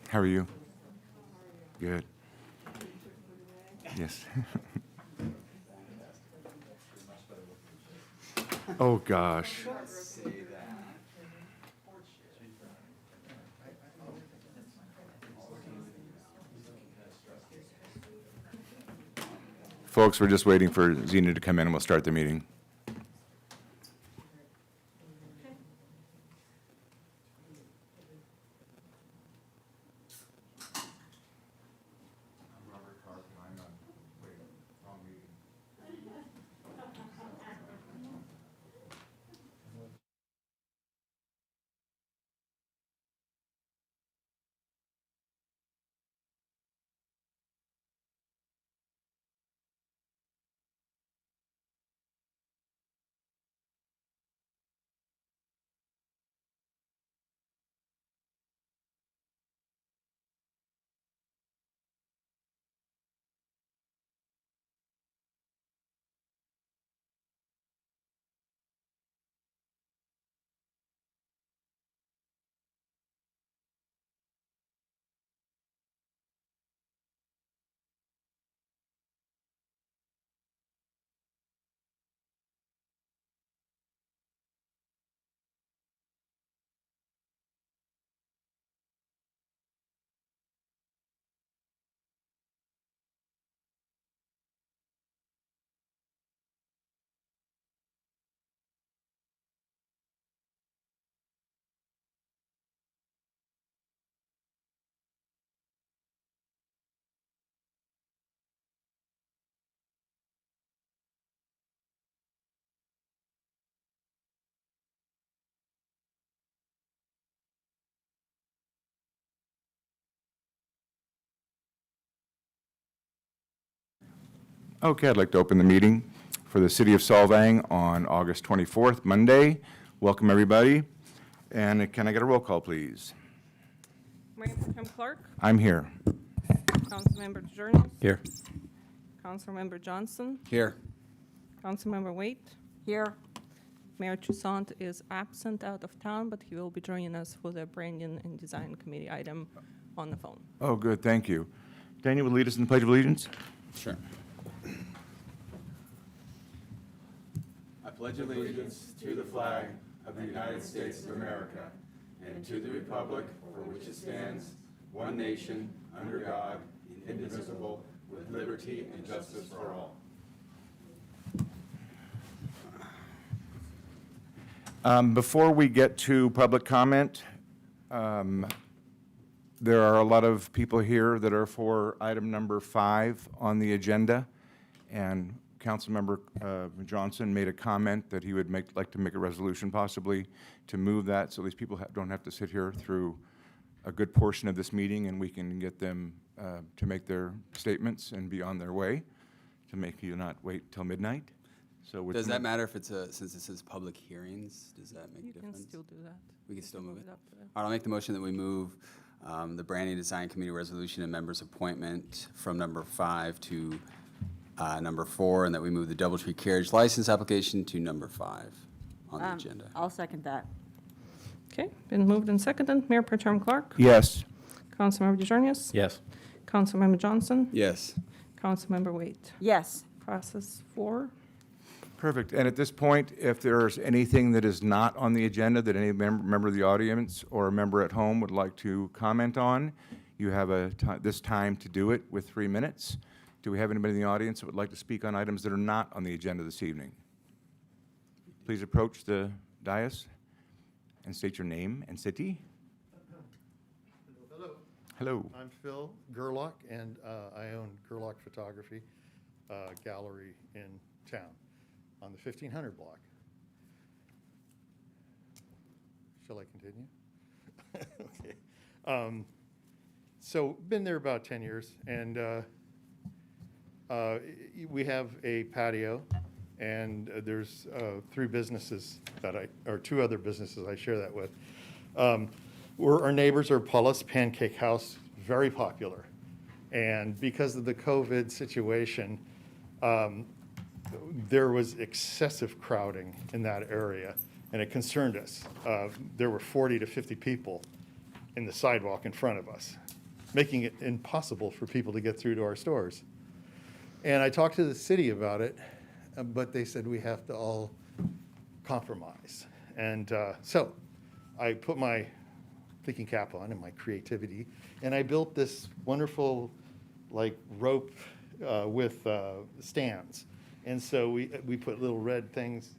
How are you? Good. Yes. Oh, gosh. Folks, we're just waiting for Zena to come in and we'll start the meeting. Okay, I'd like to open the meeting for the City of Solvang on August 24th, Monday. Welcome, everybody. And can I get a roll call, please? Mayor Tim Clark, I'm here. Councilmember Journeys, Here. Councilmember Johnson, Here. Councilmember Waite. Here. Mayor Toussaint is absent out of town, but he will be joining us for the Branding and Design Committee item on the phone. Oh, good, thank you. Daniel will lead us in the Pledge of Allegiance. Sure. I pledge allegiance to the flag of the United States of America and to the republic for which it stands, one nation, under God, indivisible, with liberty and justice for all. Before we get to public comment, there are a lot of people here that are for item number 5 on the agenda, and Councilmember Johnson made a comment that he would like to make a resolution possibly to move that, so these people don't have to sit here through a good portion of this meeting, and we can get them to make their statements and be on their way, to make you not wait till midnight. So Does that matter if it's since this is public hearings, does that make a difference? You can still do that. We can still move it? up to them. All right, I'll make the motion that we move the Branding Design Committee resolution and members' appointment from number 5 to number 4, and that we move the Doubletree Carriage license application to number 5 on the agenda. I'll second that. Okay, been moved and seconded. Mayor Tim Clark, Yes. Councilmember Journeys, Yes. Councilmember Johnson, Yes. Councilmember Waite. Yes. Process 4. Perfect. And at this point, if there's anything that is not on the agenda that any member of the audience or a member at home would like to comment on, you have this time to do it with 3 minutes. Do we have anybody in the audience that would like to speak on items that are not on the agenda this evening? Please approach the dais and state your name and city. Hello. Hello. I'm Phil Gerlach, and I own Gerlach Photography Gallery in town on the 1500 block. Shall I continue? Okay. So been there about 10 years, and we have a patio, and there's 3 businesses or 2 other businesses I share that with. Our neighbors are Paula's Pancake House, very popular. And because of the COVID situation, there was excessive crowding in that area, and it concerned us. There were 40 to 50 people in the sidewalk in front of us. making it impossible for people to get through to our stores. And I talked to the city about it, but they said we have to all compromise. And so I put my thinking cap on and my creativity, and I built this wonderful like rope with stands. And so we put little red things,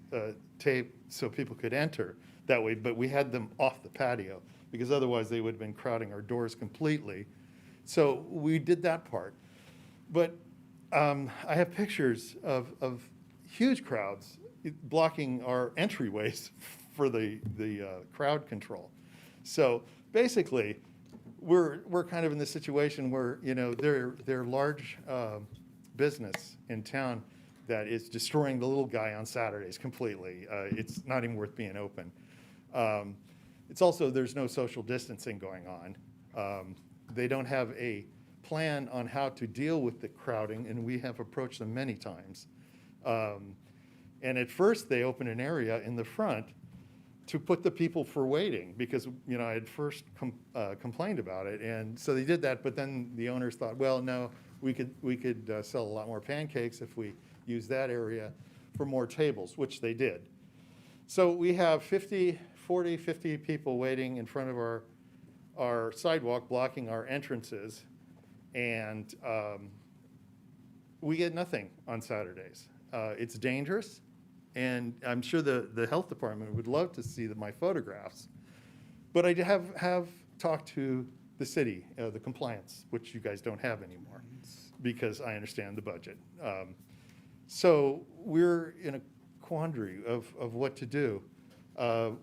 tape, so people could enter that way, but we had them off the patio because otherwise they would have been crowding our doors completely. So we did that part. But I have pictures of huge crowds blocking our entryways for the crowd control. So basically, we're kind of in this situation where, you know, they're large business in town that is destroying the little guy on Saturdays completely. It's not even worth being open. It's also, there's no social distancing going on. They don't have a plan on how to deal with the crowding, and we have approached them many times. And at first, they opened an area in the front to put the people for waiting, because, you know, I had first complained about it, and so they did that, but then the owners thought, well, no, we could sell a lot more pancakes if we use that area for more tables, which they did. So we have 50 people waiting in front of our sidewalk, blocking our entrances, and we get nothing on Saturdays. It's dangerous, and I'm sure the health department would love to see my photographs, but I have talked to the city, the compliance, which you guys don't have anymore, because I understand the budget. So we're in a quandary of what to do.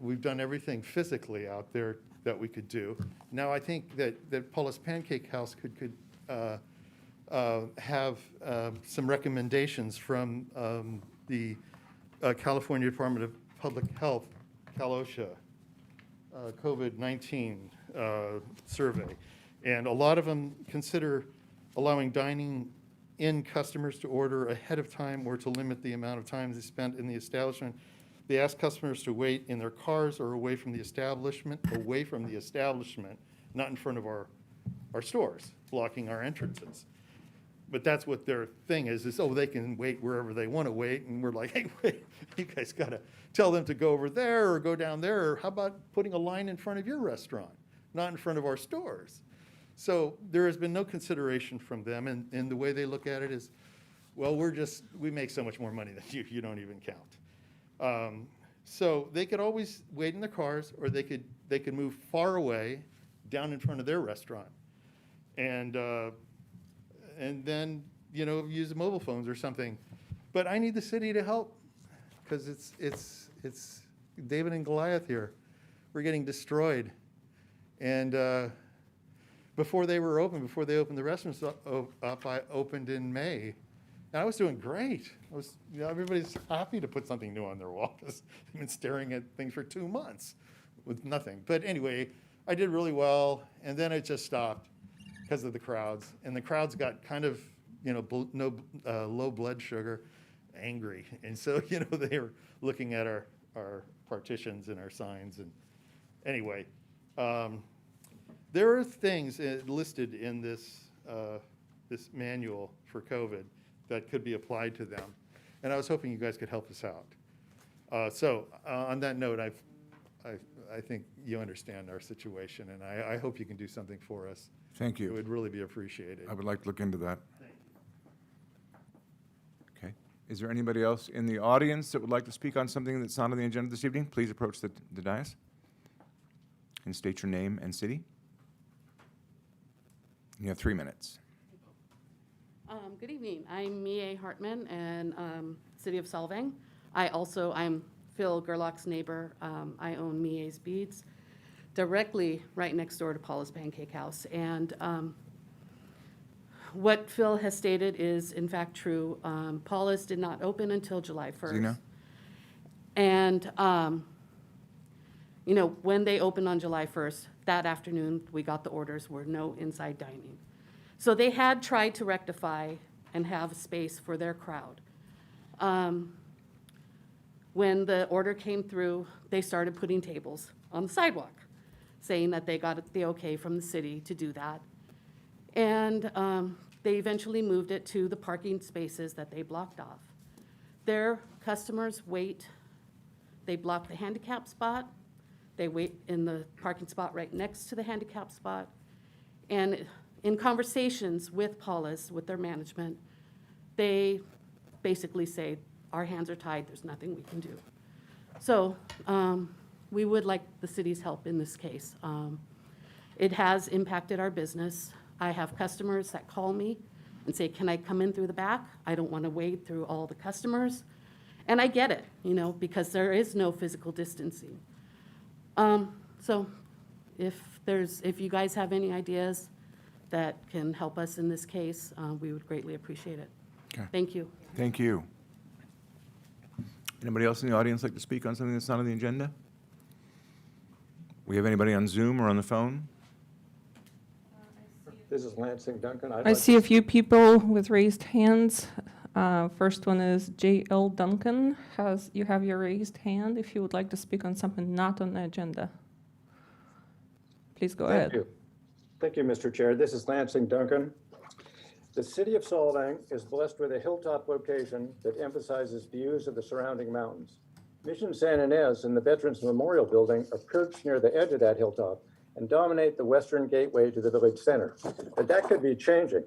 We've done everything physically out there that we could do. Now, I think that Paula's Pancake House could have some recommendations from the California Department of Public Health, CalOSHA, COVID-19 survey. And a lot of them consider allowing dining-in customers to order ahead of time or to limit the amount of time they spent in the establishment. They ask customers to wait in their cars or away from the establishment, not in front of our stores, blocking our entrances. But that's what their thing is, oh, they can wait wherever they want to wait, and we're like, hey, wait, you guys got to tell them to go over there or go down there, or how about putting a line in front of your restaurant, not in front of our stores? So there has been no consideration from them, and the way they look at it is, well, we make so much more money than you don't even count. So they could always wait in their cars, or they could move far away down in front of their restaurant. And then, you know, use mobile phones or something. But I need the city to help, because it's David and Goliath here. We're getting destroyed. And before they opened the restaurants up, I opened in May. And I was doing great. Everybody's happy to put something new on their wall, because they've been staring at things for 2 months with nothing. But anyway, I did really well, and then it just stopped because of the crowds. And the crowds got kind of, you know, low blood sugar, angry. And so, you know, they were looking at our partitions and our signs. And anyway, there are things listed in this manual for COVID that could be applied to them. And I was hoping you guys could help us out. So on that note, I think you understand our situation, and I hope you can do something for us. Thank It you. would really be appreciated. I would like to look into that. Okay. Is there anybody else in the audience that would like to speak on something that's not on the agenda this evening? Please approach the dais and state your name and city. You have 3 minutes. Good evening. I'm Mie Hartman, and City of Solvang. I'm Phil Gerlach's neighbor. I own Mie's Beads, directly right next door to Paula's Pancake House. And what Phil has stated is in fact true. Paula's did not open until July 1st. Zena? And, you know, when they opened on July 1st, that afternoon, we got the orders, were no inside dining. So they had tried to rectify and have space for their crowd. When the order came through, they started putting tables on the sidewalk, saying that they got the okay from the city to do that. And they eventually moved it to the parking spaces that they blocked off. Their customers wait, they block the handicap spot, they wait in the parking spot right next to the handicap spot. And in conversations with Paula's, with their management, they basically say, our hands are tied, there's nothing we can do. So we would like the city's help in this case. It has impacted our business. I have customers that call me and say, can I come in through the back? I don't want to wade through all the customers. And I get it, because there is no physical distancing. So if you guys have any ideas that can help us in this case, we would greatly appreciate it. Okay. Thank you. Thank you. Anybody else in the audience like to speak on something that's not on the agenda? We have anybody on Zoom or on the phone? This is Lansing Duncan. I see a few people with raised hands. First one is J.L. Duncan. You have your raised hand if you would like to speak on something not on the agenda. Please go ahead. Thank you. Thank you, Mr. Chair. This is Lansing Duncan. The city of Solvang is blessed with a hilltop location that emphasizes views of the surrounding mountains. Mission San Ynez and the Veterans Memorial Building are perched near the edge of that hilltop and dominate the western gateway to the village center. But that could be changing.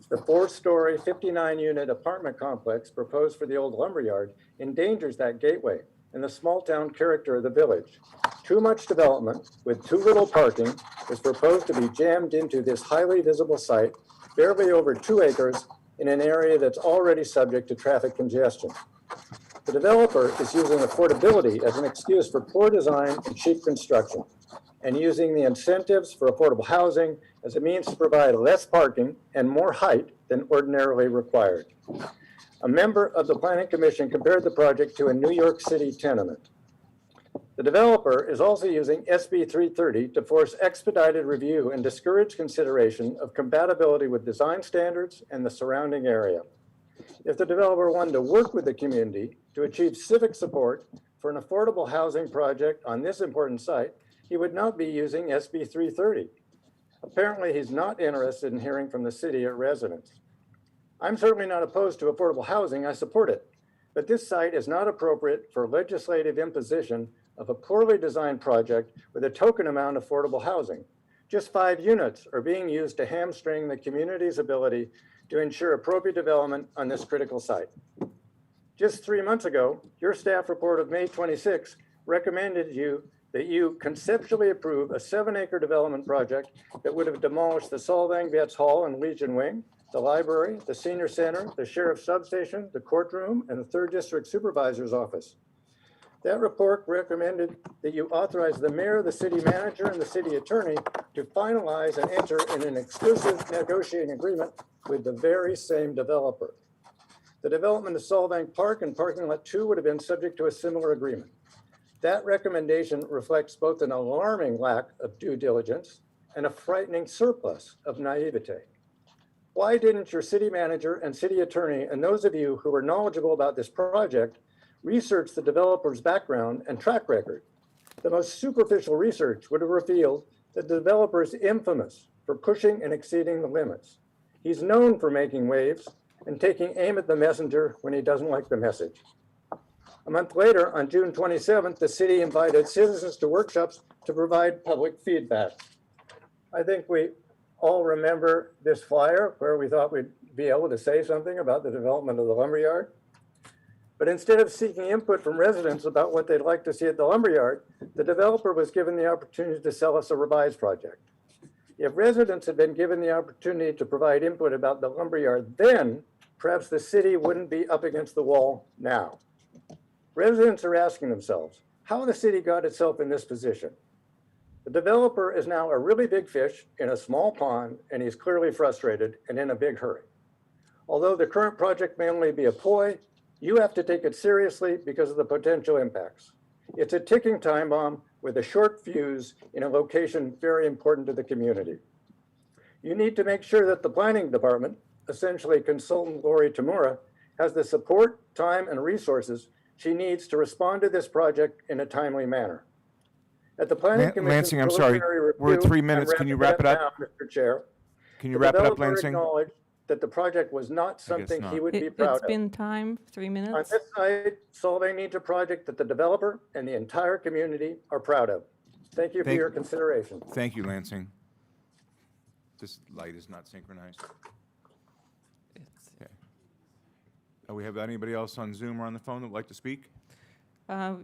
The 4-story, 59-unit apartment complex proposed for the old lumberyard endangers that gateway and the small-town character of the village. Too much development with too little parking is proposed to be jammed into this highly visible site, barely over 2 acres, in an area that's already subject to traffic congestion. The developer is using affordability as an excuse for poor design and cheap construction, and using the incentives for affordable housing as a means to provide less parking and more height than ordinarily required. A member of the Planning Commission compared the project to a New York City tenement. The developer is also using SB 330 to force expedited review and discourage consideration of compatibility with design standards and the surrounding area. If the developer wanted to work with the community to achieve civic support for an affordable housing project on this important site, he would not be using SB 330. Apparently, he's not interested in hearing from the city or residents. I'm certainly not opposed to affordable housing, I support it. But this site is not appropriate for legislative imposition of a poorly designed project with a token amount of affordable housing. Just 5 units are being used to hamstring the community's ability to ensure appropriate development on this critical site. Just 3 months ago, your staff report of May 26 recommended that you conceptually approve a 7-acre development project that would have demolished the Solvang Vets Hall and Legion Wing, the library, the senior center, the sheriff's substation, the courtroom, and the 3rd District Supervisor's office. That report recommended that you authorize the mayor, the city manager, and the city attorney to finalize and enter in an exclusive negotiating agreement with the very same developer. The development of Solvang Park and Parking Lot 2 would have been subject to a similar agreement. That recommendation reflects both an alarming lack of due diligence and a frightening surplus of naivete. Why didn't your city manager and city attorney and those of you who were knowledgeable about this project research the developer's background and track record? The most superficial research would have revealed that the developer is infamous for pushing and exceeding the limits. He's known for making waves and taking aim at the messenger when he doesn't like the message. A month later, on June 27th, the city invited citizens to workshops to provide public feedback. I think we all remember this flyer where we thought we'd be able to say something about the development of the lumberyard. But instead of seeking input from residents about what they'd like to see at the lumberyard, the developer was given the opportunity to sell us a revised project. If residents had been given the opportunity to provide input about the lumberyard then, perhaps the city wouldn't be up against the wall now. Residents are asking themselves how the city got itself in this position. The developer is now a really big fish in a small pond, and he's clearly frustrated and in a big hurry. Although the current project may only be a ploy, you have to take it seriously because of the potential impacts. It's a ticking time bomb with a short fuse in a location very important to the community. You need to make sure that the planning department, essentially consultant Lori Tamura, has the support, time, and resources she needs to respond to this project in a timely manner. At the Planning Commission, Lansing, I'm sorry. We're at 3 minutes. Can you wrap it up? Now, Mr. Chair. Can you The wrap it up, developer Lansing? acknowledged that the project was not something he not. would be It's proud of. been time, 3 On minutes. this site, Solvang needs a project that the developer and the entire community are proud of. Thank you for Thank- your consideration. Thank you, Lansing. This light is not synchronized. Okay. We have anybody else on Zoom or on the phone that would like to speak?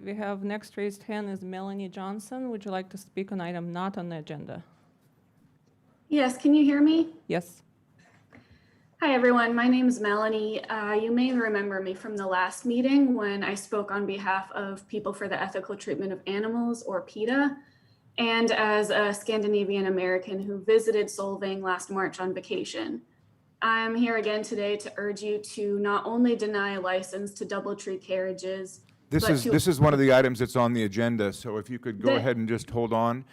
We have next raised hand is Melanie Johnson. Would you like to speak on item not on the agenda? Yes, can you hear me? Yes. Hi, everyone. My name is Melanie. You may remember me from the last meeting when I spoke on behalf of People for the Ethical Treatment of Animals, or PETA, and as a Scandinavian American who visited Solvang last March on vacation. I'm here again today to urge you to not only deny a license to DoubleTree Carriages, but to- This is one of the items that's on the agenda, so if you could go The- ahead and just hold on.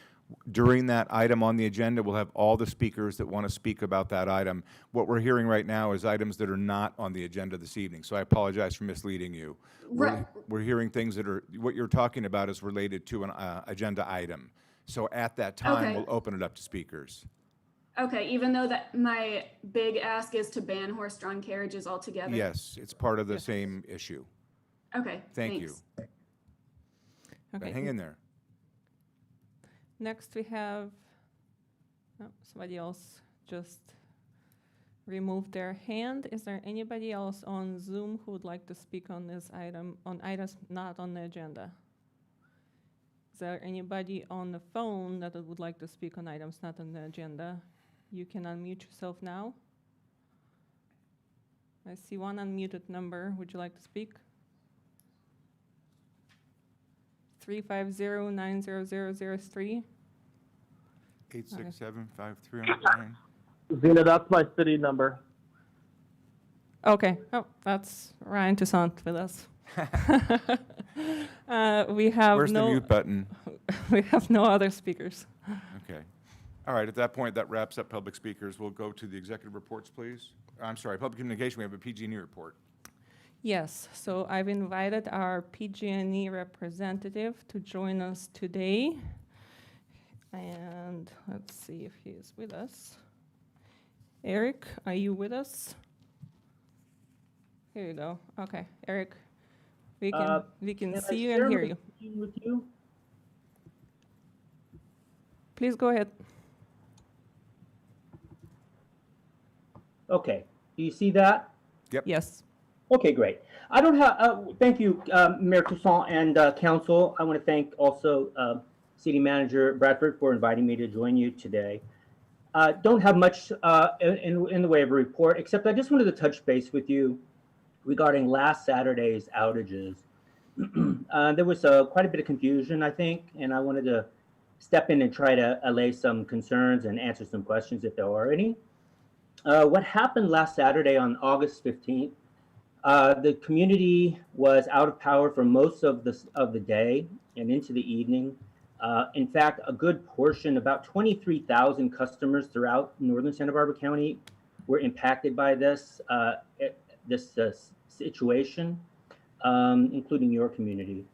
During that item on the agenda, we'll have all the speakers that want to speak about that item. What we're hearing right now is items that are not on the agenda this evening, so I apologize for misleading you. Right. We're hearing things that are, what you're talking about is related to an agenda item. So at that time, Okay. we'll open it up to speakers. Okay, even though that my big ask is to ban horse-drawn carriages altogether? Yes, it's part of the same issue. Okay, Thank you. thanks. But Okay. hang in there. Next we have, oh, somebody else just removed their hand. Is there anybody else on Zoom who would like to speak on this item, on items not on the agenda? Is there anybody on the phone that would like to speak on items not on the agenda? You can unmute yourself now. I see one unmuted number. Would you like to speak? 350-90003. 867-5309. Zena, that's my city number. Okay. Oh, that's Ryan Toussaint with us. We have Where's the no. mute button? We have no other speakers. Okay. All right, at that point, that wraps up public speakers. We'll go to the executive reports, please. I'm sorry, public communication, we have a PG&E report. Yes. So I've invited our PG&E representative to join us today, and let's see if he is with us. Eric, are you with us? Here you go. Okay, Eric, we can Can I see you share and hear my you. screen with you? Please go ahead. Okay, do you see that? Yes. Okay, great. I don't have, thank you, Mayor Toussaint and council. I want to thank also City Manager Bradford for inviting me to join you today. Don't have much in the way of a report, except I just wanted to touch base with you regarding last Saturday's outages. There was quite a bit of confusion, I think, and I wanted to step in and try to allay some concerns and answer some questions if there are any. What happened last Saturday on August 15th, the community was out of power for most of the day and into the evening. In fact, a good portion, about 23,000 customers throughout northern Santa Barbara County were impacted by this situation, including your community.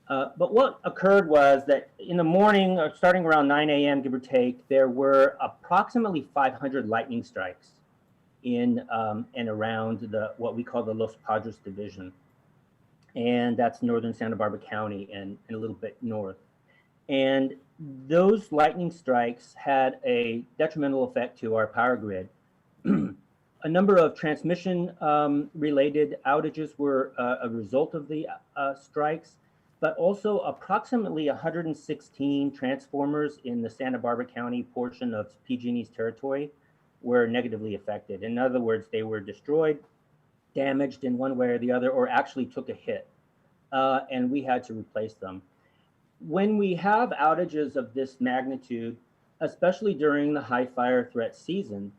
But what occurred was that in the morning, starting around 9 a.m., give or take, there were approximately 500 lightning strikes in and around what we call the Los Padres division. And that's northern Santa Barbara County and a little bit north. And those lightning strikes had a detrimental effect to our power grid. A number of transmission related outages were a result of the strikes, but also approximately 116 transformers in the Santa Barbara County portion of PG&E's territory were negatively affected. In other words, they were destroyed, damaged in one way or the other, or actually took a hit, and we had to replace them. When we have outages of this magnitude, especially during the high fire threat season,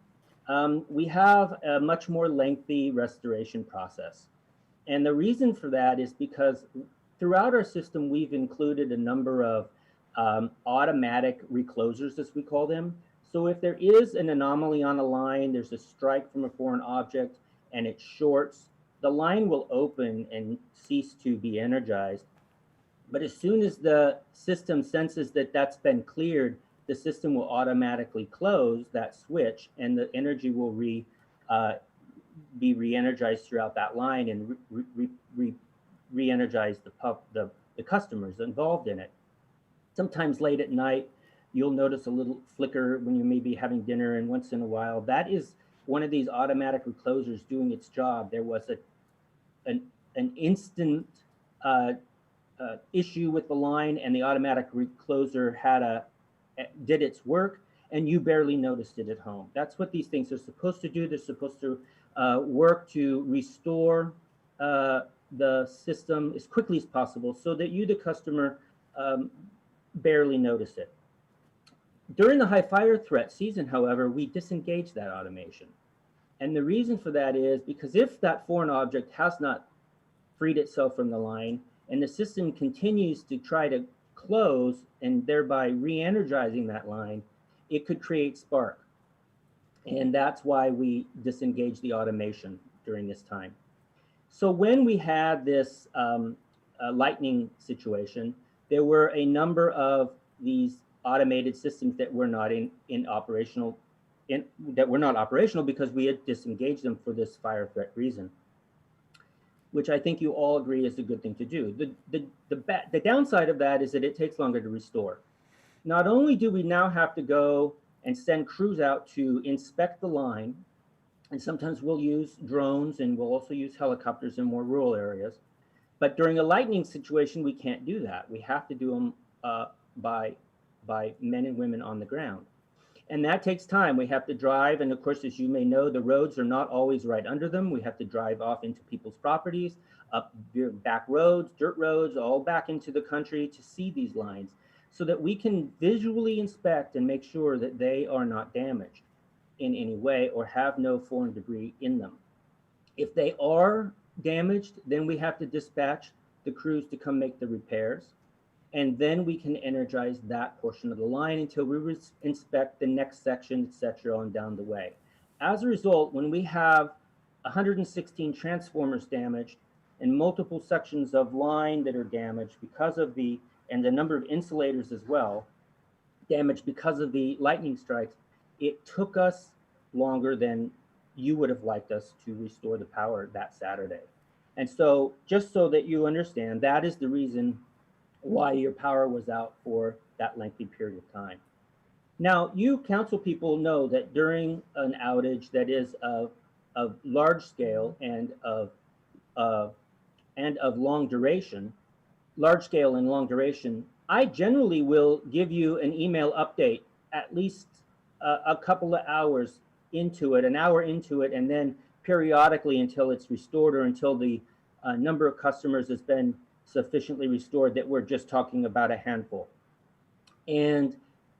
we have a much more lengthy restoration process. And the reason for that is because throughout our system, we've included a number of automatic reclosers, as we call them. So if there is an anomaly on a line, there's a strike from a foreign object and it shorts, the line will open and cease to be energized. But as soon as the system senses that that's been cleared, the system will automatically close that switch, and the energy will be re-energized throughout that line and re-energize the customers involved in it. Sometimes late at night, you'll notice a little flicker when you may be having dinner, and once in a while, that is one of these automatic reclosers doing its job. There was an instant issue with the line, and the automatic recloser did its work, and you barely noticed it at home. That's what these things are supposed to do. They're supposed to work to restore the system as quickly as possible so that you, the customer, barely notice it. During the high fire threat season, however, we disengage that automation. And the reason for that is because if that foreign object has not freed itself from the line and the system continues to try to close and thereby re-energizing that line, it could create spark. And that's why we disengage the automation during this time. So when we had this lightning situation, there were a number of these automated systems that were not operational because we had disengaged them for this fire threat reason, which I think you all agree is a good thing to do. The downside of that is that it takes longer to restore. Not only do we now have to go and send crews out to inspect the line, and sometimes we'll use drones and we'll also use helicopters in more rural areas, but during a lightning situation, we can't do that. We have to do them by men and women on the ground. And that takes time. We have to drive, and of course, as you may know, the roads are not always right under them. We have to drive off into people's properties, up back roads, dirt roads, all back into the country to see these lines so that we can visually inspect and make sure that they are not damaged in any way or have no foreign debris in them. If they are damaged, then we have to dispatch the crews to come make the repairs. And then we can energize that portion of the line until we inspect the next section, etc., on down the way. As a result, when we have 116 transformers damaged and multiple sections of line that are damaged because of and the number of insulators as well, damaged because of the lightning strikes, it took us longer than you would have liked us to restore the power that Saturday. And so just so that you understand, that is the reason why your power was out for that lengthy period of time. Now, you council people know that during an outage that is of large scale and of long duration, large scale and long duration, I generally will give you an email update at least a couple of hours into it, an hour into it, and then periodically until it's restored or until the number of customers has been sufficiently restored that we're just talking about a handful. And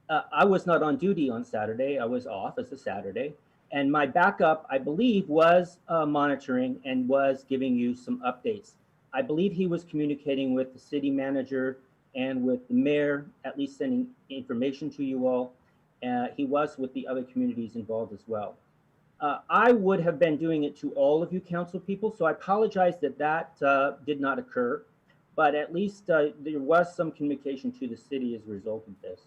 I was not on duty on Saturday. I was off as a Saturday. And my backup, I believe, was monitoring and was giving you some updates. I believe he was communicating with the city manager and with the mayor, at least sending information to you all. He was with the other communities involved as well. I would have been doing it to all of you council people, so I apologize that that did not occur, but at least there was some communication to the city as a result of this.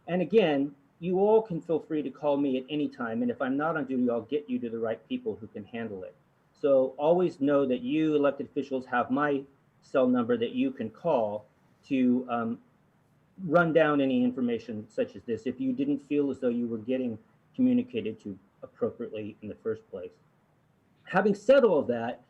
And again, you all can feel free to call me at any time, and if I'm not on duty, I'll get you to the right people who can handle it. So always know that you elected officials have my cell number that you can call to run down any information such as this if you didn't feel as though you were getting communicated to appropriately in the first place. Having said all of that,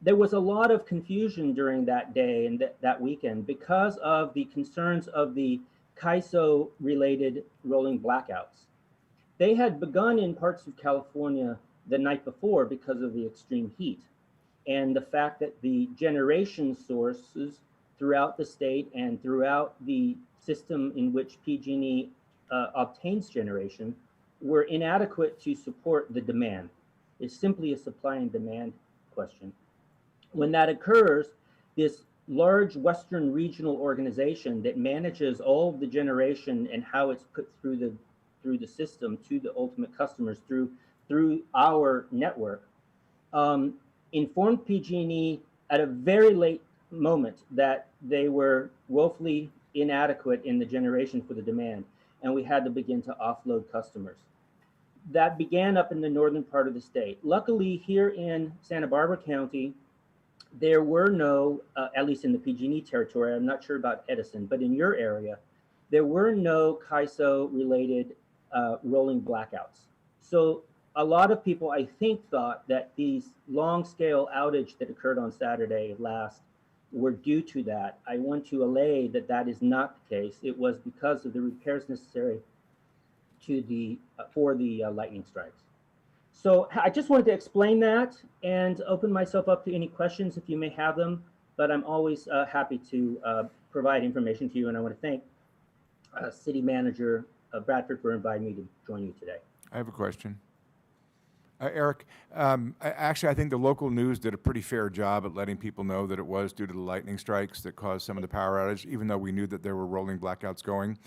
there was a lot of confusion during that day and that weekend because of the concerns of the CAISO-related rolling blackouts. They had begun in parts of California the night before because of the extreme heat and the fact that the generation sources throughout the state and throughout the system in which PG&E obtains generation were inadequate to support the demand. It's simply a supply and demand question. When that occurs, this large Western regional organization that manages all of the generation and how it's put through the system to the ultimate customers through our network, informed PG&E at a very late moment that they were woefully inadequate in the generation for the demand. and we had to begin to offload customers. That began up in the northern part of the state. Luckily, here in Santa Barbara County, there were no, at least in the PG&E territory, I'm not sure about Edison, but in your area, there were no CAISO-related rolling blackouts. So a lot of people, I think, thought that these long-scale outage that occurred on Saturday last were due to that. I want to allay that that is not the case. It was because of the repairs necessary to the for the lightning strikes. So I just wanted to explain that and open myself up to any questions if you may have them, but I'm always happy to provide information to you, and I want to thank City Manager Bradford for inviting me to join you today. I have a question. Eric, actually, I think the local news did a pretty fair job at letting people know that it was due to the lightning strikes that caused some of the power outage, even though we knew that there were rolling blackouts going.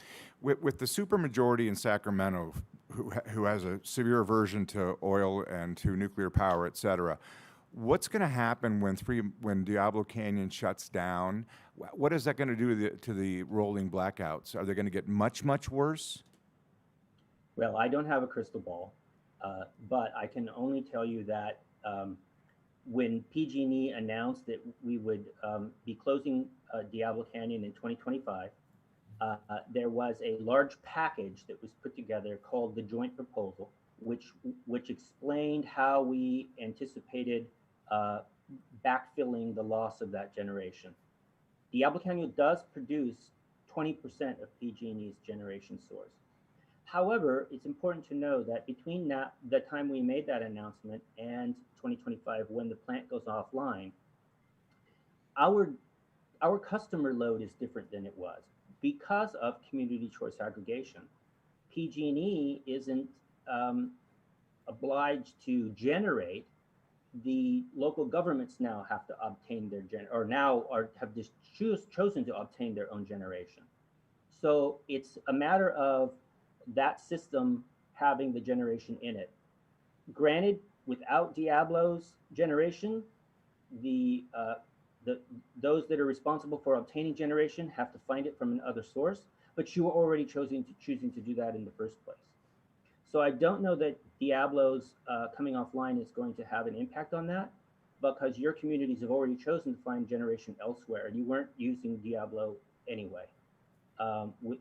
With the supermajority in Sacramento, who has a severe aversion to oil and to nuclear power, et cetera, what's going to happen when Diablo Canyon shuts down? What is that going to do to the rolling blackouts? Are they going to get much, much worse? Well, I don't have a crystal ball, but I can only tell you that when PG&E announced that we would be closing Diablo Canyon in 2025, there was a large package that was put together called the Joint Proposal, which explained how we anticipated backfilling the loss of that generation. Diablo Canyon does produce 20% of PG&E's generation source. However, it's important to know that between the time we made that announcement and 2025, when the plant goes offline, our customer load is different than it was because of community choice aggregation. PG&E isn't obliged to generate. The local governments now have to obtain their have just chosen to obtain their own generation. So it's a matter of that system having the generation in it. Granted, without Diablo's generation, those that are responsible for obtaining generation have to find it from another source, but you were already choosing to do that in the first place. So I don't know that Diablo's coming offline is going to have an impact on that, because your communities have already chosen to find generation elsewhere. You weren't using Diablo anyway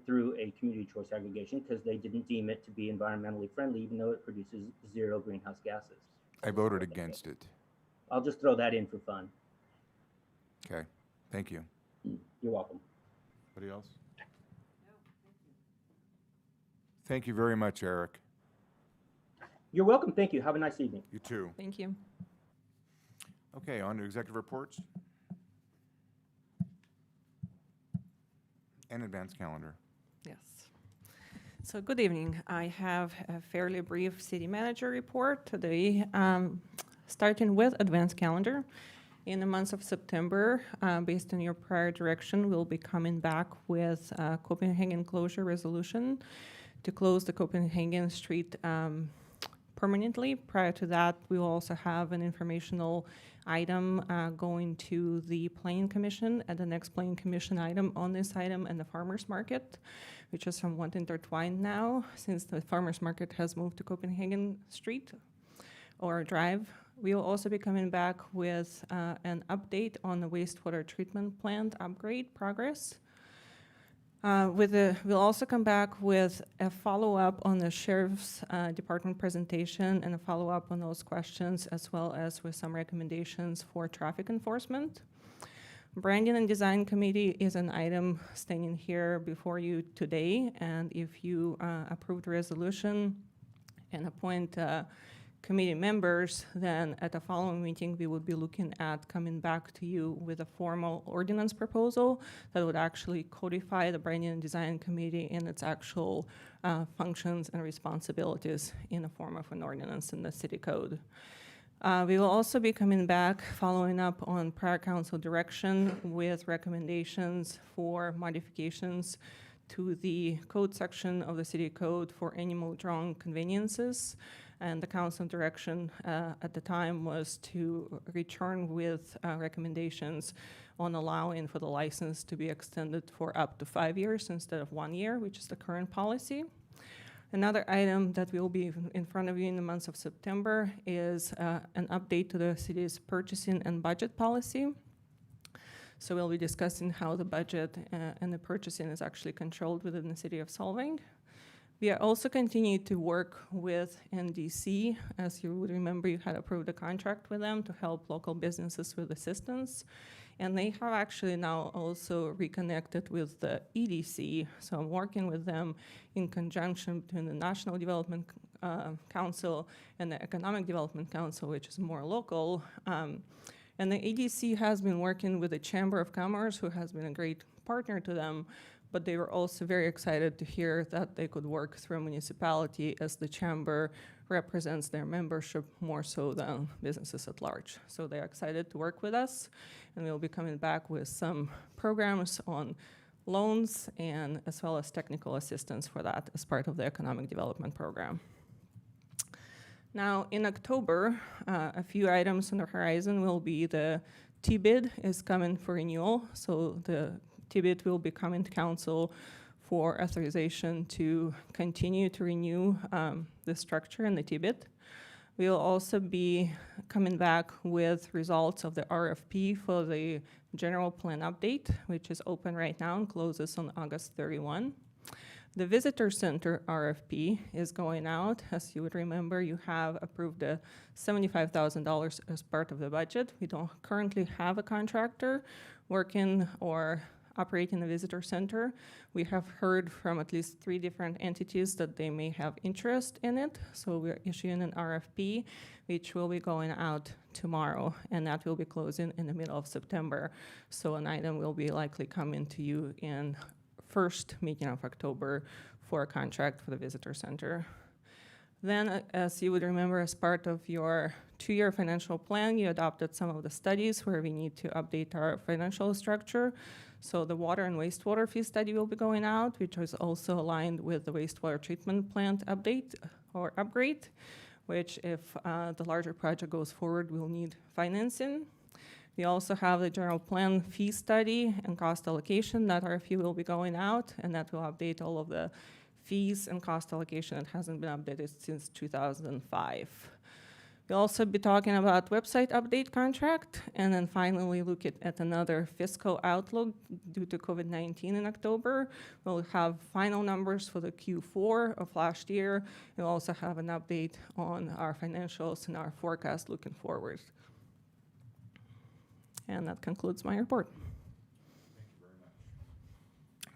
through a community choice aggregation because they didn't deem it to be environmentally friendly, even though it produces 0 greenhouse gases. I voted against it. I'll just throw that in for fun. Okay, thank you. You're welcome. Anybody else? Thank you very much, Eric. You're welcome. Thank you. Have a nice evening. You too. Thank you. Okay, on to executive reports. And advance calendar. Yes. So good evening. I have a fairly brief city manager report today, starting with advanced calendar. In the month of September, based on your prior direction, we'll be coming back with a Copenhagen closure resolution to close the Copenhagen Street permanently. Prior to that, we will also have an informational item going to the Planning Commission, and the next Planning Commission item on this item and the farmers market, which is somewhat intertwined now since the farmers market has moved to Copenhagen Street or Drive. We will also be coming back with an update on the wastewater treatment plant upgrade progress. We'll also come back with a follow-up on the Sheriff's Department presentation and a follow-up on those questions, as well as with some recommendations for traffic enforcement. Branding and Design Committee is an item standing here before you today, and if you approve the resolution and appoint committee members, then at the following meeting, we would be looking at coming back to you with a formal ordinance proposal that would actually codify the Branding and Design Committee in its actual functions and responsibilities in the form of an ordinance in the city code. We will also be coming back, following up on prior council direction with recommendations for modifications to the code section of the city code for animal drawn conveniences. And the council direction at the time was to return with recommendations on allowing for the license to be extended for up to 5 years instead of 1 year, which is the current policy. Another item that will be in front of you in the month of September is an update to the city's purchasing and budget policy. So we'll be discussing how the budget and the purchasing is actually controlled within the city of Solvang. We are also continue to work with NDC. As you would remember, you had approved a contract with them to help local businesses with assistance. And they have actually now also reconnected with the EDC. So I'm working with them in conjunction between the National Development Council and the Economic Development Council, which is more local. And the EDC has been working with the Chamber of Commerce, who has been a great partner to them, but they were also very excited to hear that they could work through a municipality as the chamber represents their membership more so than businesses at large. So they're excited to work with us, and we'll be coming back with some programs on loans and as well as technical assistance for that as part of the economic development program. Now, in October, a few items on the horizon will be the T-bid is coming for renewal. So the T-bid will be coming to council for authorization to continue to renew the structure in the T-bid. We will also be coming back with results of the RFP for the general plan update, which is open right now and closes on August 31. The visitor center RFP is going out. As you would remember, you have approved the $75,000 as part of the budget. We don't currently have a contractor working or operating the visitor center. We have heard from at least 3 different entities that they may have interest in it. So we're issuing an RFP, which will be going out tomorrow, and that will be closing in the middle of September. So an item will be likely coming to you in first meeting of October for a contract for the visitor center. Then, as you would remember, as part of your 2-year financial plan, you adopted some of the studies where we need to update our financial structure. So the water and wastewater fee study will be going out, which is also aligned with the wastewater treatment plant update or upgrade, which if the larger project goes forward, we'll need financing. We also have the general plan fee study and cost allocation. That RFP will be going out, and that will update all of the fees and cost allocation that hasn't been updated since 2005. We'll also be talking about website update contract, and then finally look at another fiscal outlook due to COVID-19 in October. We'll have final numbers for the Q4 of last year. We'll also have an update on our financials and our forecast looking forward. And that concludes my report.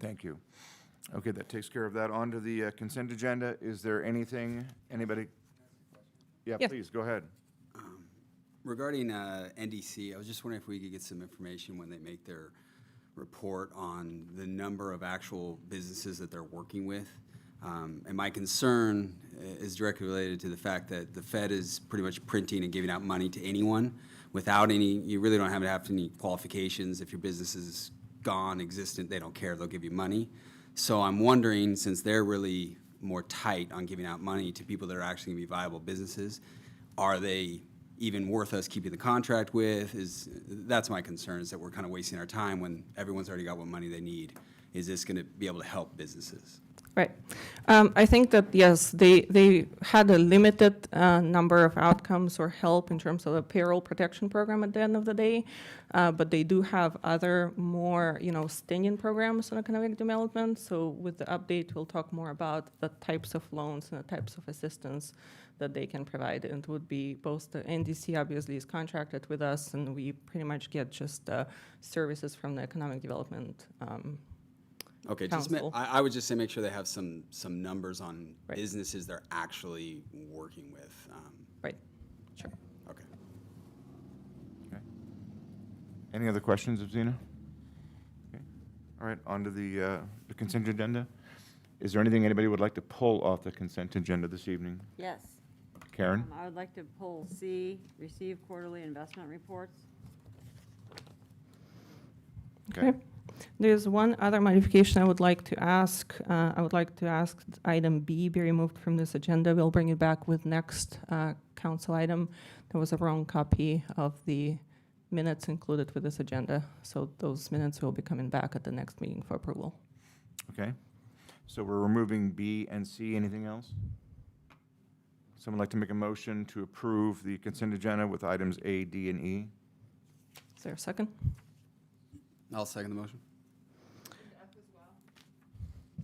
Thank you. Okay, that takes care of that. On to the consent agenda. Is there anything, anybody? Yeah, Yes. please, go ahead. Regarding NDC, I was just wondering if we could get some information when they make their report on the number of actual businesses that they're working with. And my concern is directly related to the fact that the Fed is pretty much printing and giving out money to anyone without any, you really don't have to have any qualifications. If your business is gone, existent, they don't care, they'll give you money. So I'm wondering, since they're really more tight on giving out money to people that are actually gonna be viable businesses, are they even worth us keeping the contract with? That's my concern, is that we're kind of wasting our time when everyone's already got what money they need. Is this gonna be able to help businesses? Right. I think that, yes, they had a limited number of outcomes or help in terms of the payroll protection program at the end of the day, but they do have other more, standing programs on economic development. So with the update, we'll talk more about the types of loans and the types of assistance that they can provide. And it would be both the NDC obviously is contracted with us, and we pretty much get just services from the economic development Okay, council. I would just say make sure they have some numbers on Right. businesses they're actually working with. Right. Sure. Okay. Okay. Any other questions of Zena? Okay. All right, on to the consent agenda. Is there anything anybody would like to pull off the consent agenda this evening? Yes. Karen? I would like to pull C, receive quarterly investment reports. Okay. There's one other modification I would like to ask. I would like to ask item B be removed from this agenda. We'll bring it back with next council item. There was a wrong copy of the minutes included with this agenda, so those minutes will be coming back at the next meeting for approval. Okay. So we're removing B and C. Anything else? Someone like to make a motion to approve the consent agenda with items A, D, and E? Is there a second? I'll second the motion.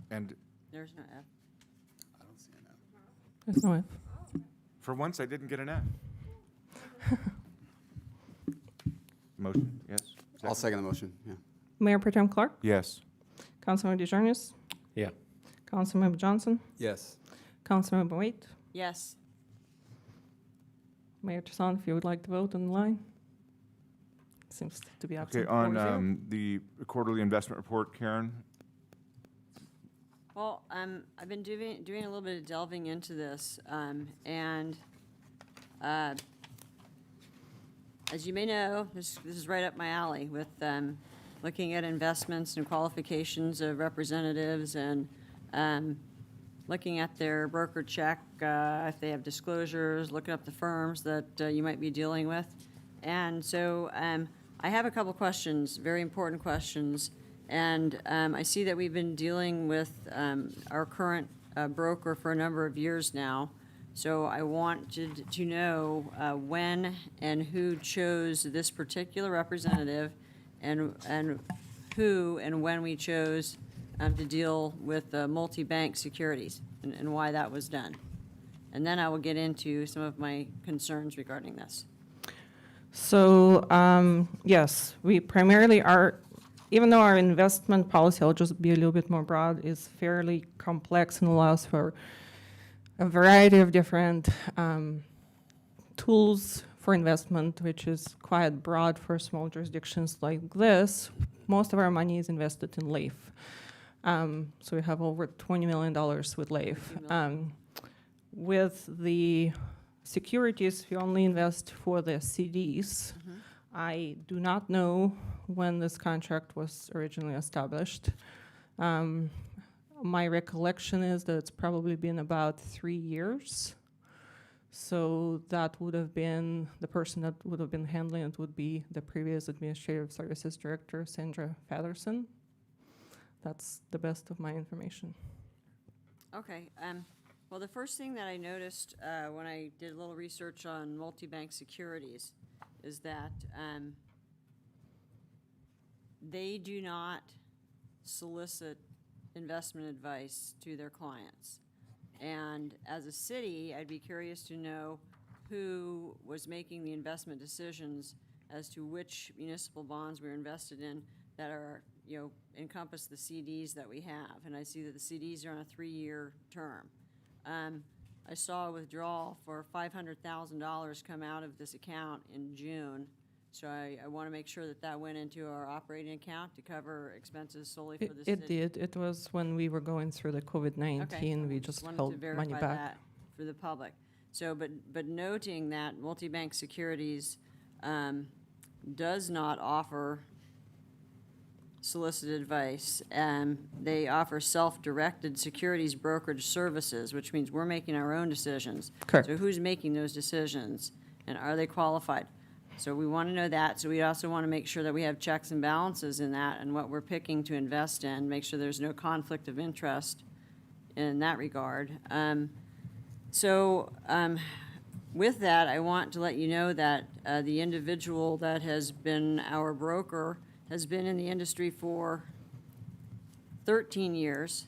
And There's no F. I don't see an F. There's no F. for once, I didn't get an F. Motion, yes? I'll second the motion, yeah. Mayor Pro Tem Clark, Yes. Councilmember DeJarnis, Yeah. Councilmember Johnson, Yes. Councilmember Waite, Yes. Mayor Tucson, if you would like to vote on the line. Seems to be absent. Okay, on 4-0. the quarterly investment report, Karen? Well, I've been doing a little bit of delving into this, and as you may know, this is right up my alley with looking at investments and qualifications of representatives and looking at their broker check, if they have disclosures, looking up the firms that you might be dealing with. And so I have a couple questions, very important questions. And I see that we've been dealing with our current broker for a number of years now. So I wanted to know when and who chose this particular representative and who and when we chose to deal with multi-bank securities and why that was done. And then I will get into some of my concerns regarding this. So, yes, we primarily are, even though our investment policy, I'll just be a little bit more broad, is fairly complex and allows for a variety of different tools for investment, which is quite broad for small jurisdictions like this. Most of our money is invested in LAIF. So we have over $20 million with LAIF. With the securities, we only invest for the CDs. I do not know when this contract was originally established. My recollection is that it's probably been about 3 years. So that would have been, the person that would have been handling it would be the previous Administrative Services Director, Sandra Fatherson. That's the best of my information. Okay. Well, the first thing that I noticed when I did a little research on multi-bank securities is that they do not solicit investment advice to their clients. And as a city, I'd be curious to know who was making the investment decisions as to which municipal bonds we're invested in that are, encompass the CDs that we have. And I see that the CDs are on a 3-year term. I saw a withdrawal for $500,000 come out of this account in June. So I want to make sure that that went into our operating account to cover expenses solely for the city. It did. It was when we were going through the COVID-19. Okay, We just wanted held to verify money back. that for the public. So, but noting that multi-bank securities does not offer solicited advice. They offer self-directed securities brokerage services, which means we're making our own decisions. Correct. So who's making those decisions, and are they qualified? So we want to know that. So we also want to make sure that we have checks and balances in that and what we're picking to invest in, make sure there's no conflict of interest in that regard. With that, I want to let you know that the individual that has been our broker has been in the industry for 13 years,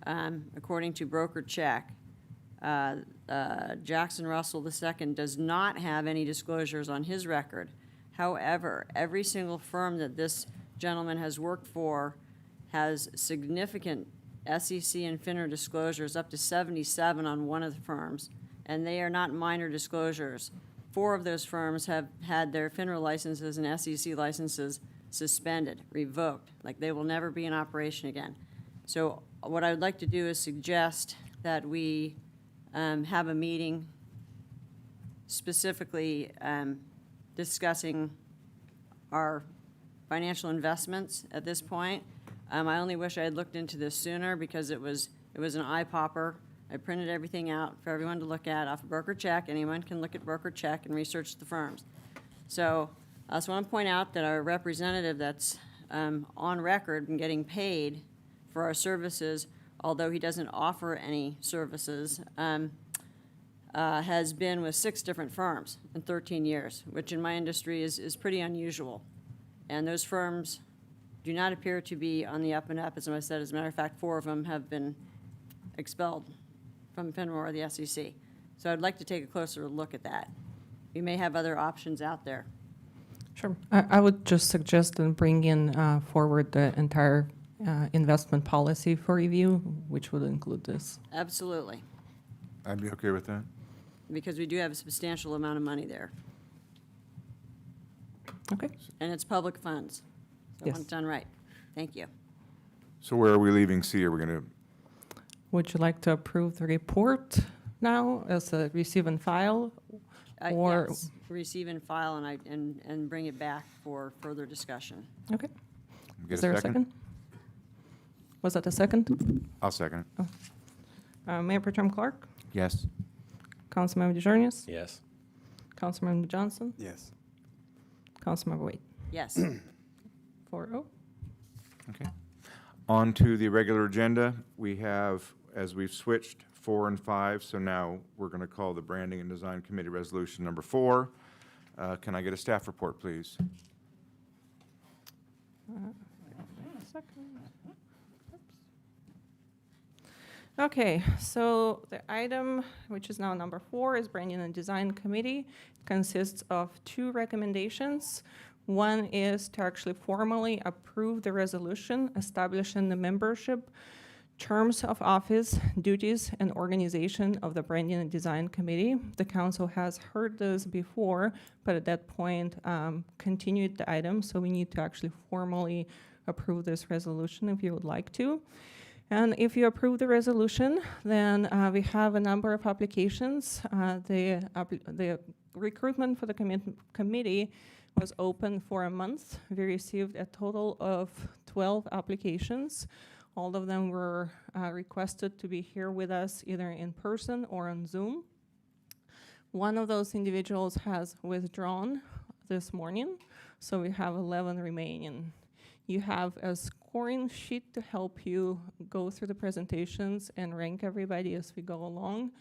according to Broker Check. Jackson Russell II does not have any disclosures on his record. However, every single firm that this gentleman has worked for has significant SEC and FINRA disclosures, up to 77 on one of the firms, and they are not minor disclosures. 4 of those firms have had their FINRA licenses and SEC licenses suspended, revoked, like they will never be in operation again. So what I would like to do is suggest that we have a meeting specifically discussing our financial investments at this point. I only wish I had looked into this sooner because it was an eye popper. I printed everything out for everyone to look at off a broker check. Anyone can look at broker check and research the firms. So I also want to point out that our representative that's on record and getting paid for our services, although he doesn't offer any services, has been with 6 different firms in 13 years, which in my industry is pretty unusual. And those firms do not appear to be on the up and up. As I said, as a matter of fact, 4 of them have been expelled from FINRA or the SEC. So I'd like to take a closer look at that. We may have other options out there. Sure. I would just suggest and bring in forward the entire investment policy for review, which would include this. Absolutely, I'd be okay with that. because we do have a substantial amount of money there, Okay. and it's public funds. So I want Yes. it done right. Thank you. So where are we leaving C? Are we going to, Would you like to approve the report now as a receive and file? Or- Yes, receive and file, and bring it back for further discussion. Okay. get Is there a second? Was that a second? I'll second it. Mayor Pro Tem Clark? Yes. Councilmember DeJarnius? Yes. Councilmember Johnson? Yes. Councilmember Wade? Yes. 4-0. Okay. On to the regular agenda. We have, as we've switched, 4 and 5, so now we're going to call the Branding and Design Committee Resolution number 4. Can I get a staff report, please? Okay, so the item, which is now number 4, is Branding and Design Committee. It consists of 2 recommendations. One is to actually formally approve the resolution establishing the membership, terms of office, duties, and organization of the Branding and Design Committee. The council has heard this before, but at that point continued the item, so we need to actually formally approve this resolution if you would like to. And if you approve the resolution, then we have a number of applications. The recruitment for the committee was open for a month. We received a total of 12 applications. All of them were requested to be here with us either in person or on Zoom. One of those individuals has withdrawn this morning, so we have 11 remaining. You have a scoring sheet to help you go through the presentations and rank everybody as we go along.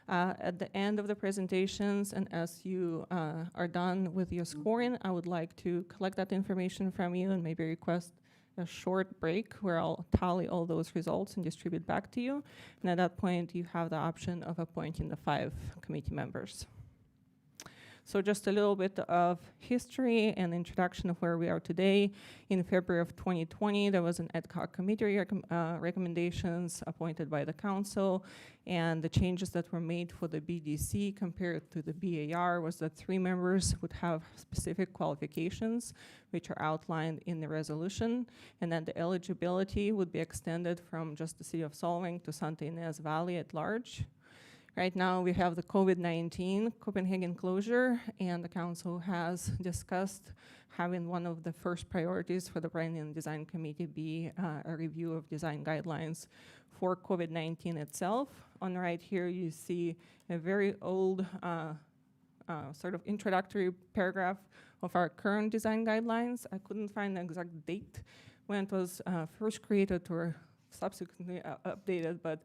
At the end of the presentations, and as you are done with your scoring, I would like to collect that information from you and maybe request a short break where I'll tally all those results and distribute back to you. And at that point, you have the option of appointing the 5 committee members. So just a little bit of history and introduction of where we are today. In February of 2020, there was an ad hoc committee recommendations appointed by the council, and the changes that were made for the BDC compared to the BAR was that 3 members would have specific qualifications, which are outlined in the resolution, and then the eligibility would be extended from just the city of Solvang to Santa Ynez Valley at large. Right now, we have the COVID-19 Copenhagen closure, and the council has discussed having one of the first priorities for the Branding and Design Committee be a review of design guidelines for COVID-19 itself. On the right here, you see a very old sort of introductory paragraph of our current design guidelines. I couldn't find the exact date when it was first created or subsequently updated, but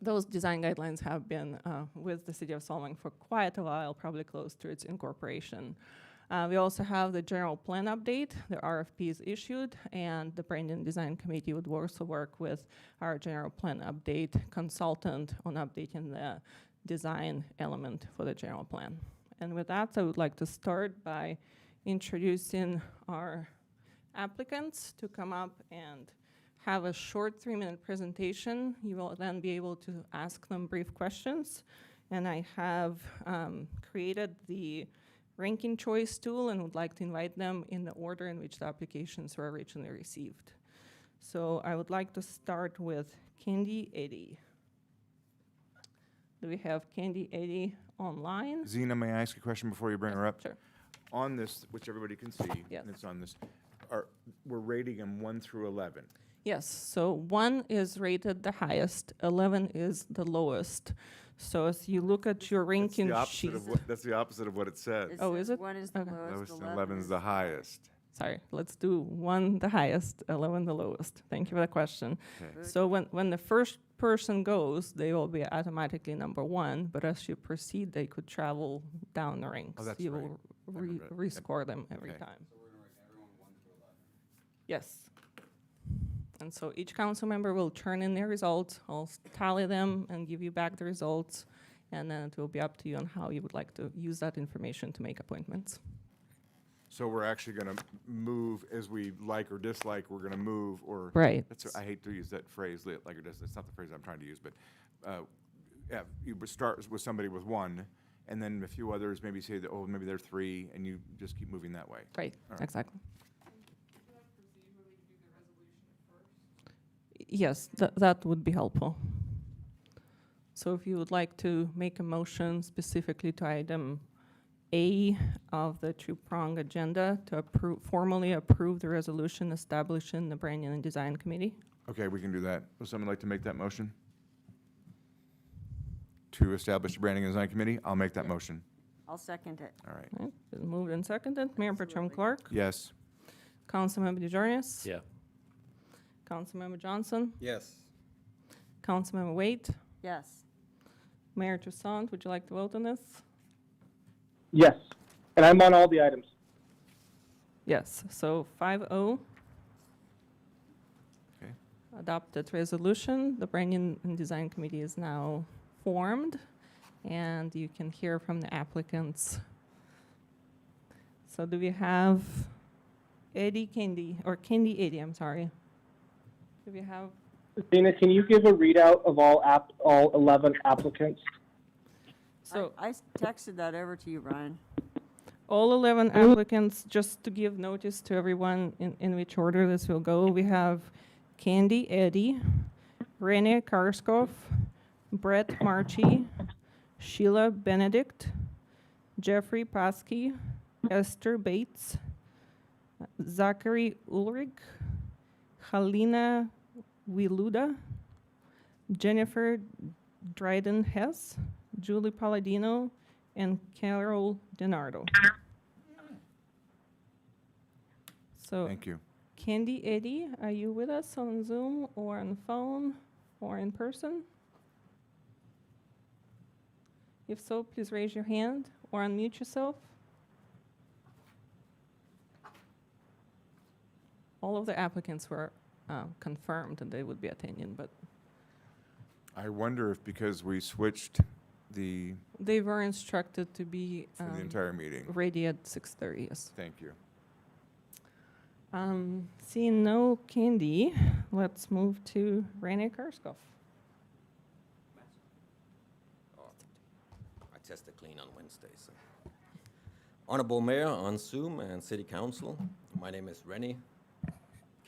those design guidelines have been with the city of Solvang for quite a while, probably close to its incorporation. We also have the general plan update. The RFP is issued, and the Branding and Design Committee would also work with our general plan update consultant on updating the design element for the general plan. And with that, I would like to start by introducing our applicants to come up and have a short 3-minute presentation. You will then be able to ask them brief questions. And I have created the ranking choice tool and would like to invite them in the order in which the applications were originally received. So I would like to start with Candy Eddy. Do we have Candy Eddy online? Zena, may I ask a question before you bring her up? Sure. On this, which everybody can see, Yes. and it's on this, we're rating them 1 through 11. Yes, so 1 is rated the highest, 11 is the lowest. So as you look at your ranking sheet. That's the opposite of what it says. Oh, is it? One is the Okay. lowest, Lowest and 11 11 is the highest. Sorry, let's do 1 the highest, 11 the lowest. Thank you for the question. Okay. So when the first person goes, they will be automatically number 1, but as you proceed, they could travel down the ranks. Oh, that's You right. will I remember that. rescore them every Okay. time. Yes. And so each council member will turn in their results, I'll tally them and give you back the results, and then it will be up to you on how you would like to use that information to make appointments. So we're actually going to move as we like or dislike, we're going to move or. Right. I hate to use that phrase, like or dislike, it's not the phrase I'm trying to use, but yeah, you would start with somebody with 1, and then a few others maybe say that, oh, maybe they're 3, and you just keep moving that way. Right, All right. exactly. Yes, that would be helpful. So if you would like to make a motion specifically to item A of the two-prong agenda to formally approve the resolution establishing the Branding and Design Committee. Okay, we can do that. Would someone like to make that motion? To establish the Branding and Design Committee? I'll make that motion. I'll second it. All right. Right, been moved and seconded. Mayor Pro Tem Clark, Yes. Councilmember DeJarnius. Yeah. Councilmember Johnson, Yes. Councilmember Waite, Yes. Mayor Toussaint, would you like to vote on this? Yes, and I'm on all the items. Yes, so 5-0. Okay. Adopted resolution. The Branding and Design Committee is now formed, and you can hear from the applicants. So do we have Candy Eddie, I'm sorry. Do we have, Dana, can you give a readout of all 11 applicants? so I texted that over to you, Brian. all 11 applicants, just to give notice to everyone in which order this will go, we have Candy Eddy, Rene Karskov, Brett Marchi, Sheila Benedict, Jeffrey Paskey, Esther Bates, Zachary Ulrich, Halina Wiluda, Jennifer Dryden Hess, Julie Palladino, and Carol DiNardo. So, Thank you. Candy Eddy, are you with us on Zoom or on the phone or in person? If so, please raise your hand or unmute yourself. All of the applicants were confirmed that they would be attending, but I wonder if because we switched the, they were instructed to be for the entire meeting. ready at 6:30, yes. Thank you. Seeing no Candy, let's move to Rene Karskov. I tested clean on Wednesday, so. Honorable Mayor on Zoom and City Council, my name is Rennie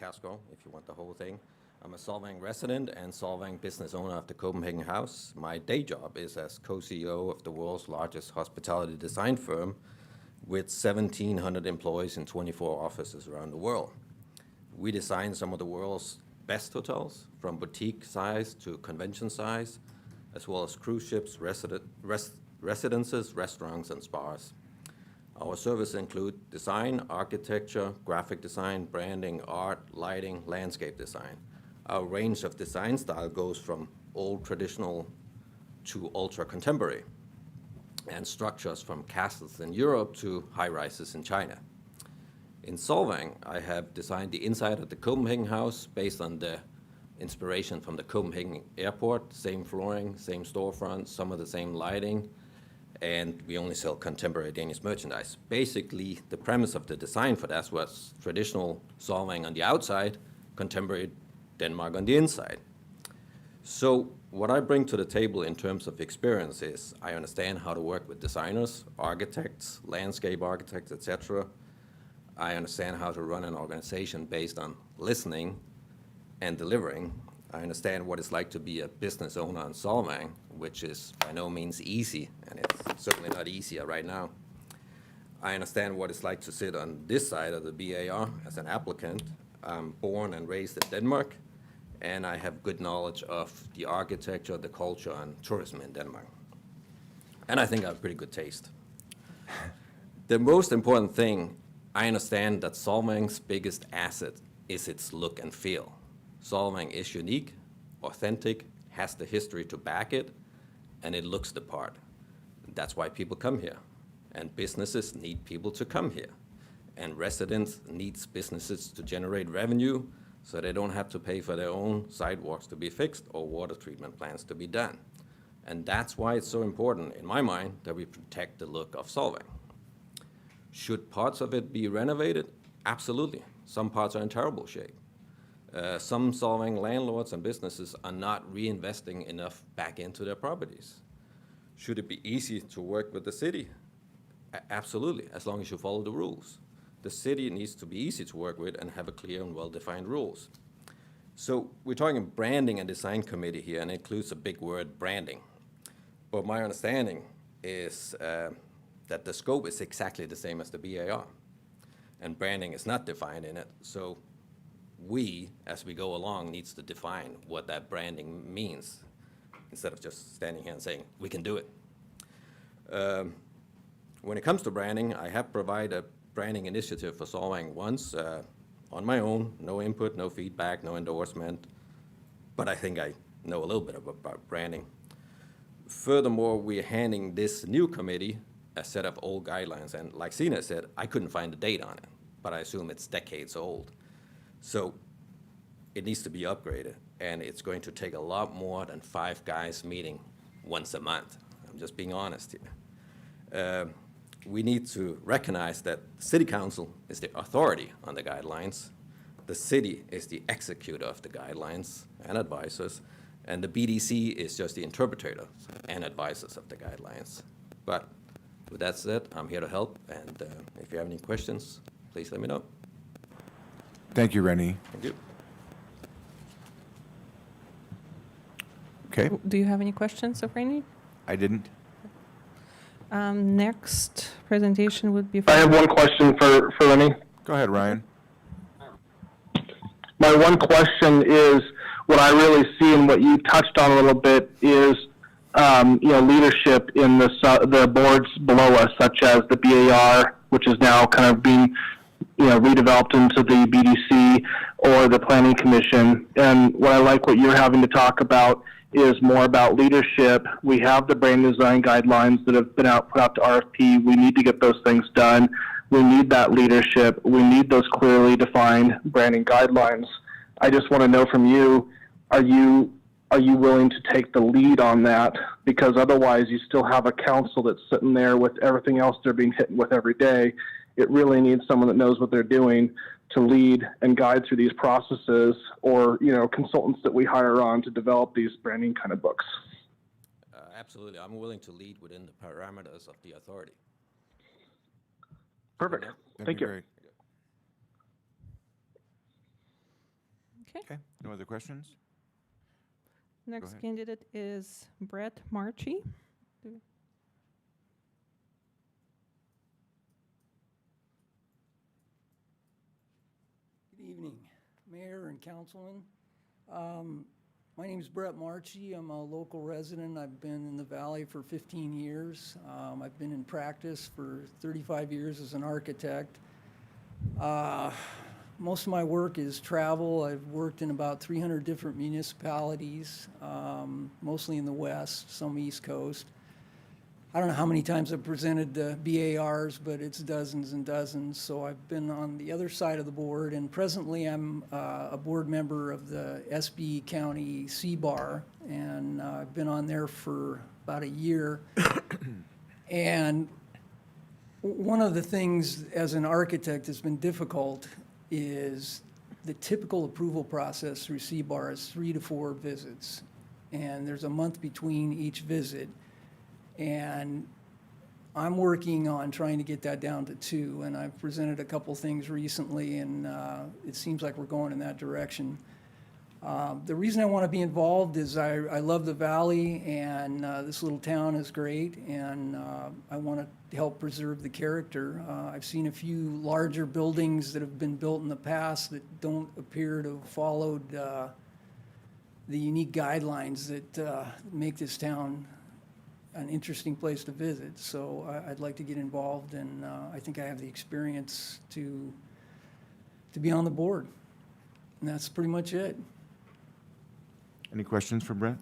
Kasko, if you want the whole thing. I'm a Solvang resident and Solvang business owner of the Copenhagen House. My day job is as co-CEO of the world's largest hospitality design firm with 1,700 employees in 24 offices around the world. We design some of the world's best hotels, from boutique size to convention size, as well as cruise ships, residences, restaurants, and spas. Our services include design, architecture, graphic design, branding, art, lighting, landscape design. Our range of design style goes from old traditional to ultra-contemporary, and structures from castles in Europe to high-rises in China. In Solvang, I have designed the inside of the Copenhagen House based on the inspiration from the Copenhagen airport, same flooring, same storefront, some of the same lighting, and we only sell contemporary Danish merchandise. Basically, the premise of the design for that was traditional Solvang on the outside, contemporary Denmark on the inside. So what I bring to the table in terms of experience is I understand how to work with designers, architects, landscape architects, etc. I understand how to run an organization based on listening and delivering. I understand what it's like to be a business owner on Solvang, which is by no means easy, and it's certainly not easier right now. I understand what it's like to sit on this side of the BAR as an applicant. I'm born and raised in Denmark, and I have good knowledge of the architecture, the culture, and tourism in Denmark. And I think I have pretty good taste. The most important thing, I understand that Solvang's biggest asset is its look and feel. Solvang is unique, authentic, has the history to back it, and it looks the part. That's why people come here. And businesses need people to come here. And residents needs businesses to generate revenue so they don't have to pay for their own sidewalks to be fixed or water treatment plants to be done. And that's why it's so important, in my mind, that we protect the look of Solvang. Should parts of it be renovated? Absolutely. Some parts are in terrible shape. Some Solvang landlords and businesses are not reinvesting enough back into their properties. Should it be easy to work with the city? Absolutely, as long as you follow the rules. The city needs to be easy to work with and have a clear and well-defined rules. So we're talking branding and design committee here, and it includes a big word, branding. But my understanding is that the scope is exactly the same as the BAR, and branding is not defined in it. So we, as we go along, needs to define what that branding means, instead of just standing here and saying, we can do it. When it comes to branding, I have provided a branding initiative for Solvang once on my own, no input, no feedback, no endorsement, but I think I know a little bit about branding. Furthermore, we're handing this new committee a set of old guidelines, and like Sina said, I couldn't find a date on it, but I assume it's decades old. So it needs to be upgraded, and it's going to take a lot more than 5 guys meeting once a month. I'm just being honest here. We need to recognize that the City Council is the authority on the guidelines. The city is the executor of the guidelines and advisors, and the BDC is just the interpreter and advisors of the guidelines. But with that said, I'm here to help, and if you have any questions, please let me know. Thank you, Rennie. Thank you. Okay, Do you have any questions of Rainey? I didn't. Next presentation would be. I have one question for Rennie. Go ahead, Ryan. My one question is, what I really see and what you touched on a little bit is, leadership in the boards below us, such as the BAR, which is now kind of being, redeveloped into the BDC or the Planning Commission. And what I like what you're having to talk about is more about leadership. We have the brand design guidelines that have been put out to RFP. We need to get those things done. We need that leadership. We need those clearly defined branding guidelines. I just want to know from you, are you willing to take the lead on that? Because otherwise you still have a council that's sitting there with everything else they're being hit with every day. It really needs someone that knows what they're doing to lead and guide through these processes, or consultants that we hire on to develop these branding kind of books. Absolutely. I'm willing to lead within the parameters of the authority. Perfect. Thank you. Gary. Okay. Okay, no other questions? Next ahead. candidate is Brett Marchi. Good evening, Mayor and Councilman. My name is Brett Marchi. I'm a local resident. I've been in the Valley for 15 years. I've been in practice for 35 years as an architect. Most of my work is travel. I've worked in about 300 different municipalities, mostly in the West, some East Coast. I don't know how many times I've presented the BARs, but it's dozens and dozens. So I've been on the other side of the board, and presently I'm a board member of the SB County CBAR, and I've been on there for about a year. And one of the things as an architect that's been difficult is the typical approval process through CBAR is 3 to 4 visits, and there's a month between each visit. And I'm working on trying to get that down to 2, and I've presented a couple things recently, and it seems like we're going in that direction. The reason I want to be involved is I love the valley, and this little town is great, and I want to help preserve the character. I've seen a few larger buildings that have been built in the past that don't appear to have followed the unique guidelines that make this town an interesting place to visit. So I'd like to get involved, and I think I have the experience to be on the board. And that's pretty much it. Any questions for Brett?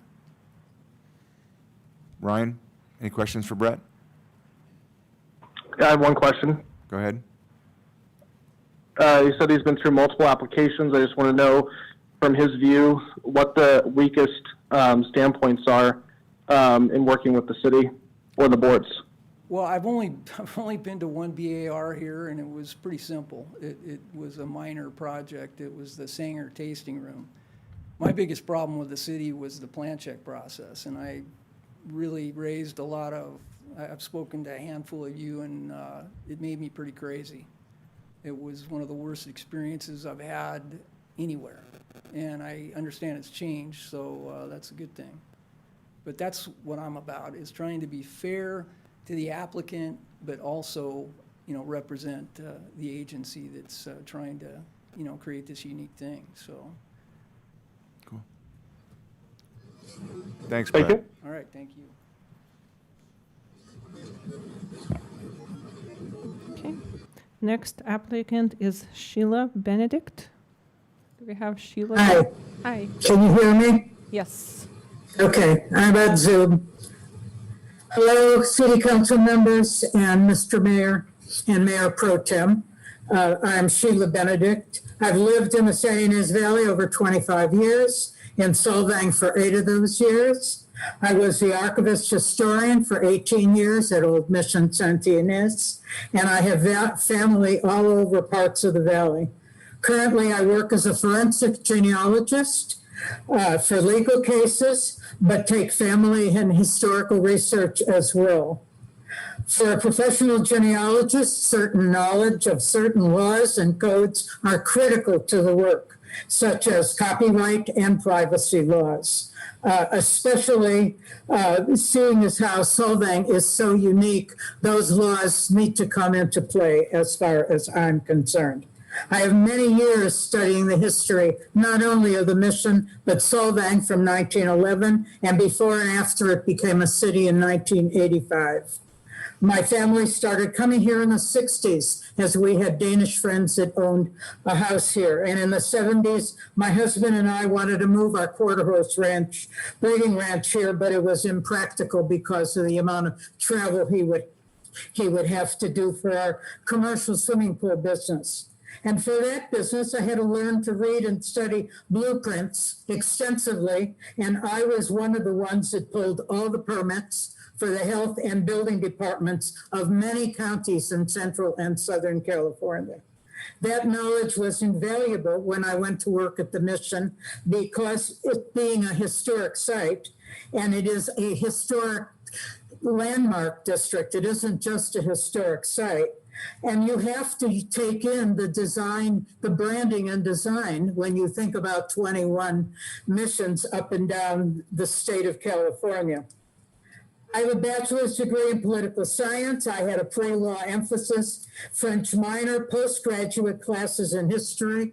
Ryan, any questions for Brett? I have one question. Go ahead. He said he's been through multiple applications. I just want to know, from his view, what the weakest standpoints are in working with the city or the boards. Well, I've only been to one BAR here, and it was pretty simple. It was a minor project. It was the Sanger tasting room. My biggest problem with the city was the plan check process, and I really raised a lot of, I've spoken to a handful of you, and it made me pretty crazy. It was one of the worst experiences I've had anywhere, and I understand it's changed, so that's a good thing. But that's what I'm about, is trying to be fair to the applicant, but also, represent the agency that's trying to, create this unique thing, so. Cool. Thanks, Thank Brett. you. All right, thank you. Okay. Next applicant is Sheila Benedict. Do we have Sheila? Hi, Hi. can you hear me? Yes. Okay, I'm at Zoom. Hello, city council members and Mr. Mayor and Mayor Pro Tem. I'm Sheila Benedict. I've lived in the San Ynez Valley over 25 years, in Solvang for 8 of those years. I was the archivist historian for 18 years at Old Mission Santa Ynez, and I have family all over parts of the valley. Currently, I work as a forensic genealogist for legal cases, but take family and historical research as well. For a professional genealogist, certain knowledge of certain laws and codes are critical to the work, such as copyright and privacy laws. Especially seeing as how Solvang is so unique, those laws need to come into play as far as I'm concerned. I have many years studying the history, not only of the mission, but Solvang from 1911 and before and after it became a city in 1985. My family started coming here in the 60s as we had Danish friends that owned a house here. And in the 70s, my husband and I wanted to move our quarter horse ranch, breeding ranch here, but it was impractical because of the amount of travel he would have to do for our commercial swimming pool business. And for that business, I had to learn to read and study blueprints extensively. And I was one of the ones that pulled all the permits for the health and building departments of many counties in Central and Southern California. That knowledge was invaluable when I went to work at the mission, because it being a historic site, and it is a historic landmark district, it isn't just a historic site. And you have to take in the design, the branding and design when you think about 21 missions up and down the state of California. I have a bachelor's degree in political science. I had a pre-law emphasis, French minor, postgraduate classes in history,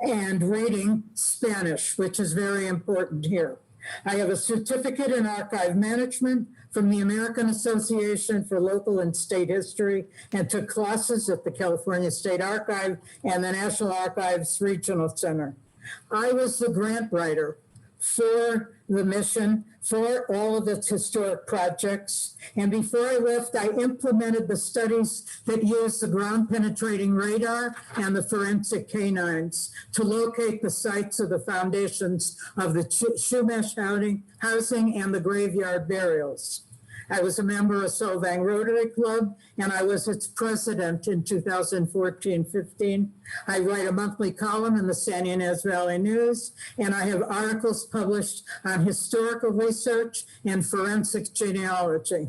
and reading Spanish, which is very important here. I have a certificate in archive management from the American Association for Local and State History, and took classes at the California State Archive and the National Archives Regional Center. I was the grant writer for the mission, for all of its historic projects. And before I left, I implemented the studies that use the ground penetrating radar and the forensic canines to locate the sites of the foundations of the Shumash housing and the graveyard burials. I was a member of Solvang Rotary Club, and I was its president in 2014-15. I write a monthly column in the San Ynez Valley News, and I have articles published on historical research and forensic genealogy.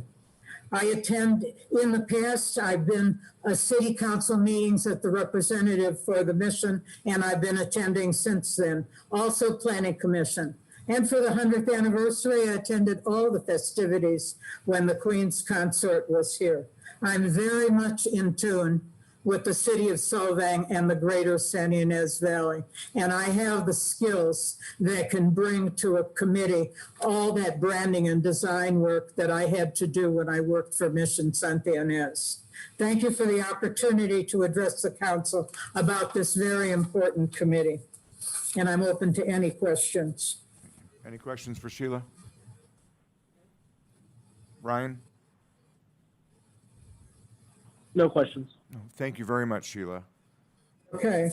I attend, in the past, I've been city council meetings at the representative for the mission, and I've been attending since then. Also planning commission. And for the 100th anniversary, I attended all the festivities when the Queen's consort was here. I'm very much in tune with the city of Solvang and the greater San Ynez Valley. And I have the skills that can bring to a committee all that branding and design work that I had to do when I worked for Mission Santa Ynez. Thank you for the opportunity to address the council about this very important committee. And I'm open to any questions. Any questions for Sheila? Ryan? No questions. No. Thank you very much, Sheila. Okay.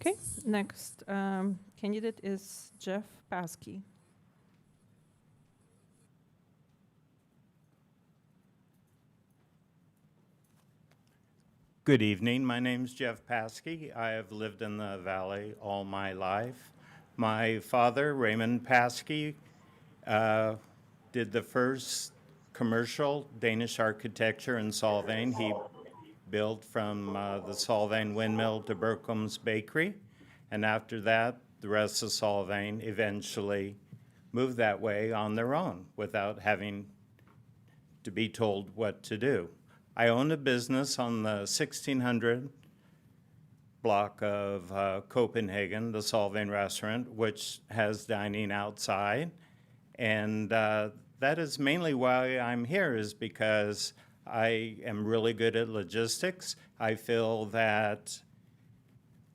Okay, next candidate is Jeff Paskey. Good evening. My name's Jeff Paskey. I have lived in the valley all my life. My father, Raymond Paskey, did the first commercial Danish architecture in Solvang. He built from the Solvang windmill to Berkham's bakery. And after that, the rest of Solvang eventually moved that way on their own without having to be told what to do. I own a business on the 1600 block of Copenhagen, the Solvang restaurant, which has dining outside. And that is mainly why I'm here, is because I am really good at logistics. I feel that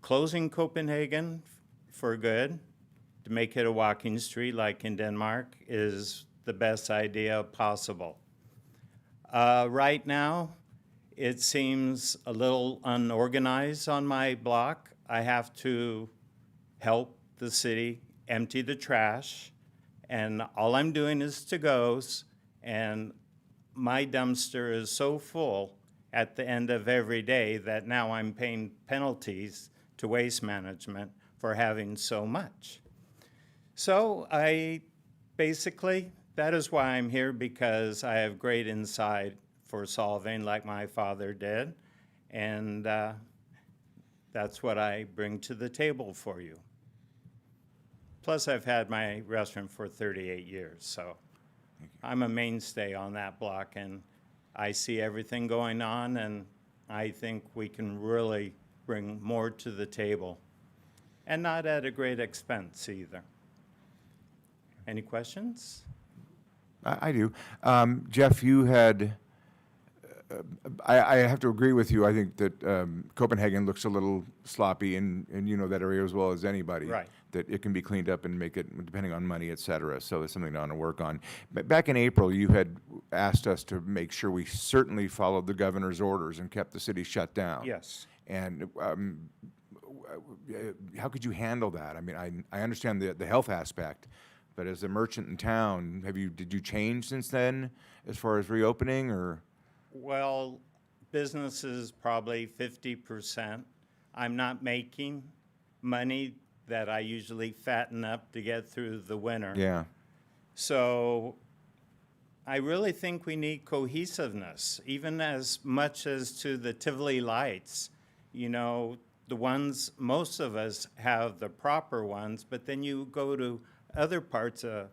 closing Copenhagen for good, to make it a walking street like in Denmark, is the best idea possible. Right now, it seems a little unorganized on my block. I have to help the city empty the trash, and all I'm doing is to-goes, and my dumpster is so full at the end of every day that now I'm paying penalties to Waste Management for having so much. So that is why I'm here, because I have great insight for Solvang like my father did, and that's what I bring to the table for you. Plus, I've had my restaurant for 38 years, so I'm a mainstay on that block, and I see everything going on, and I think we can really bring more to the table, and not at a great expense either. Any questions? I do. Jeff, you had, I have to agree with you. I think that Copenhagen looks a little sloppy, and you know that area as well as anybody. Right. That it can be cleaned up and make it, depending on money, et cetera. So it's something I want to work on. But back in April, you had asked us to make sure we certainly followed the governor's orders and kept the city shut down. Yes. And how could you handle that? I mean, I understand the health aspect, but as a merchant in town, did you change since then as far as reopening, or? Well, business is probably 50%. I'm not making money that I usually fatten up to get through the winter. Yeah. So I really think we need cohesiveness, even as much as to the Tivoli lights. You know, the ones, most of us have the proper ones, but then you go to other parts of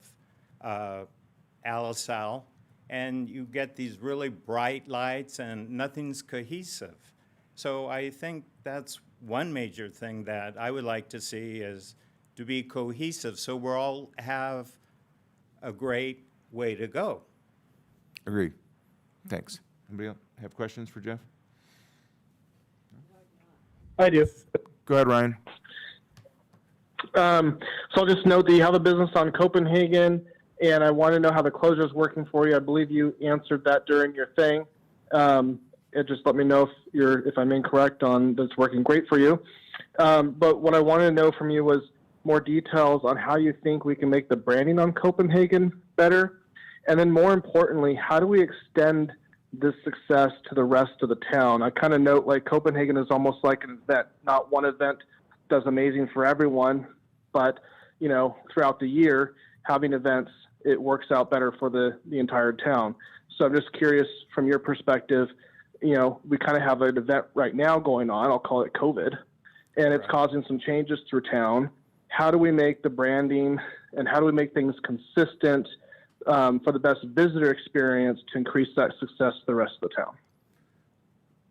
Alisal, and you get these really bright lights and nothing's cohesive. So I think that's one major thing that I would like to see, is to be cohesive so we all have a great way to go. Agree. Thanks. Anybody else have questions for Jeff? I do. Go ahead, Ryan. So I'll just note that you have a business on Copenhagen, and I want to know how the closure is working for you. I believe you answered that during your thing. Just let me know if I'm incorrect on that's working great for you. But what I wanted to know from you was more details on how you think we can make the branding on Copenhagen better. And then more importantly, how do we extend this success to the rest of the town? I kind of note like Copenhagen is almost like an event. Not one event does amazing for everyone, but you know, throughout the year, having events it works out better for the entire town. So I'm just curious from your perspective, you know, we kind of have an event right now going on, I'll call it COVID, and it's causing some changes through town. How do we make the branding and how do we make things consistent for the best visitor experience to increase that success to the rest of the town?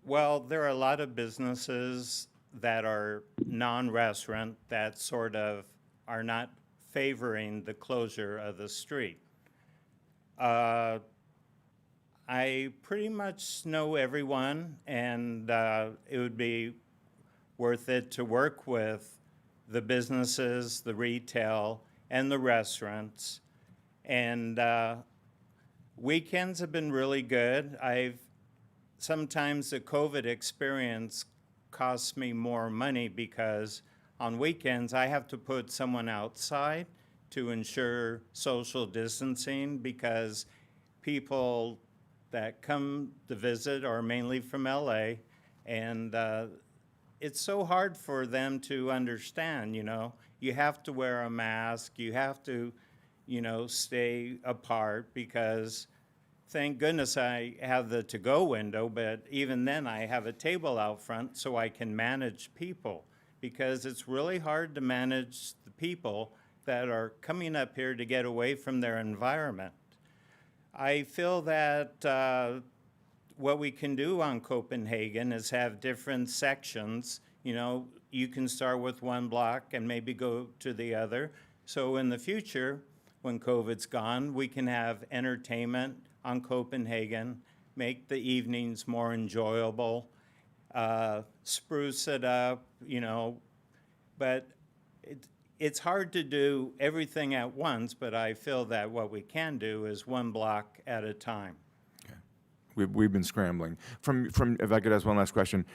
Well, there are a lot of businesses that are non-restaurant that sort of are not favoring the closure of the street. I pretty much know everyone, and it would be worth it to work with the businesses, the retail, and the restaurants. And weekends have been really good. Sometimes the COVID experience costs me more money because on weekends I have to put someone outside to ensure social distancing because people that come to visit are mainly from LA, and it's so hard for them to understand, you know. You have to wear a mask, you have to, you know, stay apart because thank goodness I have the to-go window, but even then I have a table out front so I can manage people because it's really hard to manage the people that are coming up here to get away from their environment. I feel that what we can do on Copenhagen is have different sections. You know, you can start with one block and maybe go to the other. So in the future, when COVID's gone, we can have entertainment on Copenhagen, make the evenings more enjoyable, spruce it up, you know. But it's hard to do everything at once, but I feel that what we can do is one block at a time. We've been scrambling. From if I could ask one last question,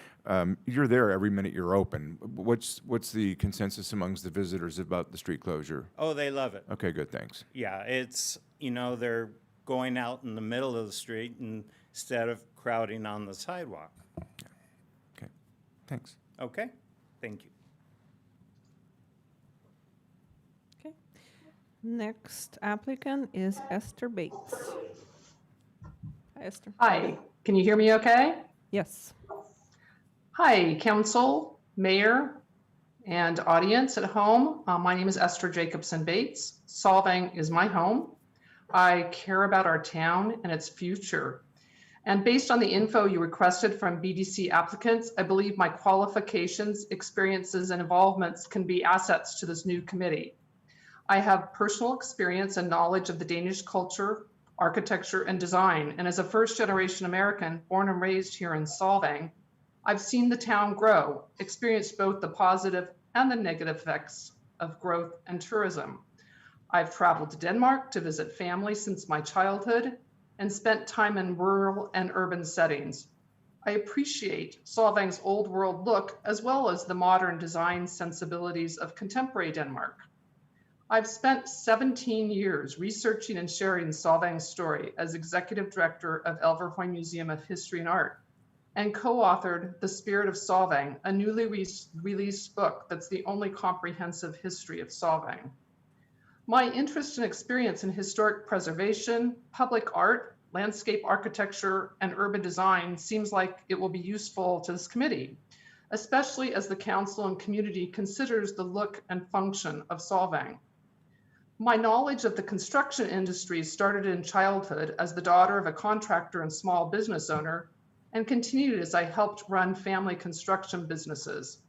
you're there every minute you're open. What's the consensus amongst the visitors about the street closure? Oh, they love it. Okay, good, thanks. Yeah, it's, you know, they're going out in the middle of the street instead of crowding on the sidewalk. Okay, thanks. Okay, thank you. Okay. Next applicant is Esther Bates. Hi, Esther. Hi, can you hear me okay? Yes. Hi, council, mayor, and audience at home. My name is Esther Jacobson Bates. Solvang is my home. I care about our town and its future. And based on the info you requested from BDC applicants, I believe my qualifications, experiences, and involvements can be assets to this new committee. I have personal experience and knowledge of the Danish culture, architecture, and design. And as a first-generation American born and raised here in Solvang, I've seen the town grow, experienced both the positive and the negative effects of growth and tourism. I've traveled to Denmark to visit family since my childhood and spent time in rural and urban settings. I appreciate Solvang's old world look as well as the modern design sensibilities of contemporary Denmark. I've spent 17 years researching and sharing Solvang's story as executive director of Elverhøj Museum of History and Art and co-authored The Spirit of Solvang, a newly released book that's the only comprehensive history of Solvang. My interest and experience in historic preservation, public art, landscape architecture, and urban design seems like it will be useful to this committee, especially as the council and community considers the look and function of Solvang. My knowledge of the construction industry started in childhood as the daughter of a contractor and small business owner and continued as I helped run family construction businesses.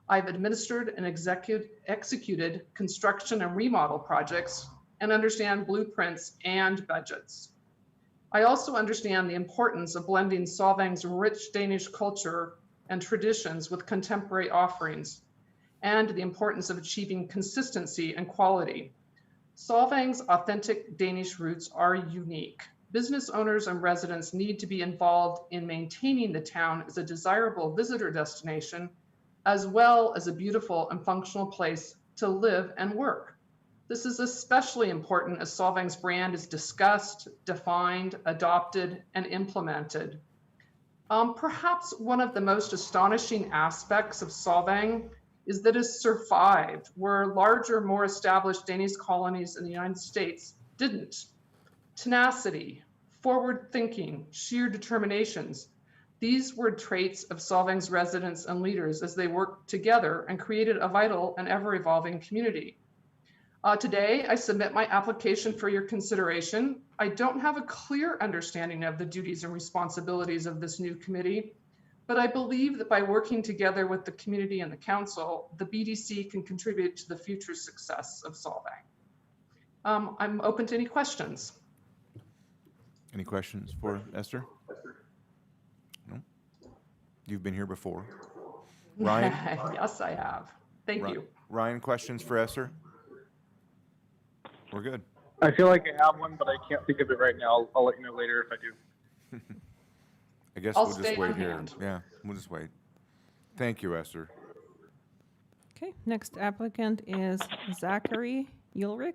I've administered and executed construction and remodel projects and understand blueprints and budgets. I also understand the importance of blending Solvang's rich Danish culture and traditions with contemporary offerings and the importance of achieving consistency and quality. Solvang's authentic Danish roots are unique. Business owners and residents need to be involved in maintaining the town as a desirable visitor destination, as well as a beautiful and functional place to live and work. This is especially important as Solvang's brand is discussed, defined, adopted, and implemented. Perhaps one of the most astonishing aspects of Solvang is that it survived, where larger, more established Danish colonies in the United States didn't. Tenacity, forward thinking, sheer determinations. These were traits of Solvang's residents and leaders as they worked together and created a vital and ever-evolving community. Today, I submit my application for your consideration. I don't have a clear understanding of the duties and responsibilities of this new committee, but I believe that by working together with the community and the council, the BDC can contribute to the future success of Solvang. I'm open to any questions. Any questions for Esther? No? You've been here before. Ryan? Yes, I have. Thank you. Ryan, questions for Esther? We're good. I feel like I have one, but I can't think of it right now. I'll let you know later if I do. I guess I'll we'll just stay wait on here. hand. Yeah, we'll just wait. Thank you, Esther. Okay, next applicant is Zachary Ulrich.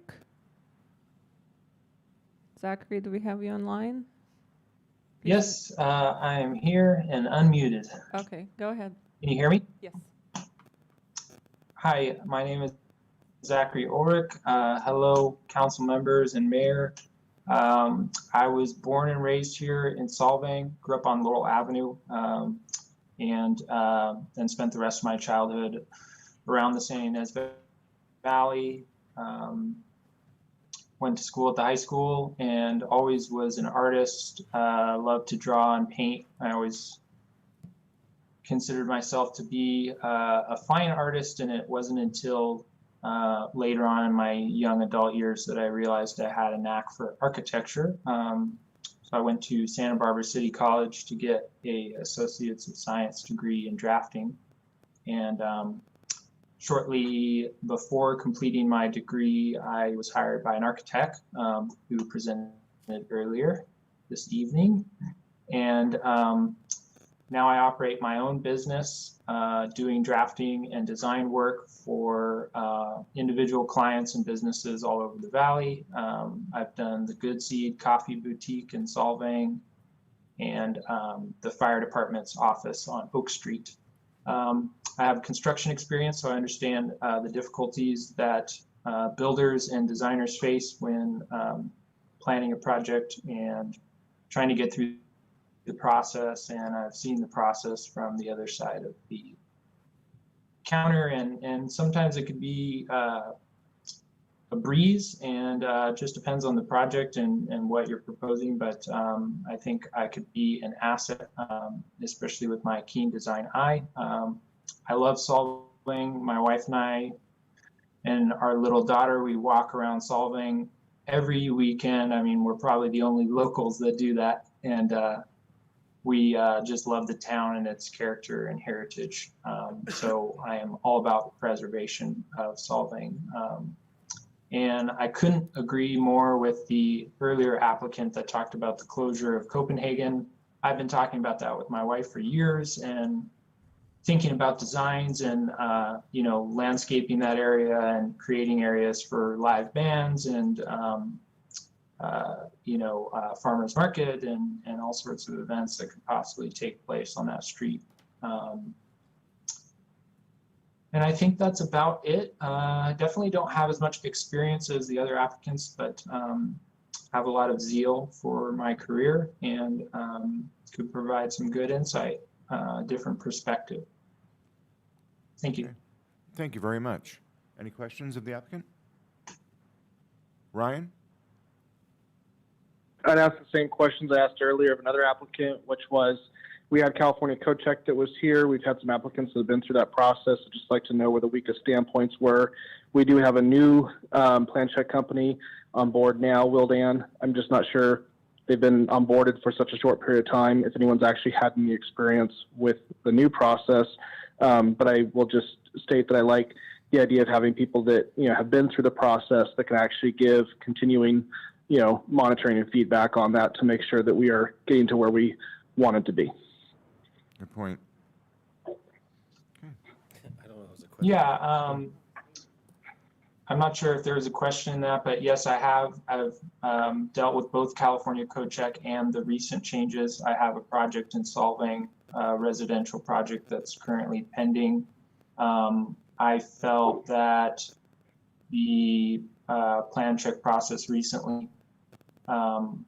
Zachary, do we have you online? Yes, I am here and unmuted. Okay, go ahead. Can you hear me? Yes. Hi, my name is Zachary Ulrich. Hello, council members and mayor. I was born and raised here in Solvang, grew up on Laurel Avenue, and then spent the rest of my childhood around the San Ynez Valley. Went to school at the high school and always was an artist, loved to draw and paint. I always considered myself to be a fine artist, and it wasn't until later on in my young adult years that I realized I had a knack for architecture. So I went to Santa Barbara City College to get a Associates of Science degree in drafting. And shortly before completing my degree, I was hired by an architect who presented earlier this evening. And now I operate my own business, doing drafting and design work for individual clients and businesses all over the valley. I've done the Good Seed Coffee Boutique in Solvang and the fire department's office on Oak Street. I have construction experience, so I understand the difficulties that builders and designers face when planning a project and trying to get through the process. And I've seen the process from the other side of the counter, and sometimes it could be a breeze, and just depends on the project and what you're proposing. But I think I could be an asset, especially with my keen design eye. I love Solvang. My wife and I and our little daughter, we walk around Solvang every weekend. I mean, we're probably the only locals that do that. And we just love the town and its character and heritage. So I am all about the preservation of Solvang. And I couldn't agree more with the earlier applicant that talked about the closure of Copenhagen. I've been talking about that with my wife for years and thinking about designs and landscaping that area and creating areas for live bands and farmers market and all sorts of events that could possibly take place on that street. And I think that's about it. I definitely don't have as much experience as the other applicants, but have a lot of zeal for my career and could provide some good insight, different perspective. Thank you. Okay. Thank you very much. Any questions of the applicant? Ryan? I'd ask the same questions I asked earlier of another applicant, which was, we had California CoCheck that was here. We've had some applicants that have been through that process. I'd just like to know where the weakest standpoints were. We do have a new plan check company on board now, Wildan. I'm just not sure they've been onboarded for such a short period of time, if anyone's actually had any experience with the new process. But I will just state that I like the idea of having people that, have been through the process that can actually give continuing, monitoring and feedback on that to make sure that we are getting to where we want it to be. Good point. I don't know if it's a question. Yeah, I'm not sure if there was a question in that, but yes, I've dealt with both California CoCheck and the recent changes. I have a project in Solvang, a residential project that's currently pending. I felt that the plan check process recently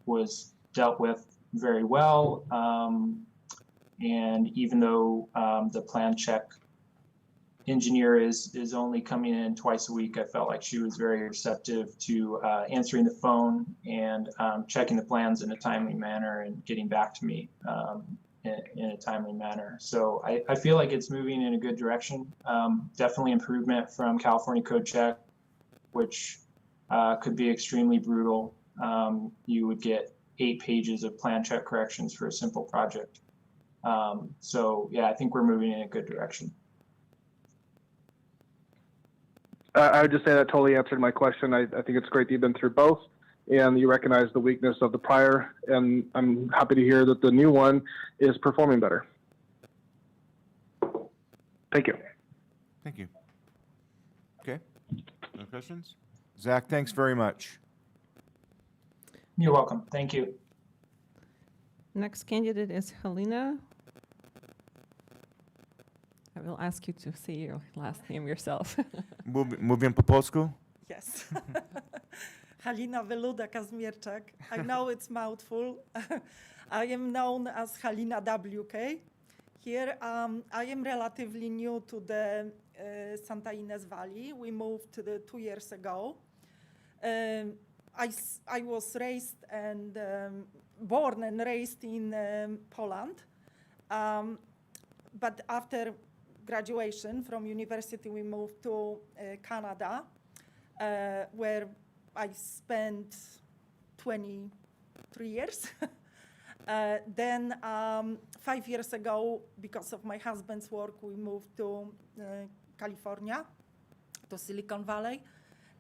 was dealt with very well. And even though the plan check engineer is only coming in twice a week, I felt like she was very receptive to answering the phone and checking the plans in a timely manner and getting back to me in a timely manner. So I feel like it's moving in a good direction. Definitely improvement from California Code Check, which could be extremely brutal. You would get 8 pages of plan check corrections for a simple project. So yeah, I think we're moving in a good direction. I would just say that totally answered my question. I think it's great that you've been through both and you recognize the weakness of the prior, and I'm happy to hear that the new one is performing better. Thank you. Thank you. Okay, no questions? Zach, thanks very much. You're welcome. Thank you. Next candidate is Helena. I will ask you to say your last name yourself. Mówię po polsku? Yes. Halina Weluda Kazmierczak. I know it's mouthful. I am known as Halina WK. Here, I am relatively new to the Santa Ynez Valley. We moved 2 years ago. I was raised and born and raised in Poland. But after graduation from university, we moved to Canada, where I spent 23 years. Then 5 years ago, because of my husband's work, we moved to California, to Silicon Valley.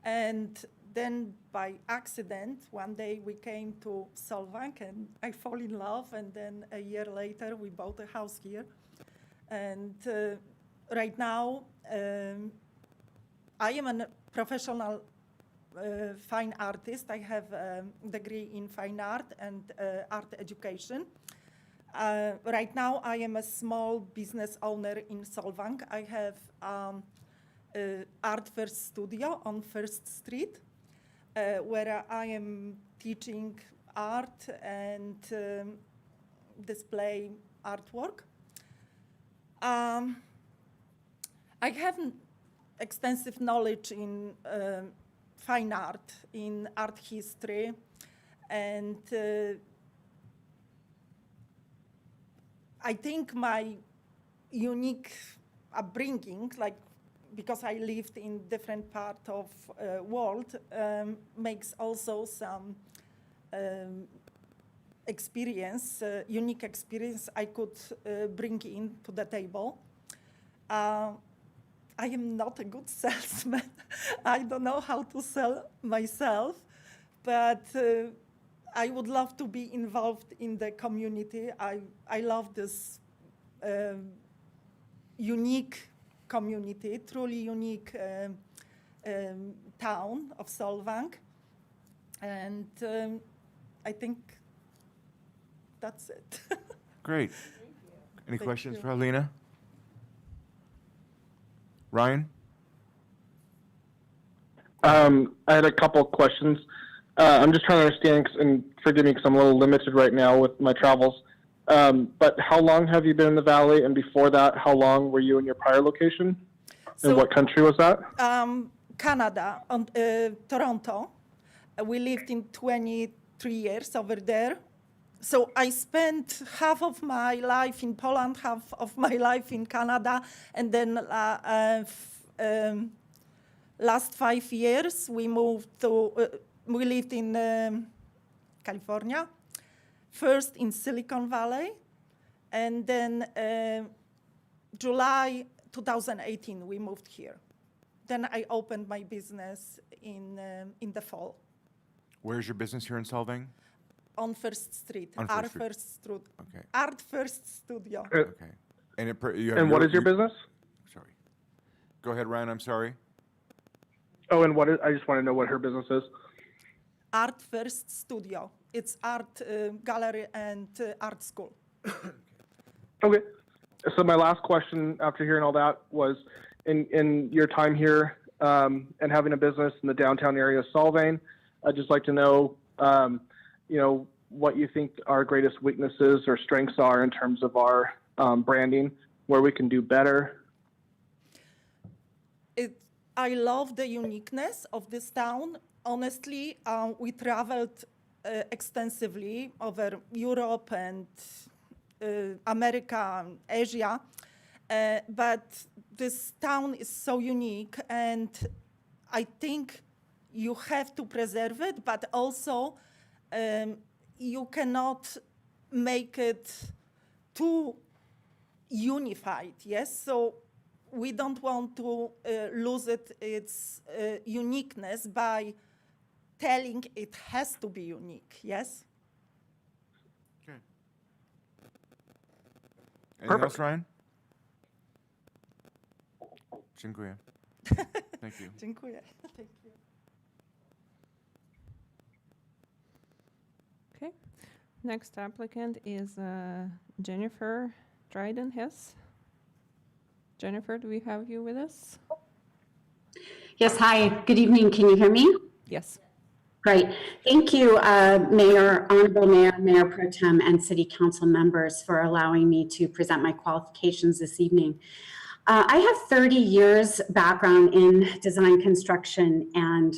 And then by accident, one day we came to Solvang and I fall in love. And then a year later, we bought a house here. And right now, I am a professional fine artist. I have a degree in fine art and art education. Right now, I am a small business owner in Solvang. I have Art First Studio on First Street, where I am teaching art and display artwork. I have extensive knowledge in fine art, in art history, and I think my unique upbringing, like because I lived in different part of world, makes also some experience, unique experience I could bring in to the table. I am not a good salesman. I don't know how to sell myself, but I would love to be involved in the community. I love this unique community, truly unique town of Solvang. And I think that's it. Great. Any Thank questions you. for Helena? Ryan? I had a couple of questions. I'm just trying to understand, and forgive me because I'm a little limited right now with my travels. But how long have you been in the Valley? And before that, how long were you in your prior location? And what country was that? Canada, Toronto. We lived in 23 years over there. So I spent half of my life in Poland, half of my life in Canada, and then last 5 years we moved to, we lived in California, first in Silicon Valley, and then July 2018 we moved here. Then I opened my business in the fall. Where's your business here in Solvang? On First Street, On Art First Street. First Studio. Okay. Art First Studio. Okay. And, And what is your business? Sorry. Go ahead, Ryan, I'm sorry. Oh, and what is, I just want to know what her business is. Art First Studio. It's art gallery and art school. Okay. So my last question after hearing all that was, in your time here, and having a business in the downtown area of Solvang. I'd just like to know, what you think our greatest weaknesses or strengths are in terms of our branding, where we can do better. I love the uniqueness of this town. Honestly, we traveled extensively over Europe and America, and Asia, but this town is so unique, and I think you have to preserve it, but also you cannot make it too unified, yes? So we don't want to lose its uniqueness by telling it has to be unique, yes? Okay. Anything else, Ryan? Dziękuję. Thank you. Dziękuję. Thank you. Okay. Next applicant is Jennifer Dryden Hess. Jennifer, do we have you with us? Yes, hi, good evening. Can you hear me? Yes. Great. Thank you, Mayor, Honorable Mayor, Mayor Pro Tem, and City Council members for allowing me to present my qualifications this evening. I have 30 years background in design, construction, and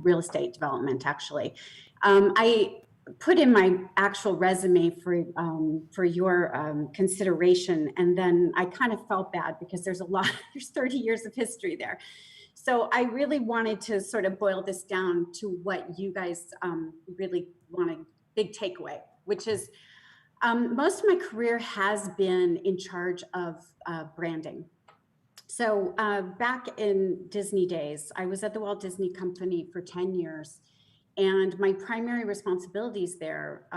real estate development, actually. I put in my actual resume for your consideration, and then I kind of felt bad because there's 30 years of history there. So I really wanted to sort of boil this down to what you guys really want a big takeaway, which is most of my career has been in charge of branding. So back in Disney days, I was at the Walt Disney Company for 10 years. And my primary responsibilities there,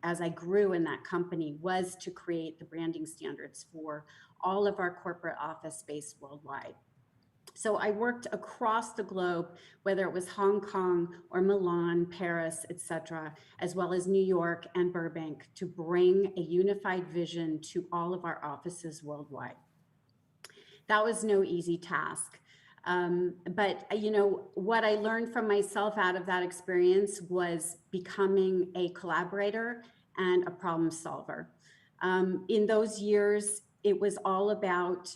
as I grew in that company, was to create the branding standards for all of our corporate office space worldwide. So I worked across the globe, whether it was Hong Kong or Milan, Paris, etc., as well as New York and Burbank, to bring a unified vision to all of our offices worldwide. That was no easy task. But what I learned from myself out of that experience was becoming a collaborator and a problem solver. In those years, it was all about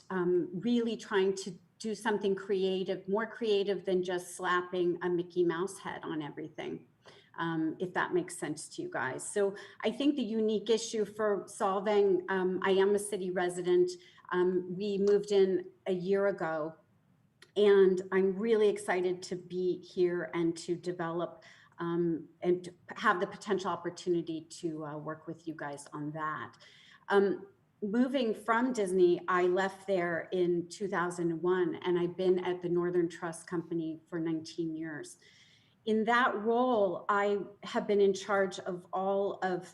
really trying to do something creative, more creative than just slapping a Mickey Mouse head on everything, if that makes sense to you guys. So I think the unique issue for Solvang, I am a city resident. We moved in a year ago, and I'm really excited to be here and to develop and to have the potential opportunity to work with you guys on that. Moving from Disney, I left there in 2001, and I've been at the Northern Trust Company for 19 years. In that role, I have been in charge of all of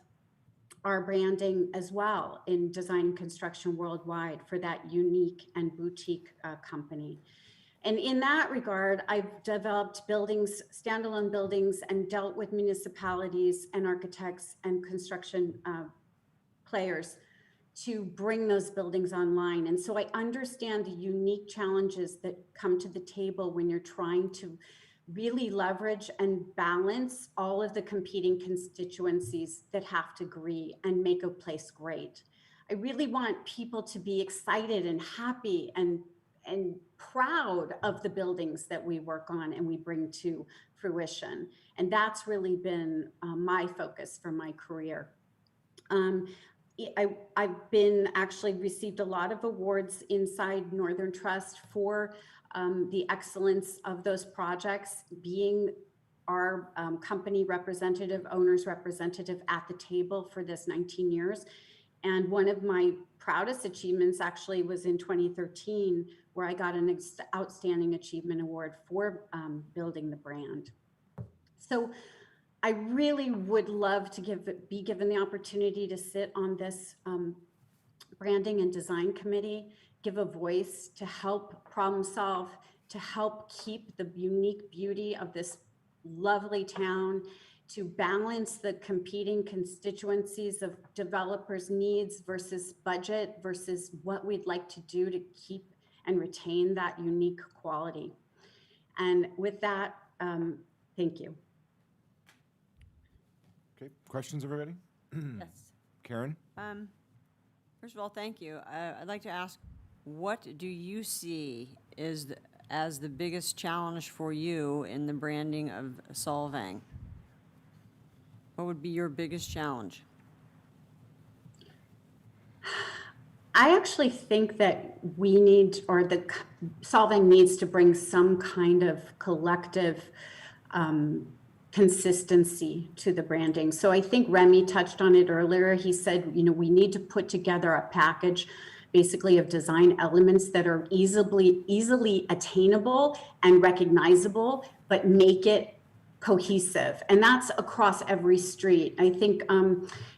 our branding as well in design and construction worldwide for that unique and boutique company. And in that regard, I've developed buildings, standalone buildings, and dealt with municipalities and architects and construction players to bring those buildings online. And so I understand the unique challenges that come to the table when you're trying to really leverage and balance all of the competing constituencies that have to agree and make a place great. I really want people to be excited and happy and proud of the buildings that we work on and we bring to fruition. And that's really been my focus for my career. I've been actually received a lot of awards inside Northern Trust for the excellence of those projects, being our company representative, owner's representative at the table for this 19 years. And one of my proudest achievements actually was in 2013, where I got an Outstanding Achievement Award for building the brand. So I really would love to be given the opportunity to sit on this branding and design committee, give a voice to help problem solve, to help keep the unique beauty of this lovely town, to balance the competing constituencies of developers' needs versus budget versus what we'd like to do to keep and retain that unique quality. And with that, thank you. Okay, questions, everybody? Yes. Karen? First of all, thank you. I'd like to ask, what do you see as the biggest challenge for you in the branding of Solvang? What would be your biggest challenge? I actually think that we need, or the Solvang needs to bring some kind of collective consistency to the branding. So I think Remy touched on it earlier. He said, you know, we need to put together a package basically of design elements that are easily attainable and recognizable, but make it cohesive. And that's across every street. I think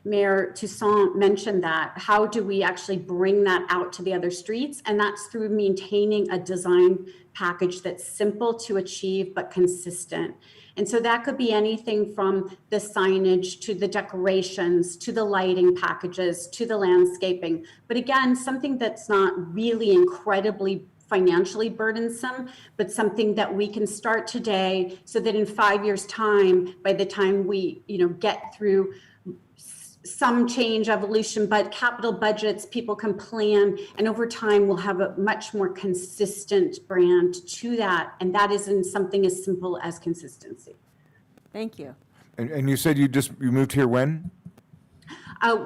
Mayor Toussaint mentioned that. How do we actually bring that out to the other streets? And that's through maintaining a design package that's simple to achieve, but consistent. And so that could be anything from the signage to the decorations, to the lighting packages, to the landscaping. But again, something that's not really incredibly financially burdensome, but something that we can start today so that in 5 years' time, by the time we, you know, get through some change, evolution, but capital budgets, people can plan, and over time we'll have a much more consistent brand to that, and that is in something as simple as consistency. Thank you. And you said you moved here when?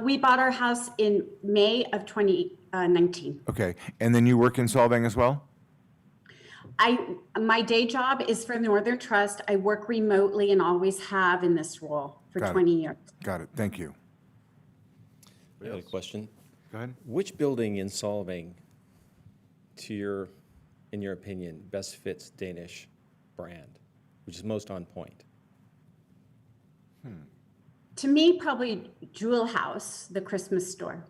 We bought our house in May of 2019. Okay, and then you work in Solvang as well? My day job is for Northern Trust. I work remotely and always have in this role for 20 years. Got it, thank you. I had a question. Go ahead. Which building in Solvang, in your opinion, best fits Danish brand, which is most on point? To me, probably Jewel House, the Christmas store.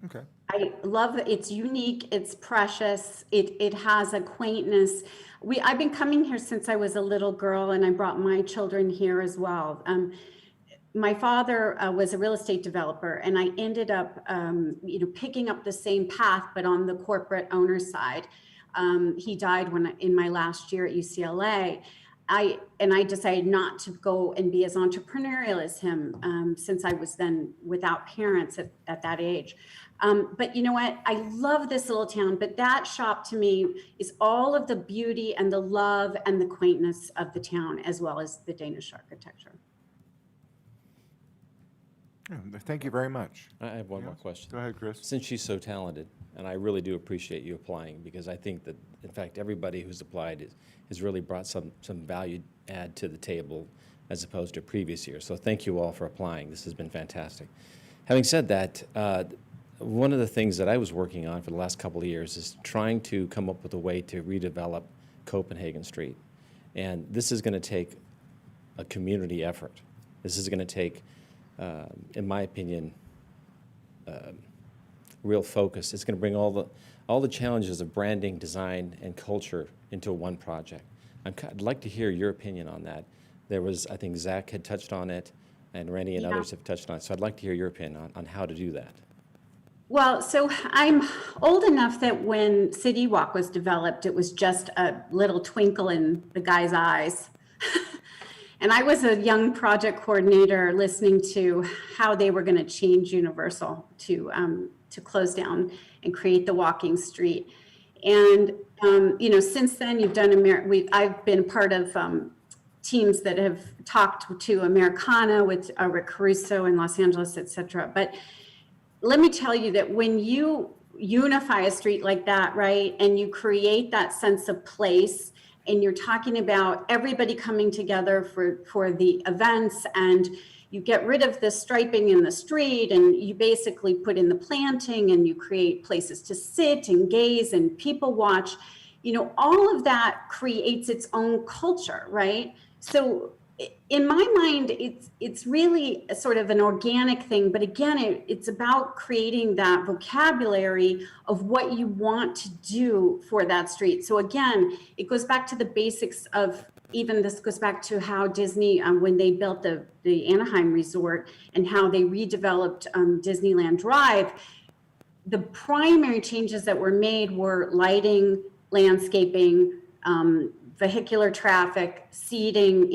Okay. I love it. It's unique. It's precious. It has a quaintness. I've been coming here since I was a little girl, and I brought my children here as well. My father was a real estate developer, and I ended up, picking up the same path, but on the corporate owner side. He died in my last year at UCLA. I decided not to go and be as entrepreneurial as him, since I was then without parents at that age. But you know what? I love this little town, but that shop to me is all of the beauty and the love and the quaintness of the town, as well as the Danish architecture. Thank you very much. I have one more question. Go ahead, Chris. Since she's so talented, and I really do appreciate you applying, because I think that, in fact, everybody who's applied has really brought some value add to the table as opposed to previous years. So thank you all for applying. This has been fantastic. Having said that, one of the things that I was working on for the last couple of years is trying to come up with a way to redevelop Copenhagen Street. And this is going to take a community effort. This is going to take, in my opinion, real focus. It's going to bring all the challenges of branding, design, and culture into one project. I'd like to hear your opinion on that. I think Zach had touched on it, and Rennie and others have touched on it. So I'd like to hear your opinion on how to do that. Well, so I'm old enough that when City Walk was developed, it was just a little twinkle in the guy's eyes. And I was a young project coordinator listening to how they were going to change Universal to close down and create the walking street. And, since then you've done, I've been part of teams that have talked to Americana with Rick Caruso in Los Angeles, et cetera. But let me tell you that when you unify a street like that, right, and you create that sense of place, and you're talking about everybody coming together for the events, and you get rid of the striping in the street, and you basically put in the planting, and you create places to sit and gaze and people watch, all of that creates its own culture, right? So in my mind, it's really a sort of an organic thing, but again, it's about creating that vocabulary of what you want to do for that street. So again, it goes back to the basics of, even this goes back to how Disney, when they built the Anaheim resort and how they redeveloped Disneyland Drive, the primary changes that were made were lighting, landscaping, vehicular traffic, seating,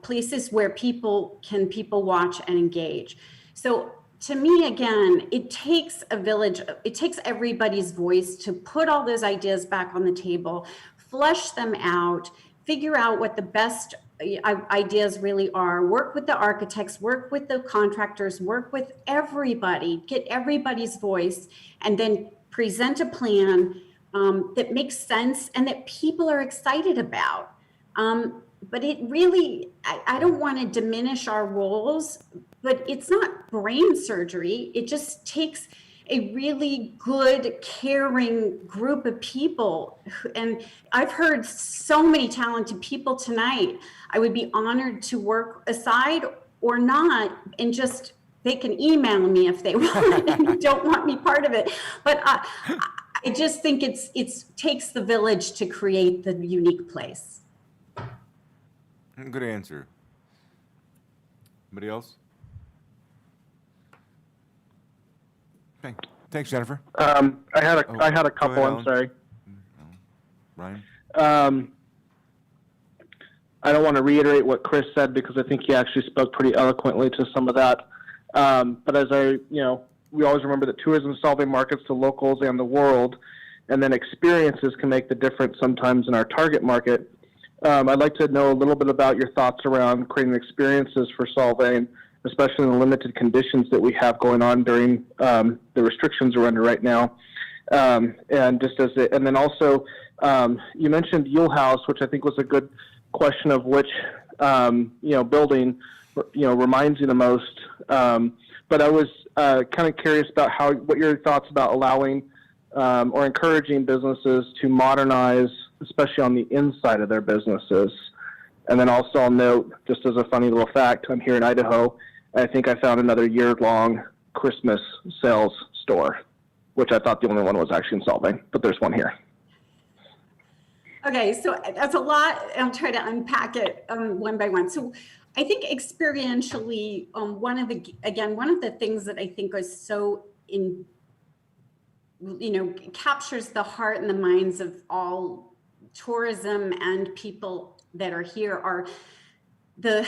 places where people watch and engage. So to me, again, it takes a village, it takes everybody's voice to put all those ideas back on the table, flesh them out, figure out what the best ideas really are, work with the architects, work with the contractors, work with everybody, get everybody's voice, and then present a plan that makes sense and that people are excited about. But it really, I don't want to diminish our roles, but it's not brain surgery. It just takes a really good, caring group of people. And I've heard so many talented people tonight. I would be honored to work aside or not, and just, they can email me if they want and don't want me part of it. But I just think it takes the village to create the unique place. Good answer. Anybody else? Thanks, Jennifer. I had a Go couple. ahead, I'm sorry. Ryan? I don't want to reiterate what Chris said because I think he actually spoke pretty eloquently to some of that. But as we always remember that tourism is solving markets to locals and the world, and then experiences can make the difference sometimes in our target market. I'd like to know a little bit about your thoughts around creating experiences for Solvang, especially in the limited conditions that we have going on during the restrictions we're under right now. And then also, you mentioned Yule House, which I think was a good question of which building reminds you the most. But I was kind of curious about what your thoughts about allowing or encouraging businesses to modernize, especially on the inside of their businesses. And then also I'll note, just as a funny little fact, I'm here in Idaho. I think I found another year-long Christmas sales store, which I thought the only one was actually in Solvang, but there's one here. Okay, so that's a lot. I'll try to unpack it one by one. So I think experientially, one of the things that I think is so captures the heart and the minds of all tourism and people that are here are the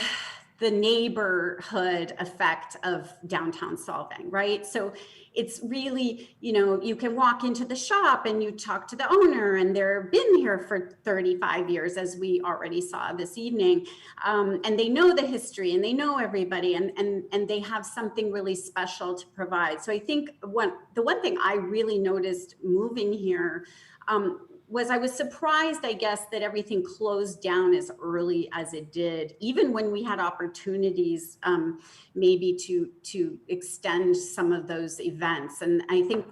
neighborhood effect of downtown Solvang, right? So it's really, you can walk into the shop and you talk to the owner and they've been here for 35 years, as we already saw this evening. And they know the history and they know everybody and they have something really special to provide. So I think the one thing I really noticed moving here was I was surprised, I guess, that everything closed down as early as it did, even when we had opportunities maybe to extend some of those events. And I think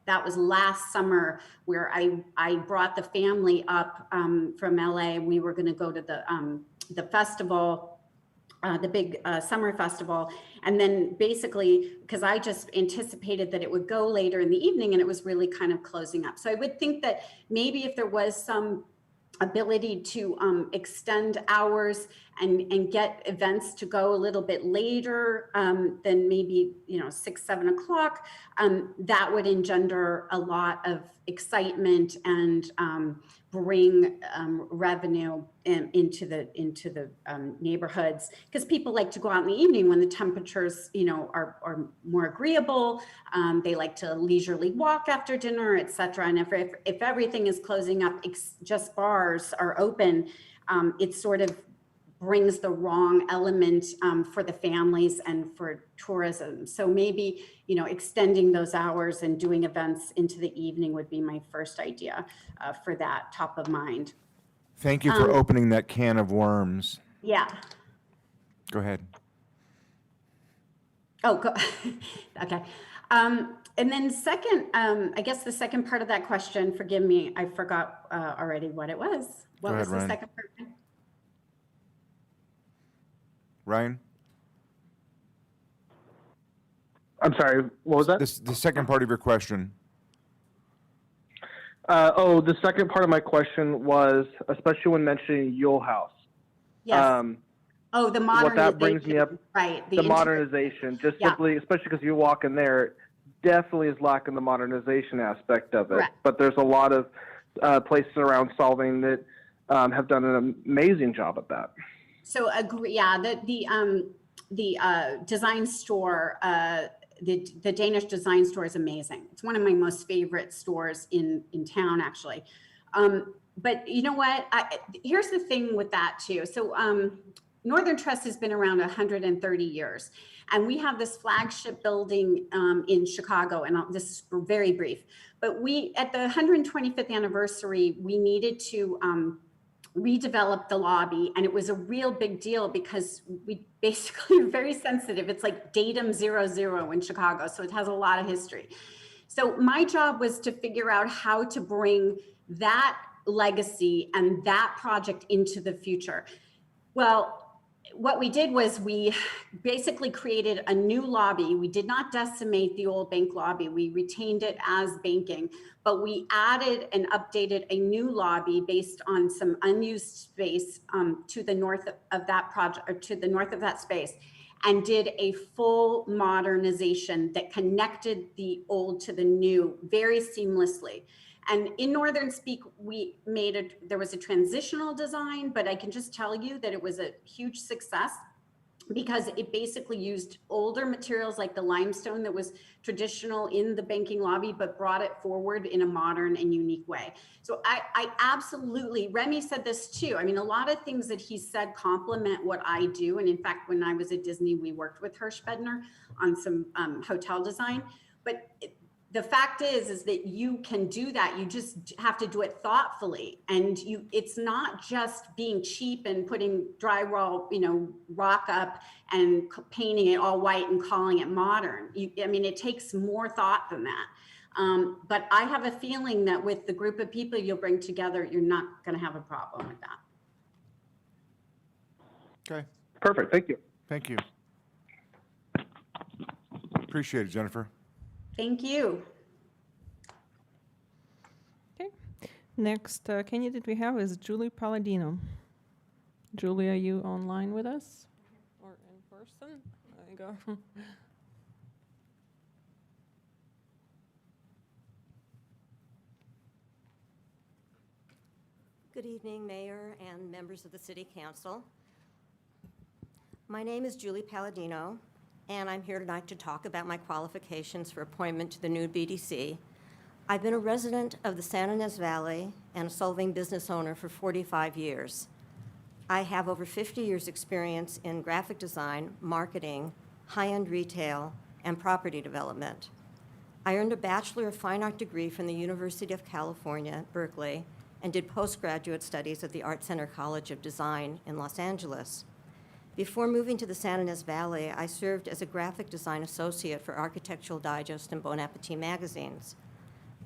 that was last summer where I brought the family up from LA. We were gonna go to the festival, the big summer festival. And then basically, because I just anticipated that it would go later in the evening and it was really kind of closing up. So I would think that maybe if there was some ability to extend hours and get events to go a little bit later than maybe 6, 7 o'clock, that would engender a lot of excitement and bring revenue into the neighborhoods, because people like to go out in the evening when the temperatures are more agreeable. They like to leisurely walk after dinner, etc. And if everything is closing up, just bars are open, it sort of brings the wrong element for the families and for tourism. So maybe, extending those hours and doing events into the evening would be my first idea for that, top of mind. Thank you for opening that can of worms. Yeah. Go ahead. Okay. And then second, I guess the second part of that question, forgive me, I forgot already what it was. What was the second part? Ryan? I'm sorry, what was that? The second part of your question. The second part of my question was, especially when mentioning Yule House. Yes. The modernization. What that brings me up, right? The modernization, just simply, especially because you walk in there, definitely is lacking the modernization aspect of it. Correct. But there's a lot of places around Solvang that have done an amazing job at that. So agree, yeah, the design store, the Danish design store is amazing. It's one of my most favorite stores in town, actually. But you know what? Here's the thing with that too. So Northern Trust has been around 130 years. And we have this flagship building in Chicago, and this is very brief. But at the 125th anniversary, we needed to redevelop the lobby, and it was a real big deal because we basically are very sensitive. It's like datum 00 in Chicago, so it has a lot of history. So my job was to figure out how to bring that legacy and that project into the future. Well, what we did was we basically created a new lobby. We did not decimate the old bank lobby. We retained it as banking, but we added and updated a new lobby based on some unused space to the north of that project, or to the north of that space, and did a full modernization that connected the old to the new very seamlessly. And in Northern Speak, there was a transitional design, but I can just tell you that it was a huge success because it basically used older materials like the limestone that was traditional in the banking lobby, but brought it forward in a modern and unique way. So I absolutely, Remy said this too. I mean, a lot of things that he said complement what I do. And in fact, when I was at Disney, we worked with Hirsch Bedner on some hotel design. But the fact is that you can do that. You just have to do it thoughtfully. And it's not just being cheap and putting drywall, rock up and painting it all white and calling it modern. I mean, it takes more thought than that. But I have a feeling that with the group of people you'll bring together, you're not going to have a problem with that. Okay. Perfect. Thank you. Thank you. Appreciate it, Jennifer. Thank you. Okay. Next candidate we have is Julie Palladino. Julie, are you online with us or in person? There you go. Good evening, Mayor and members of the City Council. My name is Julie Palladino, and I'm here tonight to talk about my qualifications for appointment to the new BDC. I've been a resident of the San Ynez Valley and a Solvang business owner for 45 years. I have over 50 years' experience in graphic design, marketing, high-end retail, and property development. I earned a Bachelor of Fine Art degree from the University of California, Berkeley, and did postgraduate studies at the Art Center College of Design in Los Angeles. Before moving to the San Ynez Valley, I served as a graphic design associate for Architectural Digest and Bon Appetit magazines.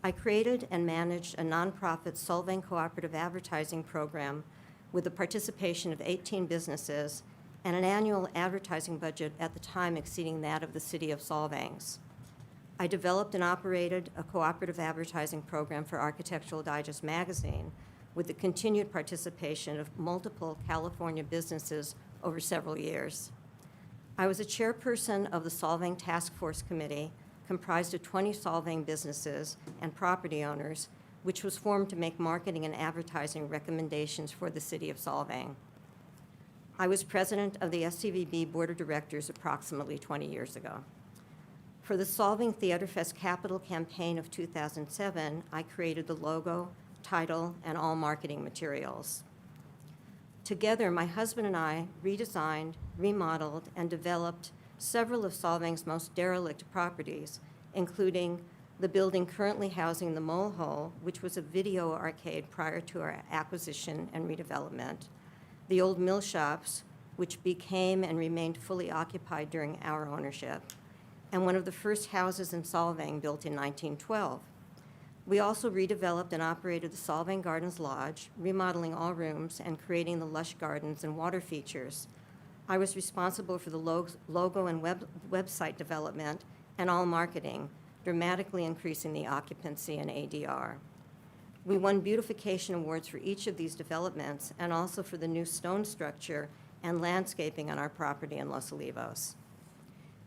I created and managed a nonprofit Solvang cooperative advertising program with the participation of 18 businesses and an annual advertising budget at the time exceeding that of the city of Solvang's. I developed and operated a cooperative advertising program for Architectural Digest magazine with the continued participation of multiple California businesses over several years. I was a chairperson of the Solvang Task Force Committee, comprised of 20 Solvang businesses and property owners, which was formed to make marketing and advertising recommendations for the city of Solvang. I was president of the SCVB Board of Directors approximately 20 years ago. For the Solvang Theater Fest Capital campaign of 2007, I created the logo, title, and all marketing materials. Together, my husband and I redesigned, remodeled, and developed several of Solvang's most derelict properties, including the building currently housing the Mole Hole, which was a video arcade prior to our acquisition and redevelopment, the old mill shops, which became and remained fully occupied during our ownership, and one of the first houses in Solvang built in 1912. We also redeveloped and operated the Solvang Gardens Lodge, remodeling all rooms and creating the lush gardens and water features. I was responsible for the logo and website development and all marketing, dramatically increasing the occupancy and ADR. We won beautification awards for each of these developments and also for the new stone structure and landscaping on our property in Los Olivos.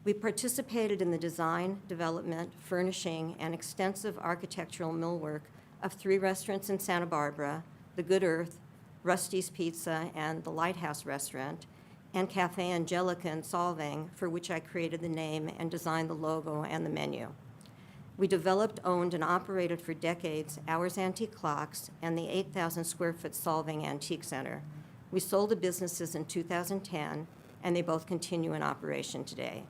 We participated in the design, development, furnishing, and extensive architectural millwork of 3 restaurants in Santa Barbara, the Good Earth, Rusty's Pizza, and the Lighthouse Restaurant, and Cafe Angelica in Solvang, for which I created the name and designed the logo and the menu. We developed, owned, and operated for decades Hours Antique Clocks and the 8,000 square foot Solvang Antique Center. We sold the businesses in 2010, and they both continue in operation today.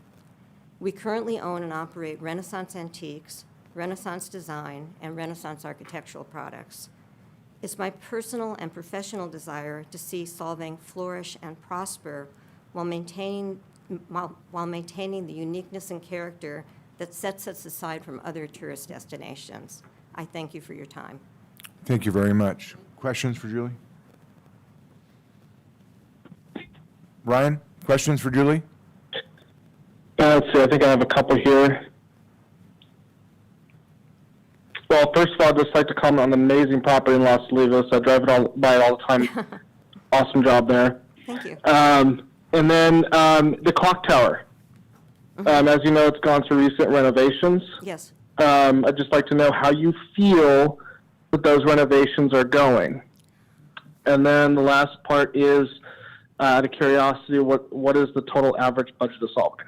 We currently own and operate Renaissance Antiques, Renaissance Design, and Renaissance Architectural products. It's my personal and professional desire to see Solvang flourish and prosper while maintaining the uniqueness and character that sets us aside from other tourist destinations. I thank you for your time. Thank you very much. Questions for Julie? Ryan, questions for Julie? Let's see, I think I have a couple here. Well, first of all, I'd just like to comment on the amazing property in Los Olivos. I drive by it all the time. Awesome job there. Thank you. And then the clock tower. As you know, it's gone through recent renovations. Yes. I'd just like to know how you feel that those renovations are going. And then the last part is, out of curiosity, what is the total average budget of Solvang?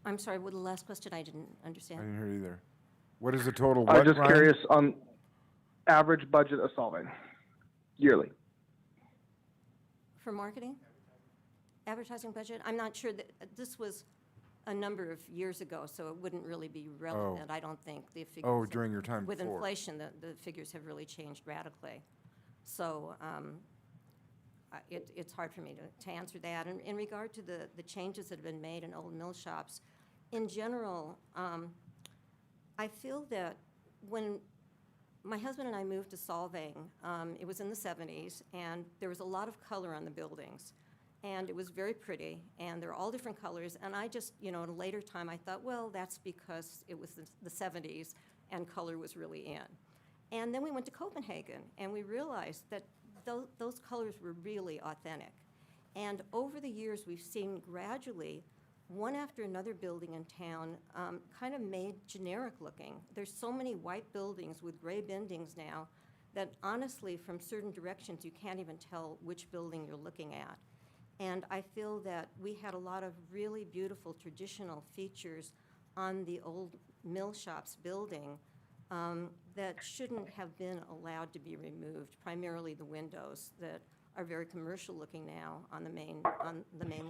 I'm sorry, what the last question I didn't understand? I didn't hear either. What is the total I'm what, just Ryan? curious on average budget of Solvang yearly. For marketing? Advertising budget? I'm not sure that, this was a number of years ago, so it wouldn't really be relevant. I don't think the figures. Oh, during your time With before. inflation, the figures have really changed radically. So it's hard for me to answer that. And in regard to the changes that have been made in old mill shops, in general, I feel that when my husband and I moved to Solvang, it was in the 70s, and there was a lot of color on the buildings. And it was very pretty, and they're all different colors. And I just, at a later time, I thought, well, that's because it was the 70s, and color was really in. And then we went to Copenhagen, and we realized that those colors were really authentic. And over the years, we've seen gradually, one after another building in town kind of made generic looking. There's so many white buildings with gray bendings now that honestly, from certain directions, you can't even tell which building you're looking at. And I feel that we had a lot of really beautiful traditional features on the old mill shops building that shouldn't have been allowed to be removed, primarily the windows that are very commercial looking now on the main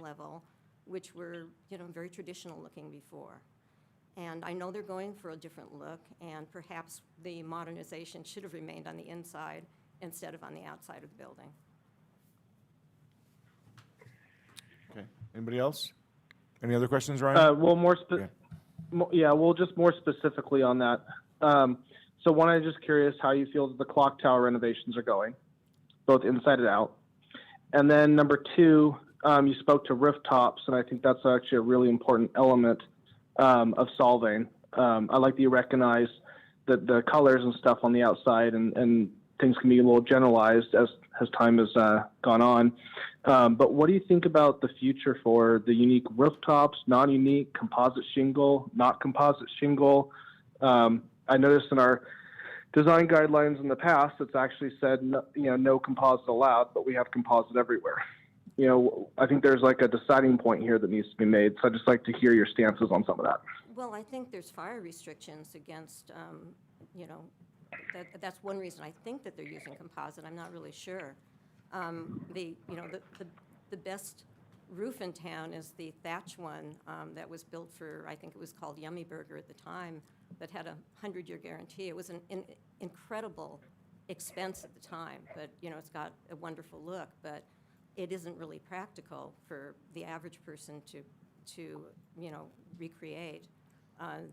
level, which were very traditional looking before. And I know they're going for a different look, and perhaps the modernization should have remained on the inside instead of on the outside of the building. Okay. Anybody else? Any other questions, Ryan? Well, just more specifically on that. So one, I'm just curious how you feel that the clock tower renovations are going, both inside and out. And then number two, you spoke to rooftops, and I think that's actually a really important element of Solvang. I like that you recognize that the colors and stuff on the outside and things can be a little generalized as time has gone on. But what do you think about the future for the unique rooftops, non-unique, composite shingle, not composite shingle? I noticed in our design guidelines in the past, it's actually said, no composite allowed, but we have composite everywhere. I think there's like a deciding point here that needs to be made. So I'd just like to hear your stances on some of that. Well, I think there's fire restrictions against, that's one reason I think that they're using composite. I'm not really sure. The best roof in town is the thatch one that was built for, I think it was called Yummy Burger at the time, that had a 100-year guarantee. It was an incredible expense at the time, but it's got a wonderful look, but it isn't really practical for the average person to recreate.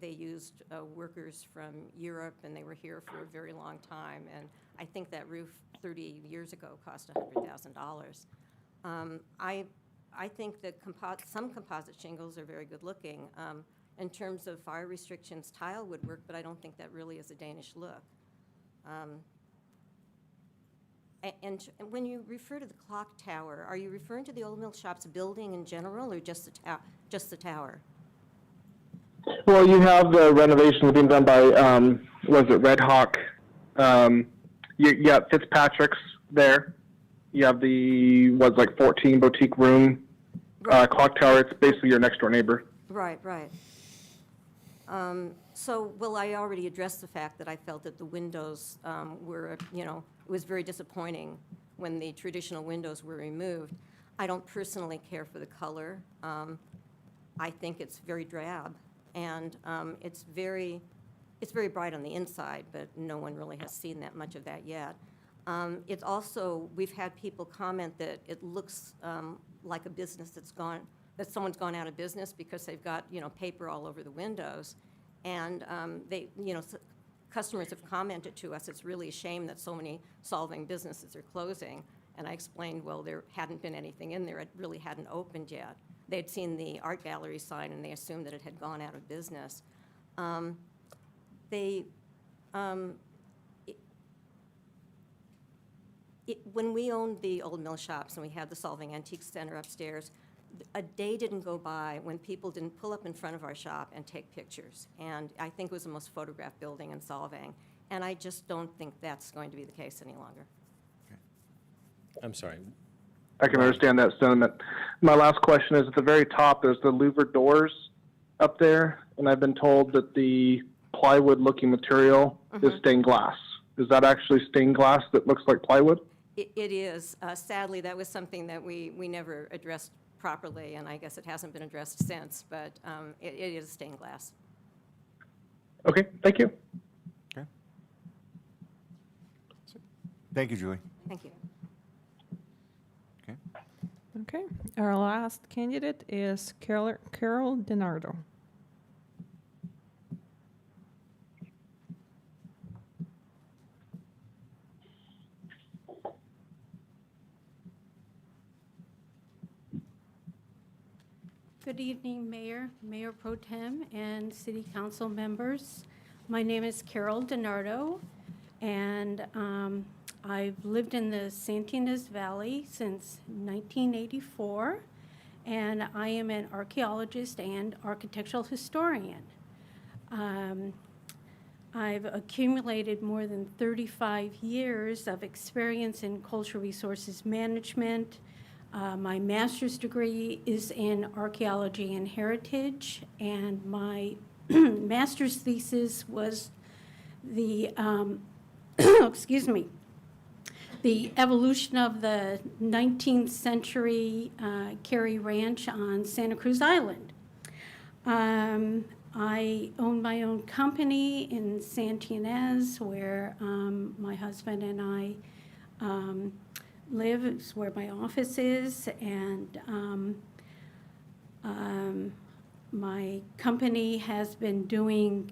They used workers from Europe, and they were here for a very long time, and I think that roof 30 years ago cost $100,000. I think that some composite shingles are very good looking. In terms of fire restrictions, tile would work, but I don't think that really is a Danish look. And when you refer to the clock tower, are you referring to the Old Mill Shops building in general, or just the tower? Well, you have the renovations being done by, was it Red Hawk You got Fitzpatrick's there. You have the, 14 boutique room clock tower. It's basically your next door neighbor. Right, right. Well, I already addressed the fact that I felt that the windows were, it was very disappointing when the traditional windows were removed. I don't personally care for the color. I think it's very drab, and it's very bright on the inside, but no one really has seen that much of that yet. It's also, we've had people comment that it looks like a business that someone's gone out of business because they've got, paper all over the windows. And customers have commented to us, it's really a shame that so many Solvang businesses are closing. And I explained, well, there hadn't been anything in there. It really hadn't opened yet. They'd seen the art gallery sign, and they assumed that it had gone out of business. When we owned the old mill shops and we had the Solvang Antique Center upstairs, a day didn't go by when people didn't pull up in front of our shop and take pictures. And I think it was the most photographed building in Solvang. And I just don't think that's going to be the case any longer. I'm sorry. I can understand that sentiment. My last question is, at the very top, there's the louver doors up there, and I've been told that the plywood-looking material is stained glass. Is that actually stained glass that looks like plywood? It is. Sadly, that was something that we never addressed properly, and I guess it hasn't been addressed since, but it is stained glass. Okay, thank you. Okay. Thank you, Julie. Thank you. Okay. Okay, our last candidate is Carol DiNardo. Good evening, Mayor Pro Tem, and City Council members. My name is Carol DiNardo, and I've lived in the Santinas Valley since 1984, and I am an archaeologist and architectural historian. I've accumulated more than 35 years of experience in cultural resources management. My master's degree is in archaeology and heritage, and my master's thesis was the, excuse me, the evolution of the 19th century Carriage Ranch on Santa Cruz Island. I own my own company in Santinas, where my husband and I live. It's where my office is, and my company has been doing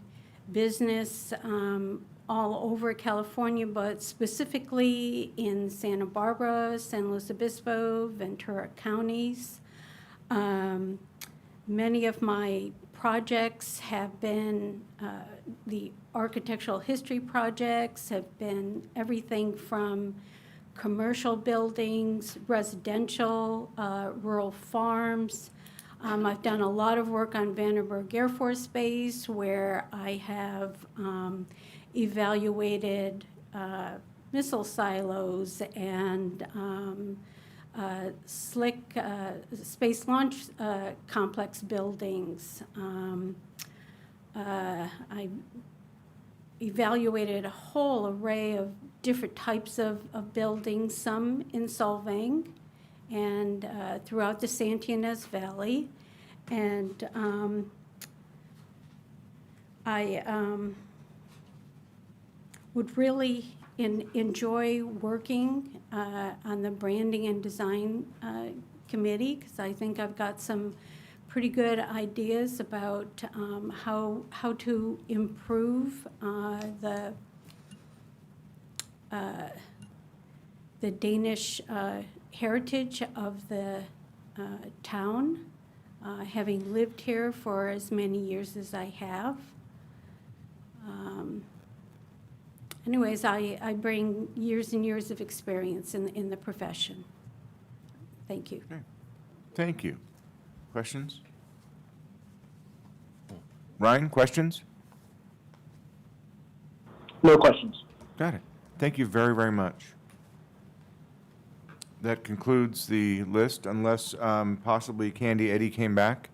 business all over California, but specifically in Santa Barbara, San Luis Obispo, Ventura counties. Many of my projects have been, the architectural history projects have been everything from commercial buildings, residential, rural farms. I've done a lot of work on Vandenberg Air Force Base, where I have evaluated missile silos and slick space launch complex buildings. I evaluated a whole array of different types of buildings, some in Solvang and throughout the Santinas Valley. And I would really enjoy working on the branding and design committee, because I think I've got some pretty good ideas about how to improve the Danish heritage of the town, having lived here for as many years as I have. Anyways, I bring years and years of experience in the profession. Thank you. Okay. Thank you. Questions? Ryan, questions? No questions. Got it. Thank you very, very much. That concludes the list, unless possibly Candy Eddie came back.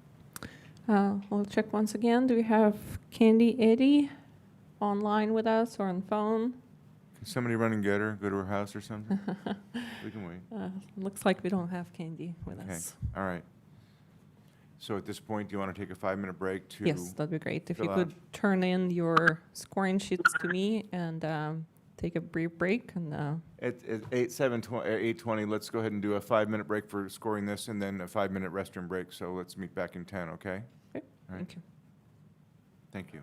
We'll check once again. Do we have Candy Eddie online with us or on phone? Can somebody run and get her, go to her house or something? We can wait. Looks like we don't have Candy with Okay, us. all right. So at this point, do you want to take a 5-minute break to? Yes, that'd be great. If you fill out- could turn in your scoring sheets to me and take a brief break and At 8:20, let's go ahead and do a 5-minute break for scoring this and then a 5-minute restroom break. So let's meet back in 10, okay? Okay, All right. thank you. Thank you.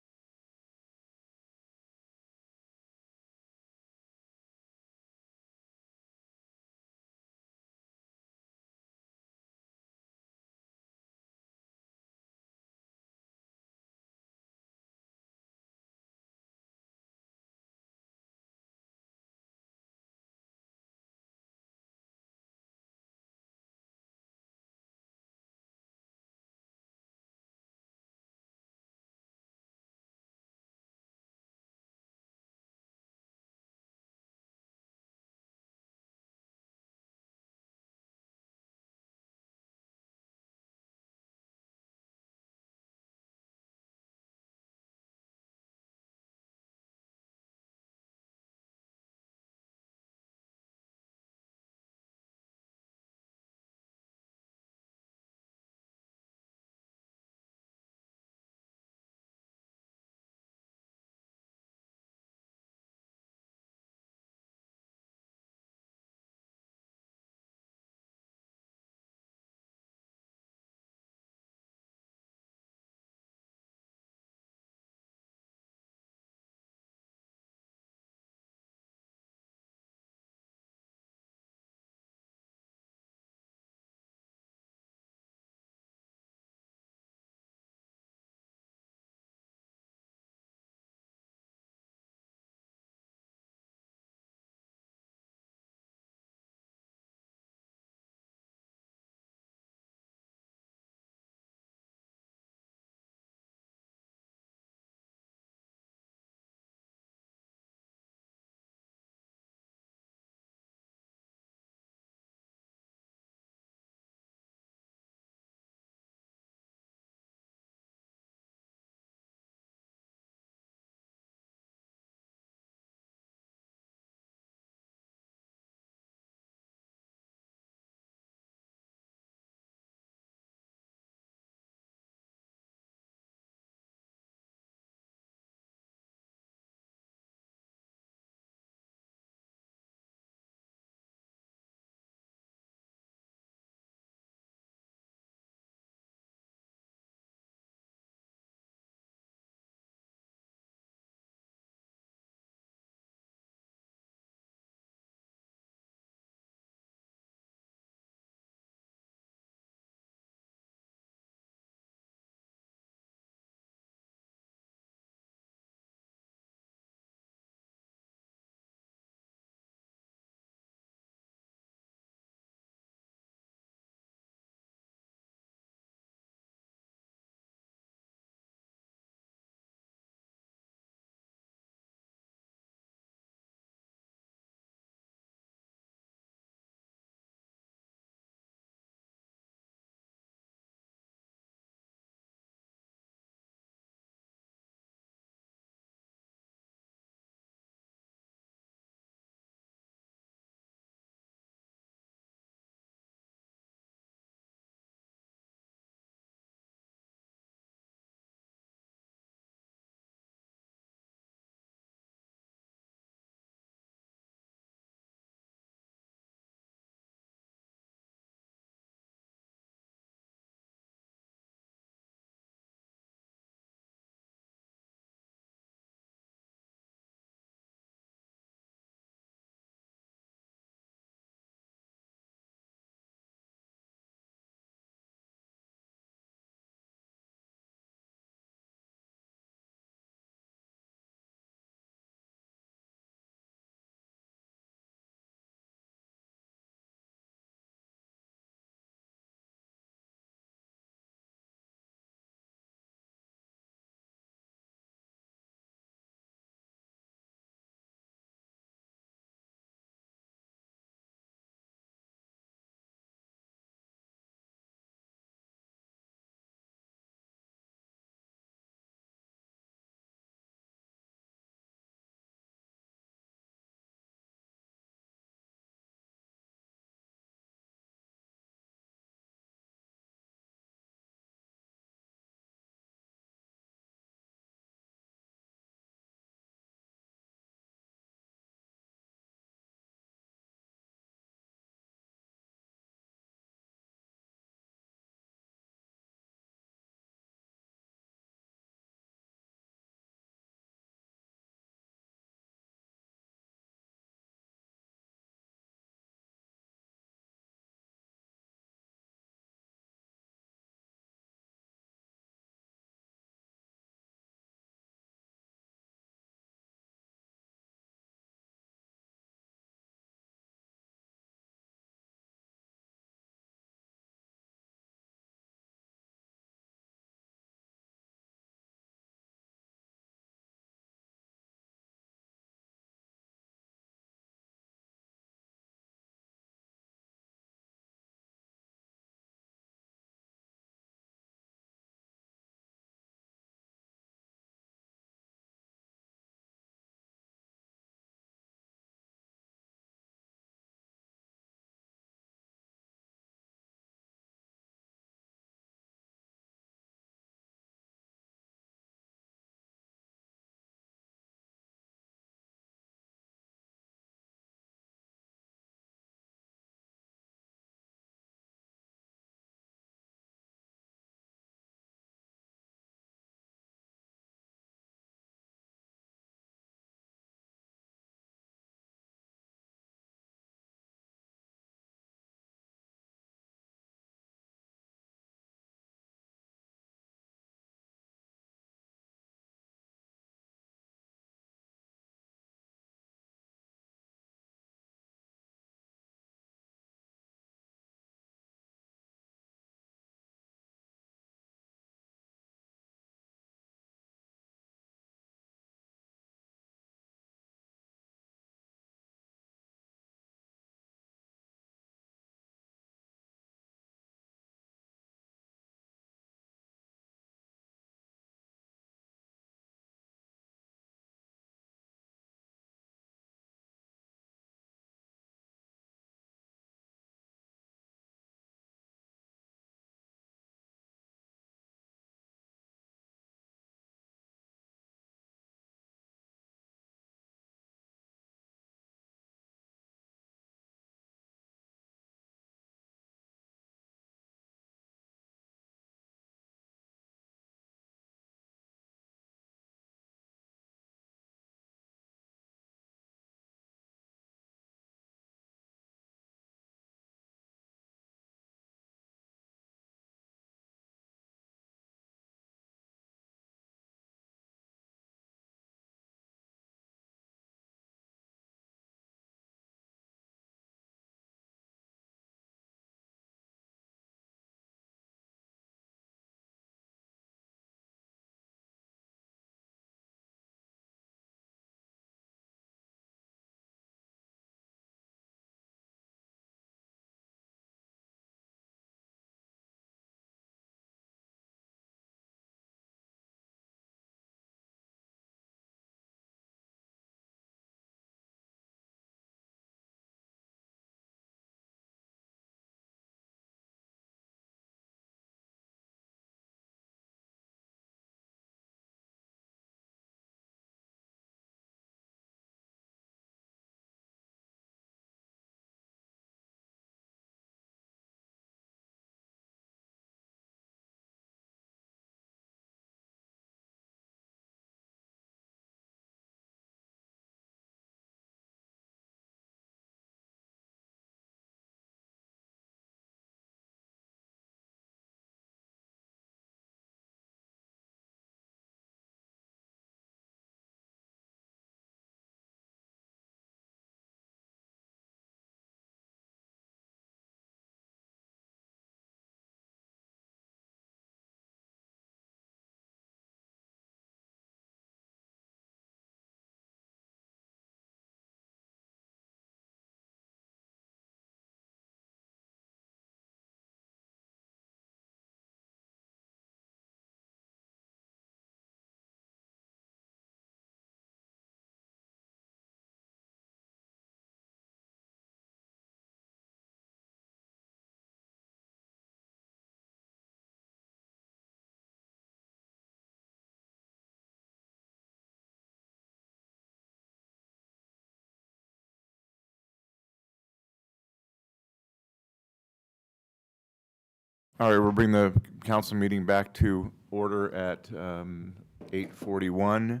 All right, we'll bring the council meeting back to order at 8:41.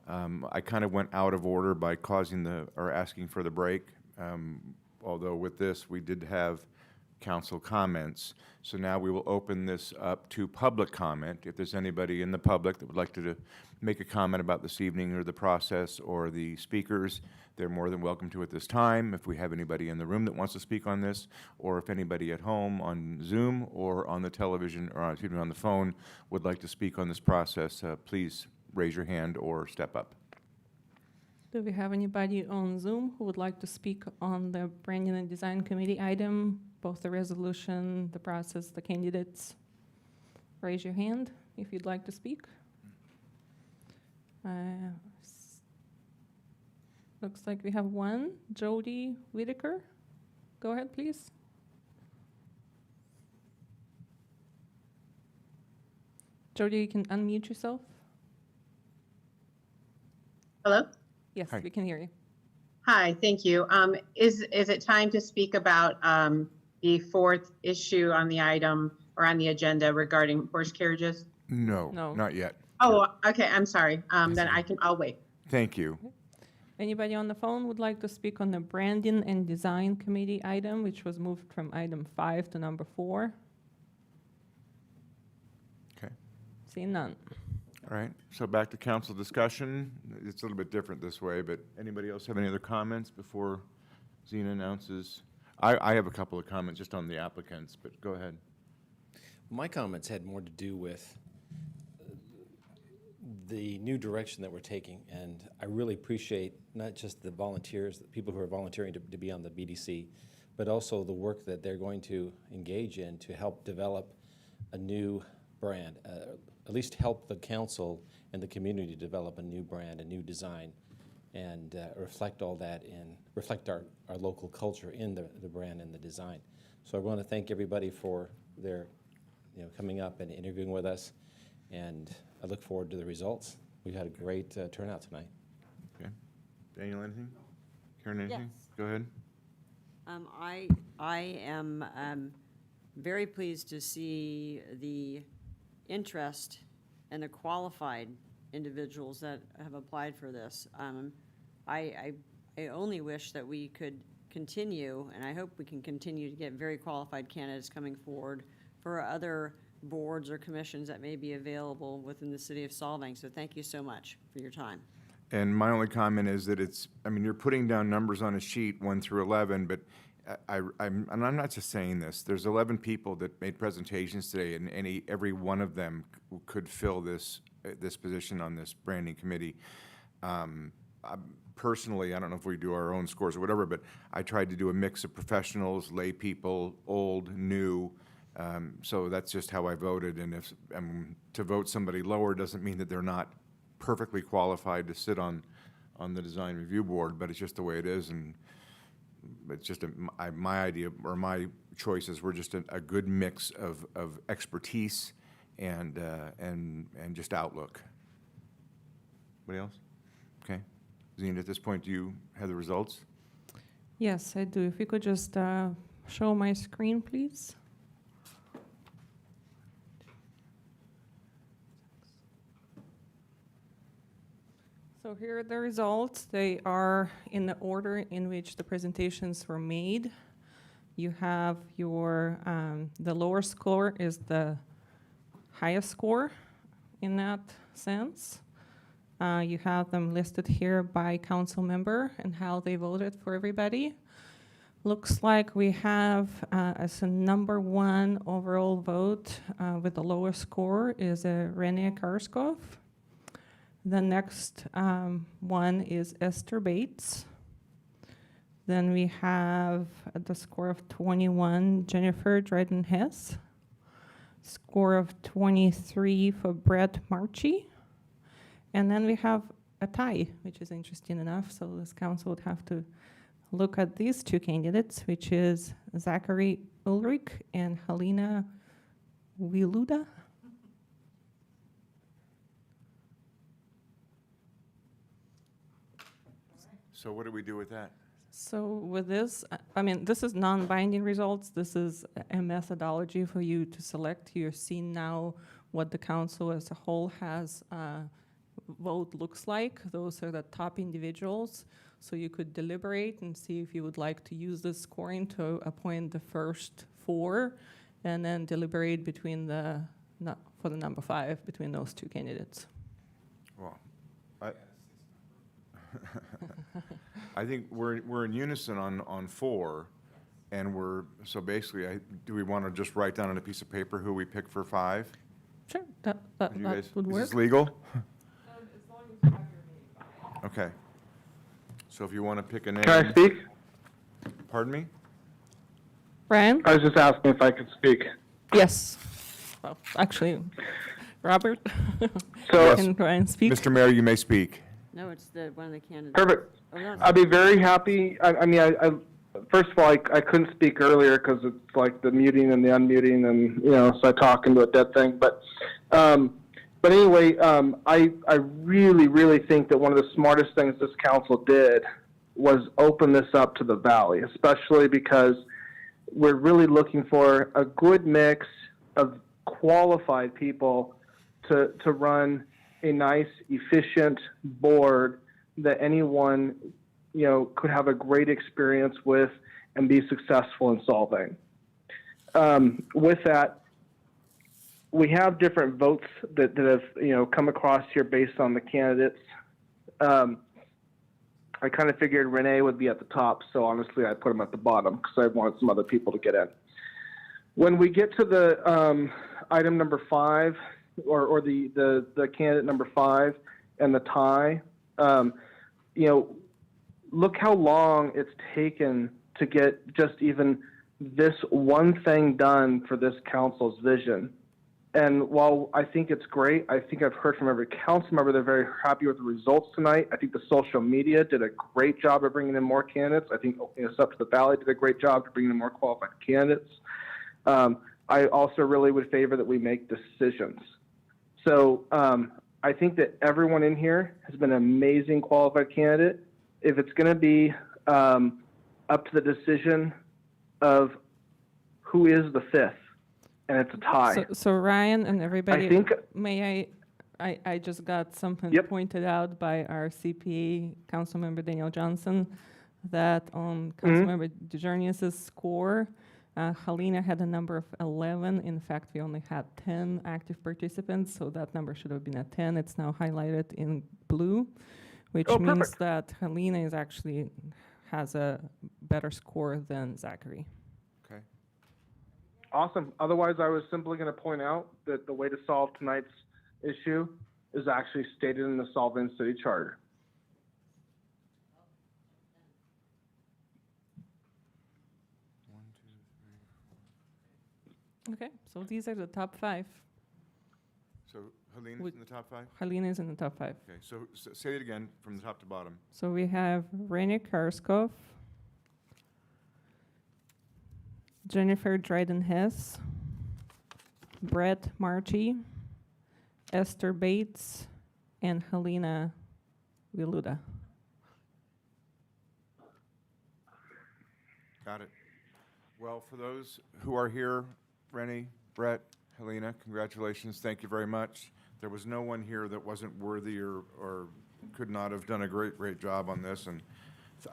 I kind of went out of order by asking for the break. Although with this, we did have council comments. So now we will open this up to public comment. If there's anybody in the public that would like to make a comment about this evening or the process or the speakers, they're more than welcome to at this time. If we have anybody in the room that wants to speak on this, or if anybody at home on Zoom or on the television, or excuse me, on the phone would like to speak on this process, please raise your hand or step up. Do we have anybody on Zoom who would like to speak on the Branding and Design Committee item, both the resolution, the process, the candidates? Raise your hand if you'd like to speak. Looks like we have one, Jody Whitaker. Go ahead, please. Jody, you can unmute yourself. Hello? Yes, Hi. we can hear you. Hi, thank you. Is it time to speak about the fourth issue on the item or on the agenda regarding horse carriages? No, No. not yet. Oh, okay, I'm sorry. Then I'll wait. Thank you. Anybody on the phone would like to speak on the Branding and Design Committee item, which was moved from item 5 to number 4? Okay. Seeing none. All right, so back to council discussion. It's a little bit different this way, but anybody else have any other comments before Zena announces? I have a couple of comments just on the applicants, but go ahead. My comments had more to do with the new direction that we're taking, and I really appreciate not just the volunteers, the people who are volunteering to be on the BDC, but also the work that they're going to engage in to help develop a new brand, at least help the council and the community develop a new brand, a new design, and reflect all that reflect our local culture in the brand and the design. So I want to thank everybody for their coming up and interviewing with us, and I look forward to the results. We've had a great turnout tonight. Okay. Daniel, anything? Karen, anything? Yes. Go ahead. I am very pleased to see the interest and the qualified individuals that have applied for this. I only wish that we could continue, and I hope we can continue to get very qualified candidates coming forward for other boards or commissions that may be available within the city of Solvang. So thank you so much for your time. And my only comment is that you're putting down numbers on a sheet, 1 through 11, but I'm not just saying this. There's 11 people that made presentations today, and every one of them could fill this position on this branding committee. Personally, I don't know if we do our own scores or whatever, but I tried to do a mix of professionals, lay people, old, new. So that's just how I voted. And if to vote somebody lower doesn't mean that they're not perfectly qualified to sit on the design review board, but it's just the way it is. And it's just my idea, or my choices were just a good mix of expertise and just outlook. Anybody else? Okay. Zena, at this point, do you have the results? Yes, I do. If you could just show my screen, please. So here are the results. They are in the order in which the presentations were made. You have your, the lower score is the highest score in that sense. You have them listed here by council member and how they voted for everybody. Looks like we have as a number 1 overall vote with the lowest score is Renee Karskov. The next one is Esther Bates. Then we have the score of 21, Jennifer Dryden-Hess. Score of 23 for Brett Marchi. And then we have a tie, which is interesting enough. So this council would have to look at these 2 candidates, which is Zachary Ulrich and Helena Wiluda. So what do we do with that? So with this, I mean, this is non-binding results. This is a methodology for you to select. You're seeing now what the council as a whole has vote looks like. Those are the top individuals. So you could deliberate and see if you would like to use this scoring to appoint the first 4, and then deliberate between for the number 5 between those 2 candidates. Well, I think we're in unison on 4, and so basically, do we want to just write down on a piece of paper who we pick for 5? Sure, that would work. Is this legal? Okay. So if you want to pick a name. Can I speak? Pardon me? Ryan? I was just asking if I could speak. Yes. Well, actually, Robert. So- Can Ryan speak? Mr. Mayor, you may speak. No, it's one of the candidates. Perfect. Oh, no, I'd be very happy. I mean, first of all, I couldn't speak earlier because it's like the muting and the unmuting, and so I talk into a dead thing. But anyway, I really, really think that one of the smartest things this council did was open this up to the Valley, especially because we're really looking for a good mix of qualified people to run a nice, efficient board that anyone, could have a great experience with and be successful in solving. With that, we have different votes that have, come across here based on the candidates. I kind of figured Renee would be at the top, so honestly, I put him at the bottom because I wanted some other people to get in. When we get to the item number 5, or the candidate number 5 and the tie, look how long it's taken to get just even this one thing done for this council's vision. And while I think it's great, I think I've heard from every council member they're very happy with the results tonight. I think the social media did a great job of bringing in more candidates. I think Opening Us Up to the Valley did a great job of bringing in more qualified candidates. I also really would favor that we make decisions. So I think that everyone in here has been an amazing qualified candidate. If it's going to be up to the decision of who is the 5th, and it's a tie. So Ryan and everybody, I think, I just got something Yep. pointed out by our CPA, Councilmember Daniel Johnson, that on Councilmember DeJarnius' score, Helena had a number of 11. In fact, we only had 10 active participants, so that number should have been a 10. It's now highlighted in blue, which means perfect. that Helena is actually has a better score than Zachary. Okay. Awesome. Otherwise, I was simply going to point out that the way to solve tonight's issue is actually stated in the Solvang City Charter. Okay, so these are the top 5. So Helena's in the top 5? Helena is in the top 5. Okay, so say it again from the top to bottom. So we have Renee Karskov, Jennifer Dryden-Hess, Brett Marchi, Esther Bates, and Helena Wiluda. Got it. Well, for those who are here, Rennie, Brett, Helena, congratulations. Thank you very much. There was no one here that wasn't worthy or could not have done a great job on this, and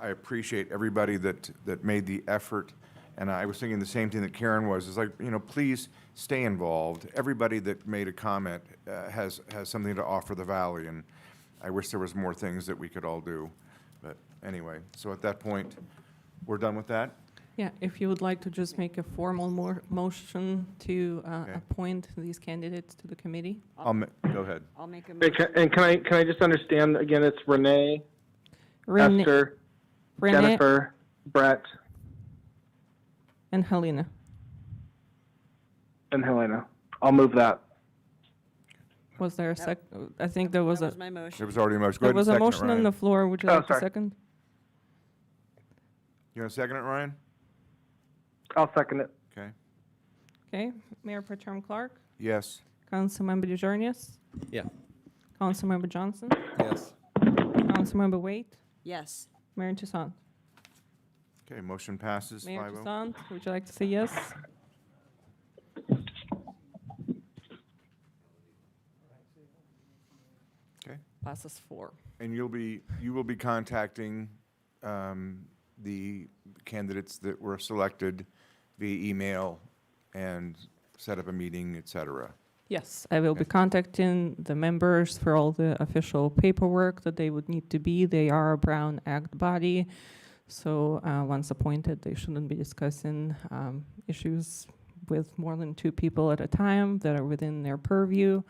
I appreciate everybody that made the effort. And I was thinking the same thing that Karen was. It's like, please stay involved. Everybody that made a comment has something to offer the Valley, and I wish there was more things that we could all do. But anyway, so at that point, we're done with that? Yeah, if you would like to just make a formal motion to appoint these candidates to the committee. Go ahead. I'll make a Hey, motion. and can I just understand again? It's Renee, Renee- Esther, Renee Jennifer, Brett, and Helena. and Helena. I'll move that. Was there a sec? I think there was That a. was my motion. There was already a motion. Go There ahead was and a second it, motion on Ryan. the floor. Would you Oh, like to sorry. second? You want to second it, Ryan? I'll second it. Okay. Okay, Mayor Pro Tem Clark, Yes. Councilmember DeJarnius, Yeah. Councilmember Johnson, Yes. Councilmember Waite, Yes. Mayor Toussaint. Okay, motion passes Mayor 5-0. Toussaint, would you like to say yes? Okay. Passes 4. And you will be contacting the candidates that were selected via email and set up a meeting, et cetera. Yes, I will be contacting the members for all the official paperwork that they would need to be. They are a Brown Act body, so once appointed, they shouldn't be discussing issues with more than 2 people at a time that are within their purview.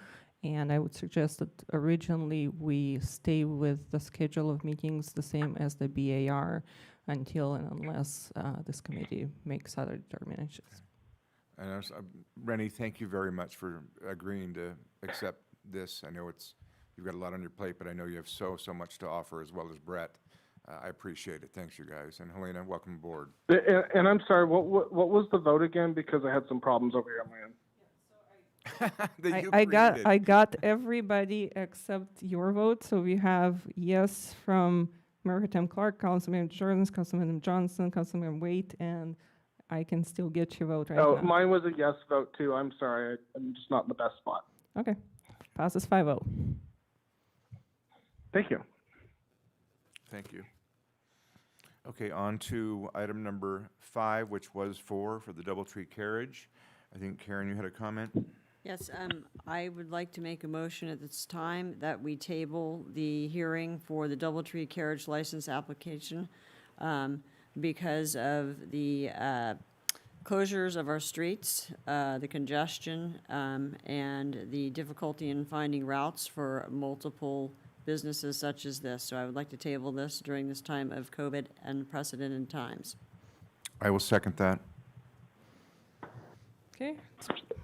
And I would suggest that originally we stay with the schedule of meetings the same as the BAR until and unless this committee makes other determinations. And Rennie, thank you very much for agreeing to accept this. I know you've got a lot on your plate, but I know you have so much to offer, as well as Brett. I appreciate it. Thanks, you guys. And Helena, welcome aboard. And I'm sorry, what was the vote again? Because I had some problems over here on my end. I got everybody except your vote. So we have yes from Mayor Tim Clark, Councilman Jordan, Councilman Johnson, Councilman Waite, and I can still get your vote right now. Mine was a yes vote too. I'm sorry, I'm just not in the best spot. Okay, passes 5-0. Thank you. Thank you. Okay, on to item number 5, which was for the Doubletree Carriage. I think, Karen, you had a comment? Yes, I would like to make a motion at this time that we table the hearing for the Doubletree Carriage license application because of the closures of our streets, the congestion, and the difficulty in finding routes for multiple businesses such as this. So I would like to table this during this time of COVID and unprecedented times. I will second that. Okay.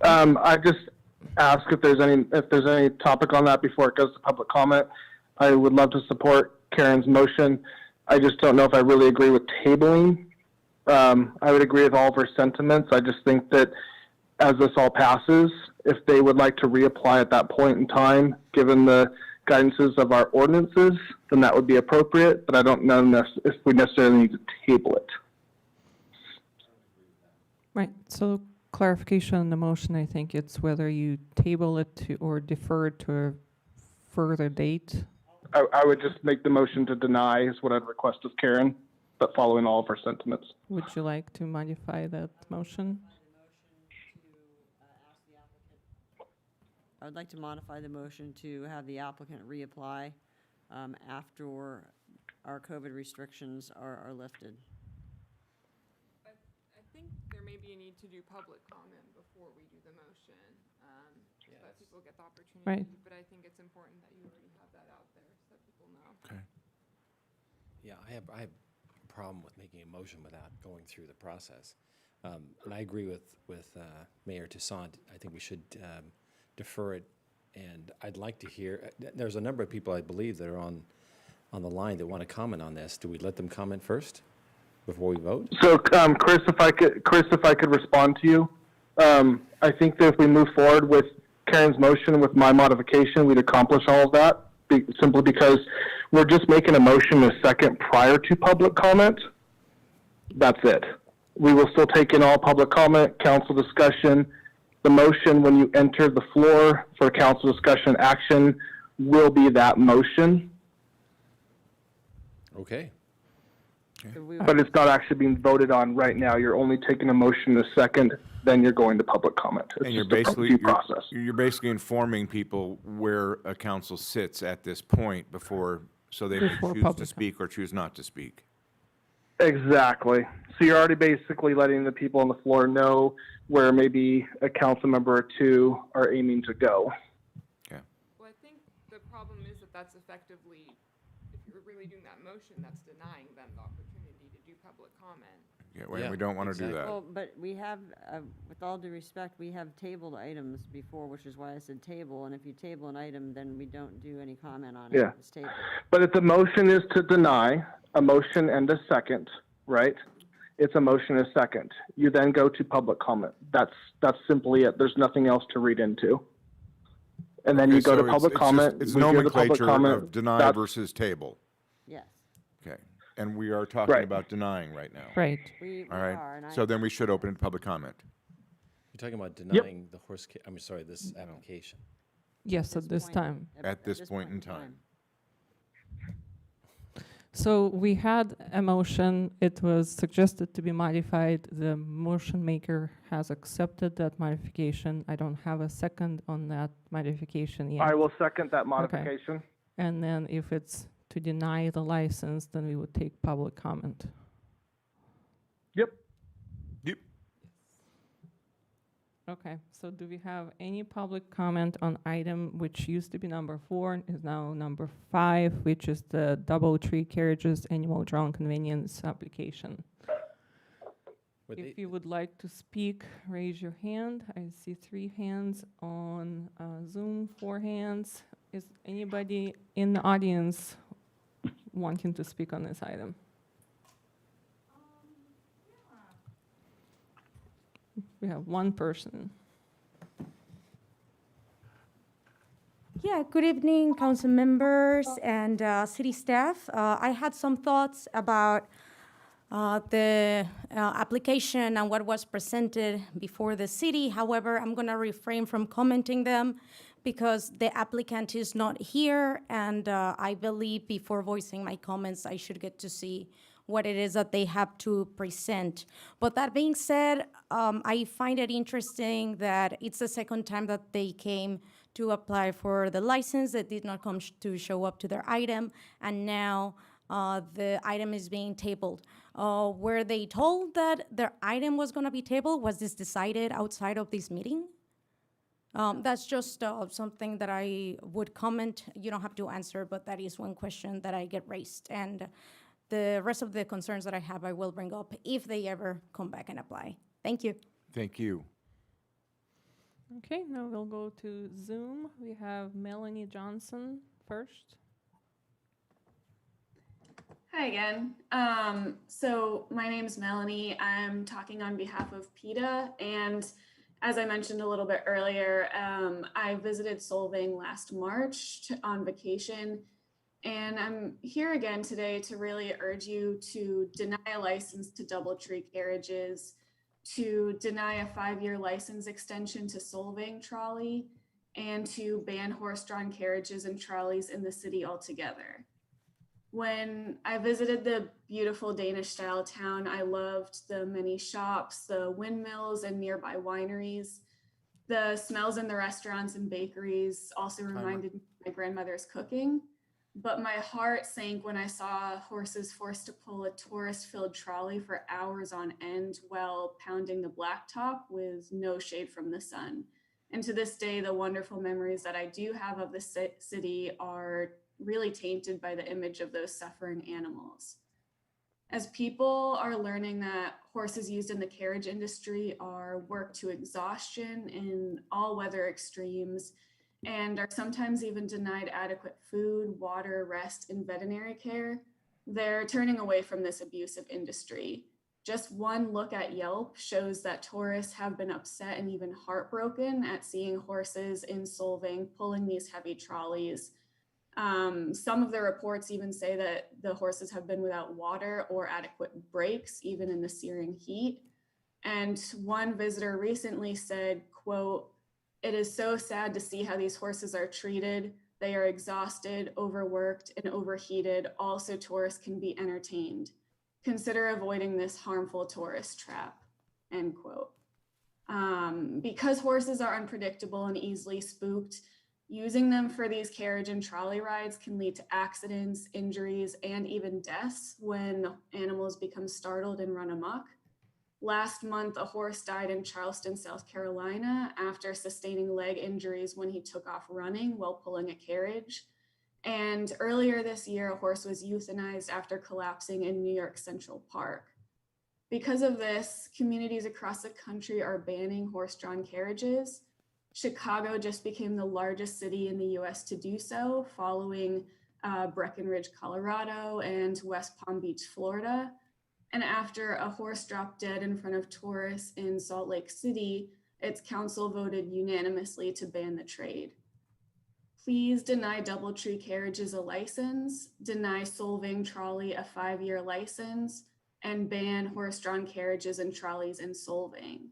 I just ask if there's any topic on that before it goes to public comment. I would love to support Karen's motion. I just don't know if I really agree with tabling. I would agree with all of her sentiments. I just think that as this all passes, if they would like to reapply at that point in time, given the guidances of our ordinances, then that would be appropriate, but I don't know if we necessarily need to table it. Right, so clarification on the motion, I think it's whether you table it to or defer it to a further date. I would just make the motion to deny is what I'd request of Karen, but following all of her sentiments. Would you like to modify that motion? I would like to modify the motion to have the applicant reapply after our COVID restrictions are lifted. I think there may be a need to do public comment before we do the motion, so that people get the opportunity. Right. But I think it's important that you already have that out there so that people know. Okay. Yeah, I have a problem with making a motion without going through the process. And I agree with Mayor Toussaint. I think we should defer it, and I'd like to hear, there's a number of people, I believe, that are on the line that want to comment on this. Do we let them comment first before we vote? So, Chris, if I could respond to you, I think that if we move forward with Karen's motion with my modification, we'd accomplish all of that, simply because we're just making a motion a second prior to public comment. That's it. We will still take in all public comment, council discussion. The motion, when you enter the floor for council discussion action, will be that motion. Okay. But it's not actually being voted on right now. You're only taking a motion a second, then you're going to public comment. It's And you're just a basically due process. you're basically informing people where a council sits at this point so they may Before choose to public speak or choose not to speak. Exactly. So you're already basically letting the people on the floor know where maybe a council member or two are aiming to go. Well, I think the problem is that that's effectively, if you're really doing that motion, that's denying them the opportunity to do public comment. We don't want to do that. Well, but we have, with all due respect, we have tabled items before, which is why I said table, and if you table an item, then we don't do any comment on it. Yeah. It's tabled. But if the motion is to deny, a motion and a second, right? It's a motion and a second. You then go to public comment. That's simply it. There's nothing else to read into. And then you go to public comment. It's we hear the public nomenclature comment. of deny That's- versus table. Yes. Okay. And we are talking Right. about denying right now. Right. We All are, right, and so then we should open it to public comment. You're talking about denying the this application. Yes, at this time. At this point in time. So we had a motion, it was suggested to be modified. The motion maker has accepted that modification. I don't have a second on that modification yet. I will second that modification. And then if it's to deny the license, then we would take public comment. Yep. Yep. Okay, so do we have any public comment on item which used to be number 4 and is now number 5, which is the DoubleTree Carriages Animal Drawn Convenience application? If you would like to speak, raise your hand. I see 3 hands on Zoom, 4 hands. Is anybody in the audience wanting to speak on this item? We have 1 person. Yeah, good evening, council members and city staff. I had some thoughts about the application and what was presented before the city. However, I'm going to refrain from commenting them because the applicant is not here, and I believe before voicing my comments, I should get to see what it is that they have to present. But that being said, I find it interesting that it's the second time that they came to apply for the license that did not come to show up to their item, and now the item is being tabled. Were they told that their item was going to be tabled? Was this decided outside of this meeting? That's just something that I would comment. You don't have to answer, but that is one question that I get raised. And the rest of the concerns that I have, I will bring up if they ever come back and apply. Thank you. Thank you. Okay, now we'll go to Zoom. We have Melanie Johnson first. Hi again. So my name is Melanie. I'm talking on behalf of PETA, and as I mentioned a little bit earlier, I visited Solvang last March on vacation, and I'm here again today to really urge you to deny a license to DoubleTree Carriages, to deny a 5-year license extension to Solvang Trolley, and to ban horse-drawn carriages and trolleys in the city altogether. When I visited the beautiful Danish-style town, I loved the many shops, the windmills, and nearby wineries. The smells in the restaurants and bakeries also reminded me of my grandmother's cooking. But my heart sank when I saw horses forced to pull a tourist-filled trolley for hours on end while pounding the blacktop with no shade from the sun. And to this day, the wonderful memories that I do have of the city are really tainted by the image of those suffering animals. As people are learning that horses used in the carriage industry are worked to exhaustion in all weather extremes and are sometimes even denied adequate food, water, rest, and veterinary care, they're turning away from this abusive industry. Just one look at Yelp shows that tourists have been upset and even heartbroken at seeing horses in Solvang pulling these heavy trolleys. Some of the reports even say that the horses have been without water or adequate breaks, even in the searing heat. And one visitor recently said, quote, "It is so sad to see how these horses are treated. They are exhausted, overworked, and overheated. Also, tourists can be entertained. Consider avoiding this harmful tourist trap," end quote. Because horses are unpredictable and easily spooked, using them for these carriage and trolley rides can lead to accidents, injuries, and even deaths when animals become startled and run amok. Last month, a horse died in Charleston, South Carolina, after sustaining leg injuries when he took off running while pulling a carriage. And earlier this year, a horse was euthanized after collapsing in New York Central Park. Because of this, communities across the country are banning horse-drawn carriages. Chicago just became the largest city in the US to do so, following Breckenridge, Colorado, and West Palm Beach, Florida. And after a horse dropped dead in front of tourists in Salt Lake City, its council voted unanimously to ban the trade. please deny DoubleTree Carriages a license, deny Solvang Trolley a 5-year license, and ban horse-drawn carriages and trolleys in Solvang.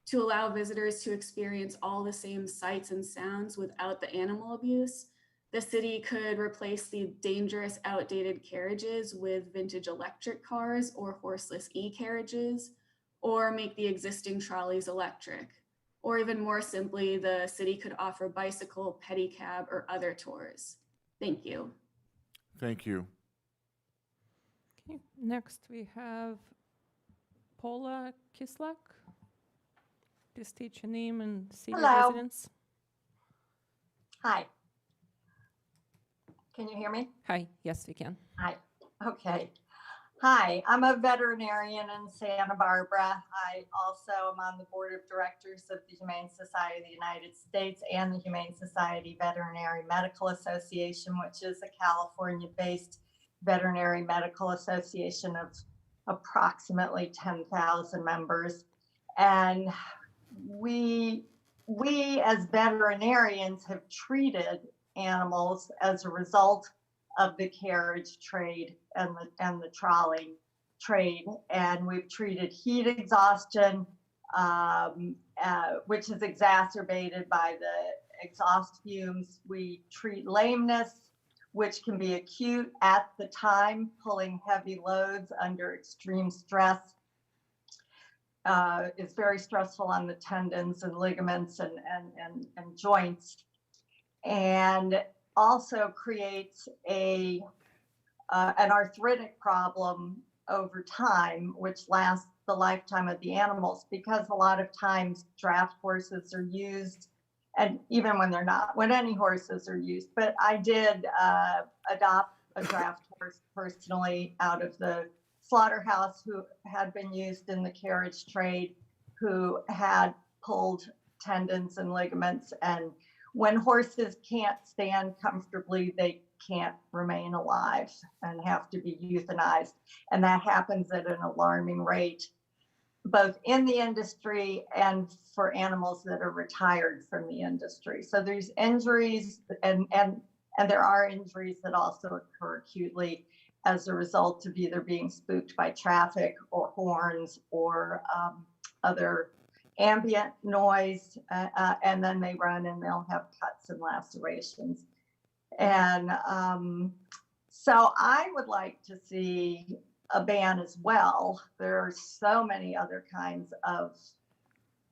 To allow visitors to experience all the same sights and sounds without the animal abuse, the city could replace the dangerous, outdated carriages with vintage electric cars or horseless e-carriages, or make the existing trolleys electric. Or even more simply, the city could offer bicycle, pedicab, or other tours. Thank you. Thank you. Okay, next we have Paula Kislak. Please state your name and city Hello. residence. Hi. Can you hear me? Hi, yes, we can. Hi. Okay. Hi, I'm a veterinarian in Santa Barbara. I also am on the board of directors of the Humane Society of the United States and the Humane Society Veterinary Medical Association, which is a California-based veterinary medical association of approximately 10,000 members. And we as veterinarians have treated animals as a result of the carriage trade and the trolley trade. And we've treated heat exhaustion, which is exacerbated by the exhaust fumes. We treat lameness, which can be acute at the time, pulling heavy loads under extreme stress. It's very stressful on the tendons and ligaments and joints, and also creates an arthritic problem over time, which lasts the lifetime of the animals, because a lot of times draft horses are used, and even when they're not, when any horses are used. But I did adopt a draft horse personally out of the slaughterhouse who had been used in the carriage trade, who had pulled tendons and ligaments. And when horses can't stand comfortably, they can't remain alive and have to be euthanized. And that happens at an alarming rate, both in the industry and for animals that are retired from the industry. So there's injuries, and there are injuries that also occur acutely as a result of either being spooked by traffic or horns or other ambient noise, and then they run and they'll have cuts and lacerations. And so I would like to see a ban as well. There are so many other kinds of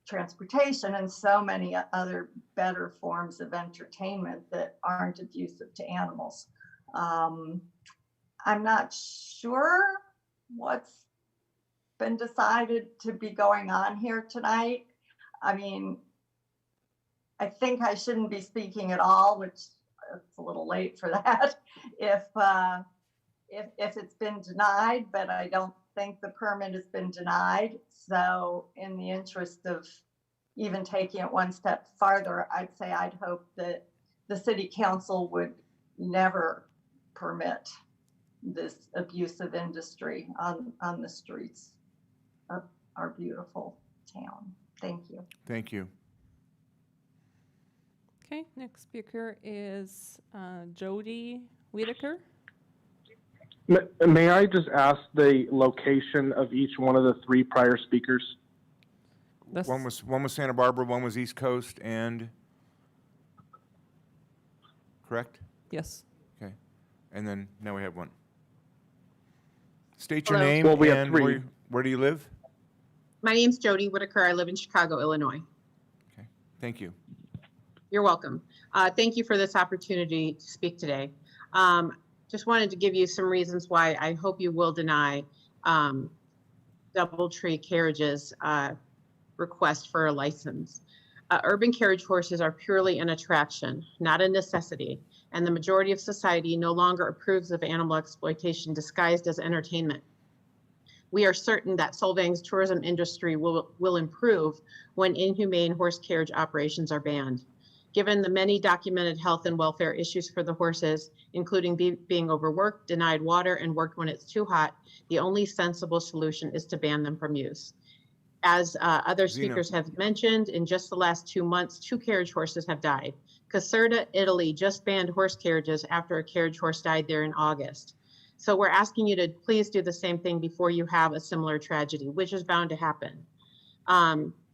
transportation and so many other better forms of entertainment that aren't abusive to animals. I'm not sure what's been decided to be going on here tonight. I mean, I think I shouldn't be speaking at all, which it's a little late for that, if it's been denied, but I don't think the permit has been denied. So in the interest of even taking it one step farther, I'd say I'd hope that the city council would never permit this abusive industry on the streets of our beautiful town. Thank you. Thank you. Okay, next speaker is Jody Whitaker. May I just ask the location of each one of the three prior speakers? One was Santa Barbara, one was East Coast, and correct? Yes. Okay, and then now we have one. State your Hello. name Well, we have and three. where do you live? My name's Jody Whitaker. I live in Chicago, Illinois. Okay, thank you. You're welcome. Thank you for this opportunity to speak today. Just wanted to give you some reasons why I hope you will deny DoubleTree Carriage's request for a license. Urban carriage horses are purely an attraction, not a necessity, and the majority of society no longer approves of animal exploitation disguised as entertainment. We are certain that Solvang's tourism industry will improve when inhumane horse carriage operations are banned. Given the many documented health and welfare issues for the horses, including being overworked, denied water, and worked when it's too hot, the only sensible solution is to ban them from use. As other speakers have mentioned, in just the last 2 months, 2 carriage horses have died. Caserta, Italy just banned horse carriages after a carriage horse died there in August. So we're asking you to please do the same thing before you have a similar tragedy, which is bound to happen.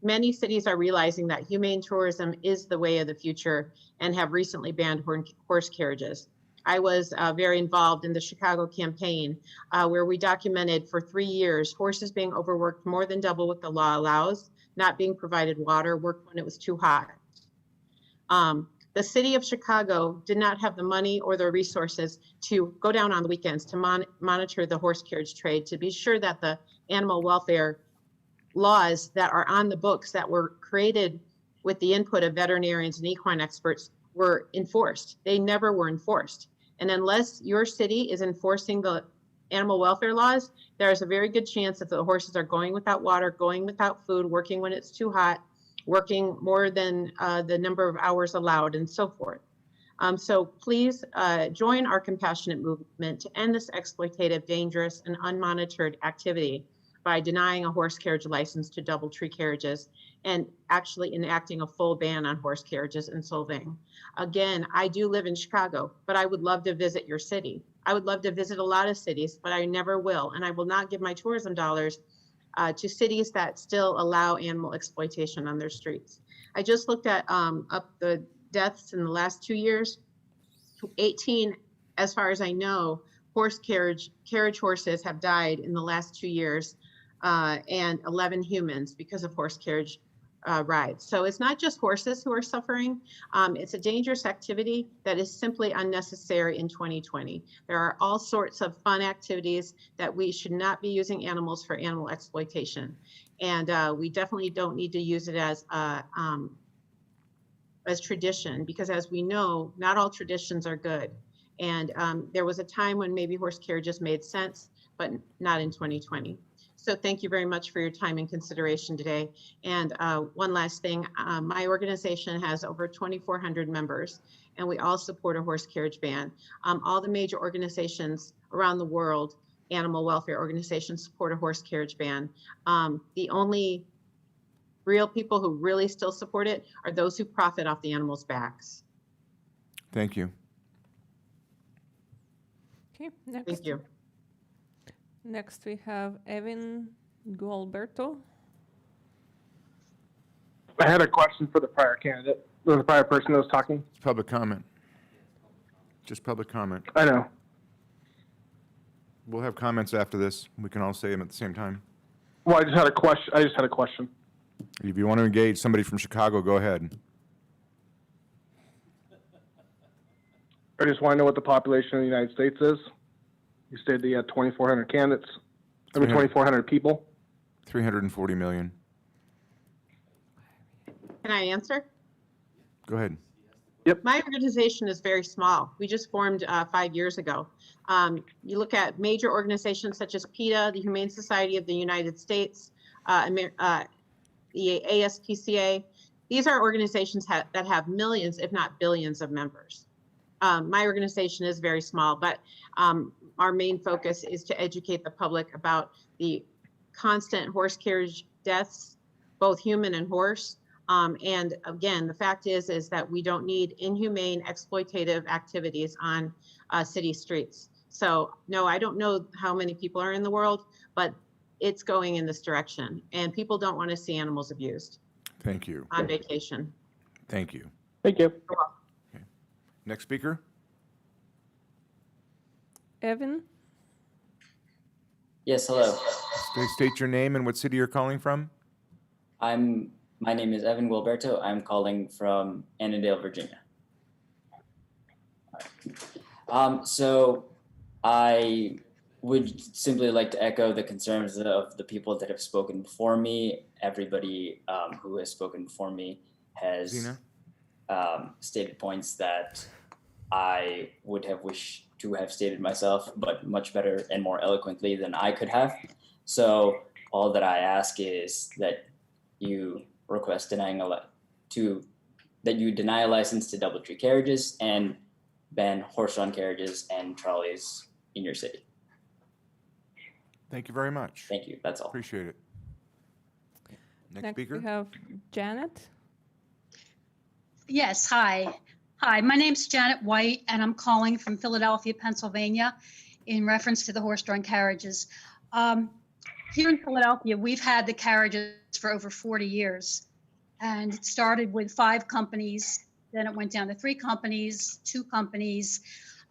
Many cities are realizing that humane tourism is the way of the future and have recently banned horse carriages. I was very involved in the Chicago campaign where we documented for 3 years horses being overworked more than double what the law allows, not being provided water, worked when it was too hot. The city of Chicago did not have the money or the resources to go down on the weekends to monitor the horse carriage trade, to be sure that the animal welfare laws that are on the books that were created with the input of veterinarians and equine experts were enforced. They never were enforced. And unless your city is enforcing the animal welfare laws, there's a very good chance that the horses are going without water, going without food, working when it's too hot, working more than the number of hours allowed, and so forth. So please join our compassionate movement to end this exploitative, dangerous, and unmonitored activity by denying a horse carriage license to DoubleTree carriages and actually enacting a full ban on horse carriages in Solvang. Again, I do live in Chicago, but I would love to visit your city. I would love to visit a lot of cities, but I never will. And I will not give my tourism dollars to cities that still allow animal exploitation on their streets. I just looked at up the deaths in the last 2 years. 18, as far as I know, carriage horses have died in the last 2 years, and 11 humans because of horse carriage rides. So it's not just horses who are suffering. It's a dangerous activity that is simply unnecessary in 2020. There are all sorts of fun activities that we should not be using animals for animal exploitation. And we definitely don't need to use it as tradition, because as we know, not all traditions are good. And there was a time when maybe horse carriages made sense, but not in 2020. So thank you very much for your time and consideration today. And one last thing, my organization has over 2,400 members, and we all support a horse carriage ban. All the major organizations around the world, animal welfare organizations, support a horse carriage ban. The only real people who really still support it are those who profit off the animals' backs. Thank you. Okay, next. Thank you. Next, we have Evan Gualberto. I had a question for the prior candidate, or the prior person that was talking. It's public comment. Just public comment. I know. We'll have comments after this. We can all say them at the same time. Well, I just had a question. If you want to engage somebody from Chicago, go ahead. I just want to know what the population of the United States is. You stated that you had 2,400 candidates. 2,400 people. 340 million. Can I answer? Go ahead. Yep. My organization is very small. We just formed 5 years ago. You look at major organizations such as PETA, the Humane Society of the United States, the ASPCA. These are organizations that have millions, if not billions, of members. My organization is very small, but our main focus is to educate the public about the constant horse carriage deaths, both human and horse. And again, the fact is that we don't need inhumane, exploitative activities on city streets. So no, I don't know how many people are in the world, but it's going in this direction. And people don't want to see animals abused. Thank you. On vacation. Thank you. Thank you. Okay. Next speaker. Evan? Yes, hello. State your name and what city you're calling from. My name is Evan Gualberto. I'm calling from Annandale, Virginia. So I would simply like to echo the concerns of the people that have spoken before me. Everybody who has spoken before me has stated points that I would have wished to have stated myself, but much better and more eloquently than I could have. So all that I ask is that you request that you deny a license to DoubleTree carriages and ban horse-drawn carriages and trolleys in your city. Thank you very much. Thank you. That's all. Appreciate it. Next speaker. We have Janet. Yes, hi. Hi, my name's Janet White, and I'm calling from Philadelphia, Pennsylvania, in reference to the horse-drawn carriages. Here in Philadelphia, we've had the carriages for over 40 years, and it started with 5 companies, then it went down to 3 companies, 2 companies.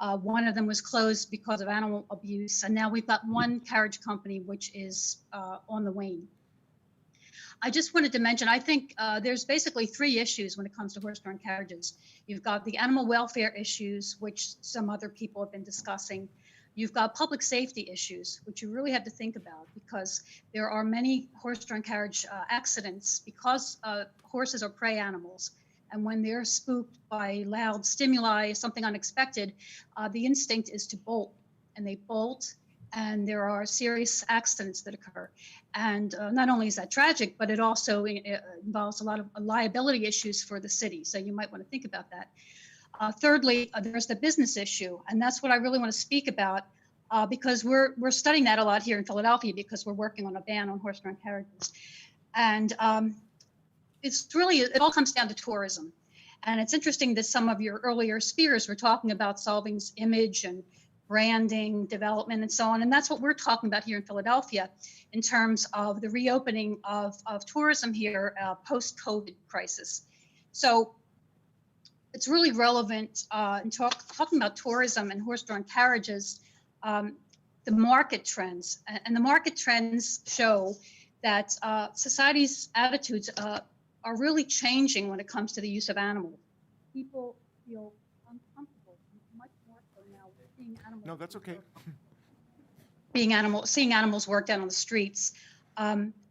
One of them was closed because of animal abuse, and now we've got 1 carriage company, which is on the wane. I just wanted to mention, I think there's basically 3 issues when it comes to horse-drawn carriages. You've got the animal welfare issues, which some other people have been discussing. You've got public safety issues, which you really have to think about, because there are many horse-drawn carriage accidents because horses are prey animals. And when they're spooked by loud stimuli, something unexpected, the instinct is to bolt, and they bolt, and there are serious accidents that occur. And not only is that tragic, but it also involves a lot of liability issues for the city. So you might want to think about that. Thirdly, there's the business issue, and that's what I really want to speak about because we're studying that a lot here in Philadelphia because we're working on a ban on horse-drawn carriages. And it's really, it all comes down to tourism. And it's interesting that some of your earlier speakers were talking about Solvang's image and branding, development, and so on. And that's what we're talking about here in Philadelphia in terms of the reopening of tourism here post-COVID crisis. So it's really relevant in talking about tourism and horse-drawn carriages, the market trends. And the market trends show that society's attitudes are really changing when it comes to the use of animals. People feel uncomfortable much more so now seeing animals. No, that's okay. Seeing animals worked out on the streets.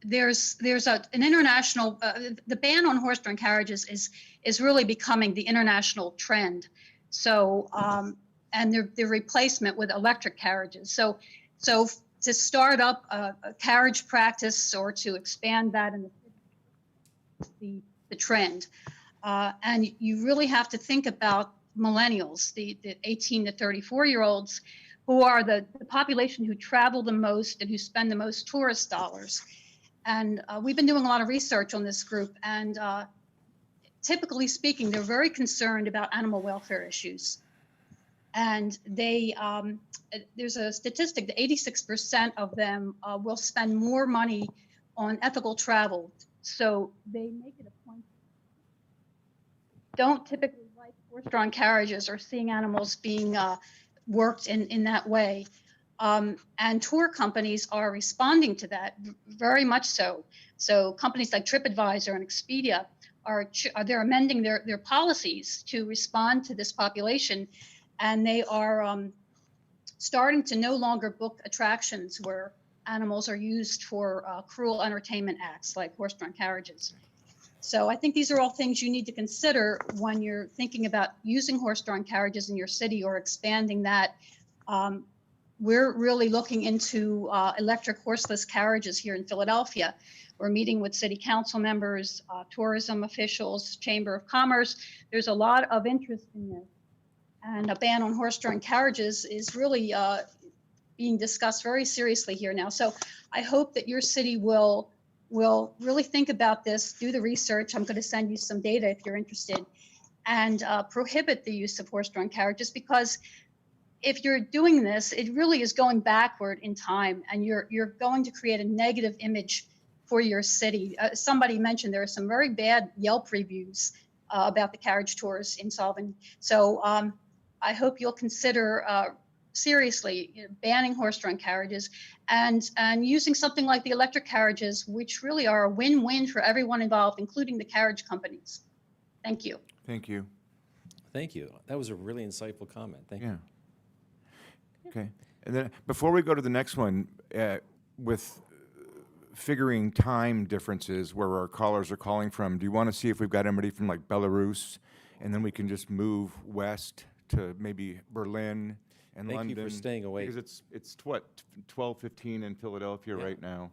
There's an international, the ban on horse-drawn carriages is really becoming the international trend. So, and the replacement with electric carriages. So to start up a carriage practice or to expand that in the trend. And you really have to think about millennials, the 18 to 34-year-olds, who are the population who travel the most and who spend the most tourist dollars. And we've been doing a lot of research on this group, and typically speaking, they're very concerned about animal welfare issues. And there's a statistic that 86% of them will spend more money on ethical travel. So they make it a point. Don't typically like horse-drawn carriages or seeing animals being worked in that way. And tour companies are responding to that very much so. So companies like TripAdvisor and Expedia they're amending their policies to respond to this population, and they are starting to no longer book attractions where animals are used for cruel entertainment acts like horse-drawn carriages. So I think these are all things you need to consider when you're thinking about using horse-drawn carriages in your city or expanding that. We're really looking into electric horseless carriages here in Philadelphia. We're meeting with city council members, tourism officials, Chamber of Commerce. There's a lot of interest in this. And a ban on horse-drawn carriages is really being discussed very seriously here now. So I hope that your city will really think about this, do the research. I'm going to send you some data if you're interested, and prohibit the use of horse-drawn carriages, because if you're doing this, it really is going backward in time, and you're going to create a negative image for your city. Somebody mentioned there are some very bad Yelp reviews about the carriage tours in Solvang. So I hope you'll consider seriously banning horse-drawn carriages and using something like the electric carriages, which really are a win-win for everyone involved, including the carriage companies. Thank you. Thank you. Thank you. That was a really insightful comment. Thank you. Okay. And then before we go to the next one, with figuring time differences where our callers are calling from, do you want to see if we've got anybody from like Belarus, and then we can just move west to maybe Berlin and Thank London? you for staying awake. Because it's what, 12:15 in Philadelphia right now.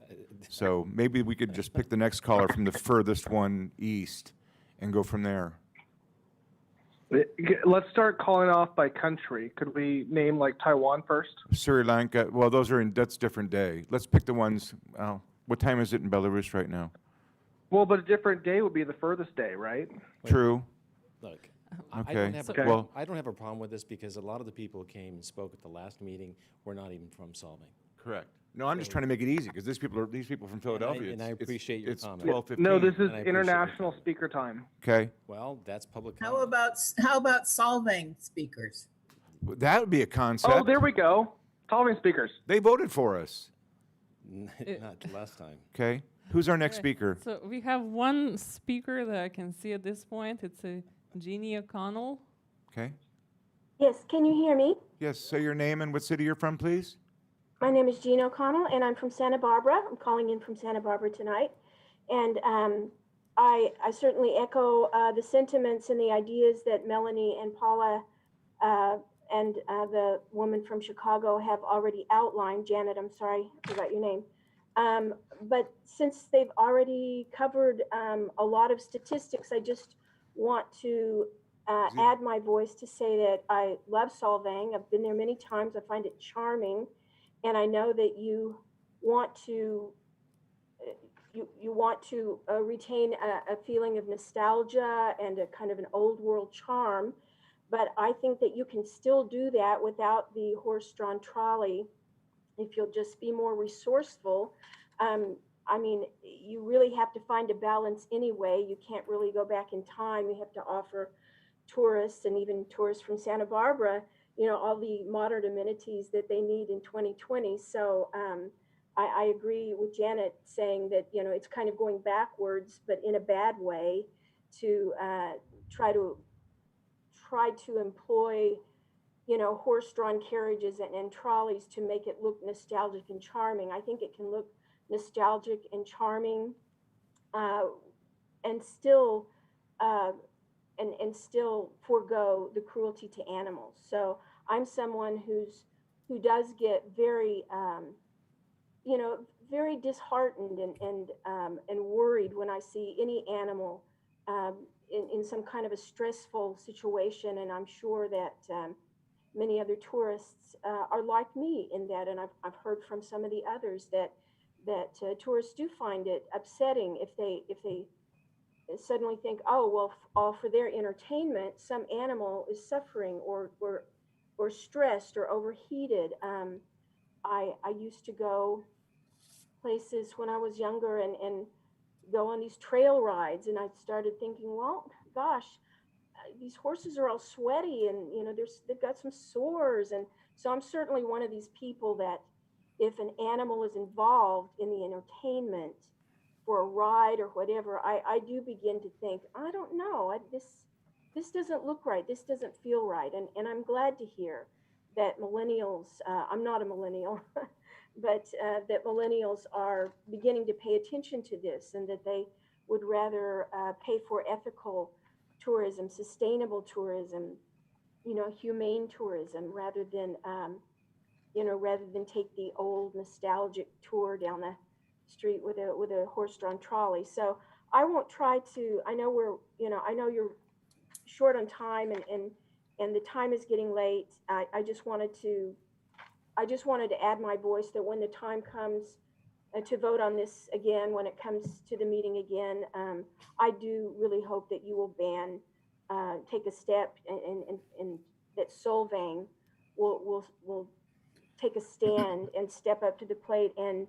So maybe we could just pick the next caller from the furthest one east and go from there. Let's start calling off by country. Could we name like Taiwan first? Sri Lanka, well, that's different day. Let's pick the ones, what time is it in Belarus right now? Well, but a different day would be the furthest day, right? True. Look, I Okay, don't have, okay. Well- I don't have a problem with this because a lot of the people who came and spoke at the last meeting were not even from Solvang. Correct. No, I'm just trying to make it easy because these people from Philadelphia. and I appreciate your it's comment. 12:15. No, this is And I appreciate your international comment. speaker time. Okay, Well, that's public How comment. about Solvang speakers? that would be a concept. Oh, there we go. Solving speakers. They voted for us. Not the last time. Okay, who's our next Okay, speaker? So we have one speaker that I can see at this point. It's a Jeannie O'Connell. Okay. Yes, can you hear me? Yes. Say your name and what city you're from, please. My name is Jean O'Connell, and I'm from Santa Barbara. I'm calling in from Santa Barbara tonight. And I certainly echo the sentiments and the ideas that Melanie and Paula and the woman from Chicago have already outlined. Janet, I'm sorry, I forgot your name. But since they've already covered a lot of statistics, I just want to add my voice to say that I love Solvang. I've been there many times. I find it charming. And I know that you want to retain a feeling of nostalgia and a kind of an old world charm. But I think that you can still do that without the horse-drawn trolley if you'll just be more resourceful. I mean, you really have to find a balance anyway. You can't really go back in time. You have to offer tourists and even tourists from Santa Barbara, you know, all the modern amenities that they need in 2020. So I agree with Janet saying that, you know, it's kind of going backwards, but in a bad way, to try to employ, you know, horse-drawn carriages and trolleys to make it look nostalgic and charming. I think it can look nostalgic and charming, and still forego the cruelty to animals. So I'm someone who does get very, you know, very disheartened and worried when I see any animal in some kind of a stressful situation. And I'm sure that many other tourists are like me in that. And I've heard from some of the others that tourists do find it upsetting if they suddenly think, oh, well, all for their entertainment, some animal is suffering or stressed or overheated. I used to go places when I was younger and go on these trail rides, and I started thinking, well, gosh, these horses are all sweaty, and you know, they've got some sores. And so I'm certainly one of these people that if an animal is involved in the entertainment for a ride or whatever, I do begin to think, I don't know, this doesn't look right, this doesn't feel right. And I'm glad to hear that millennials, I'm not a millennial, but that millennials are beginning to pay attention to this, and that they would rather pay for ethical tourism, sustainable tourism, you know, humane tourism, rather than take the old nostalgic tour down the street with a horse-drawn trolley. So I won't try to. I know you're short on time, and the time is getting late. I just wanted to add my voice that when the time comes to vote on this again, when it comes to the meeting again, I do really hope that you will take a step, and that Solvang will take a stand and step up to the plate and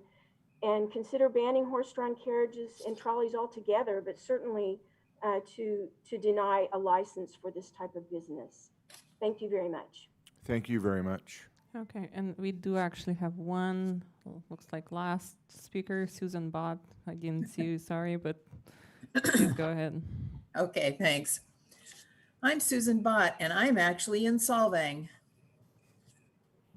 consider banning horse-drawn carriages and trolleys altogether, but certainly to deny a license for this type of business. Thank you very much. Thank you very much. Okay, and we do actually have one, looks like last speaker, Susan Bott. I didn't see you, sorry, but please go ahead. Okay, thanks. I'm Susan Bott, and I'm actually in Solvang.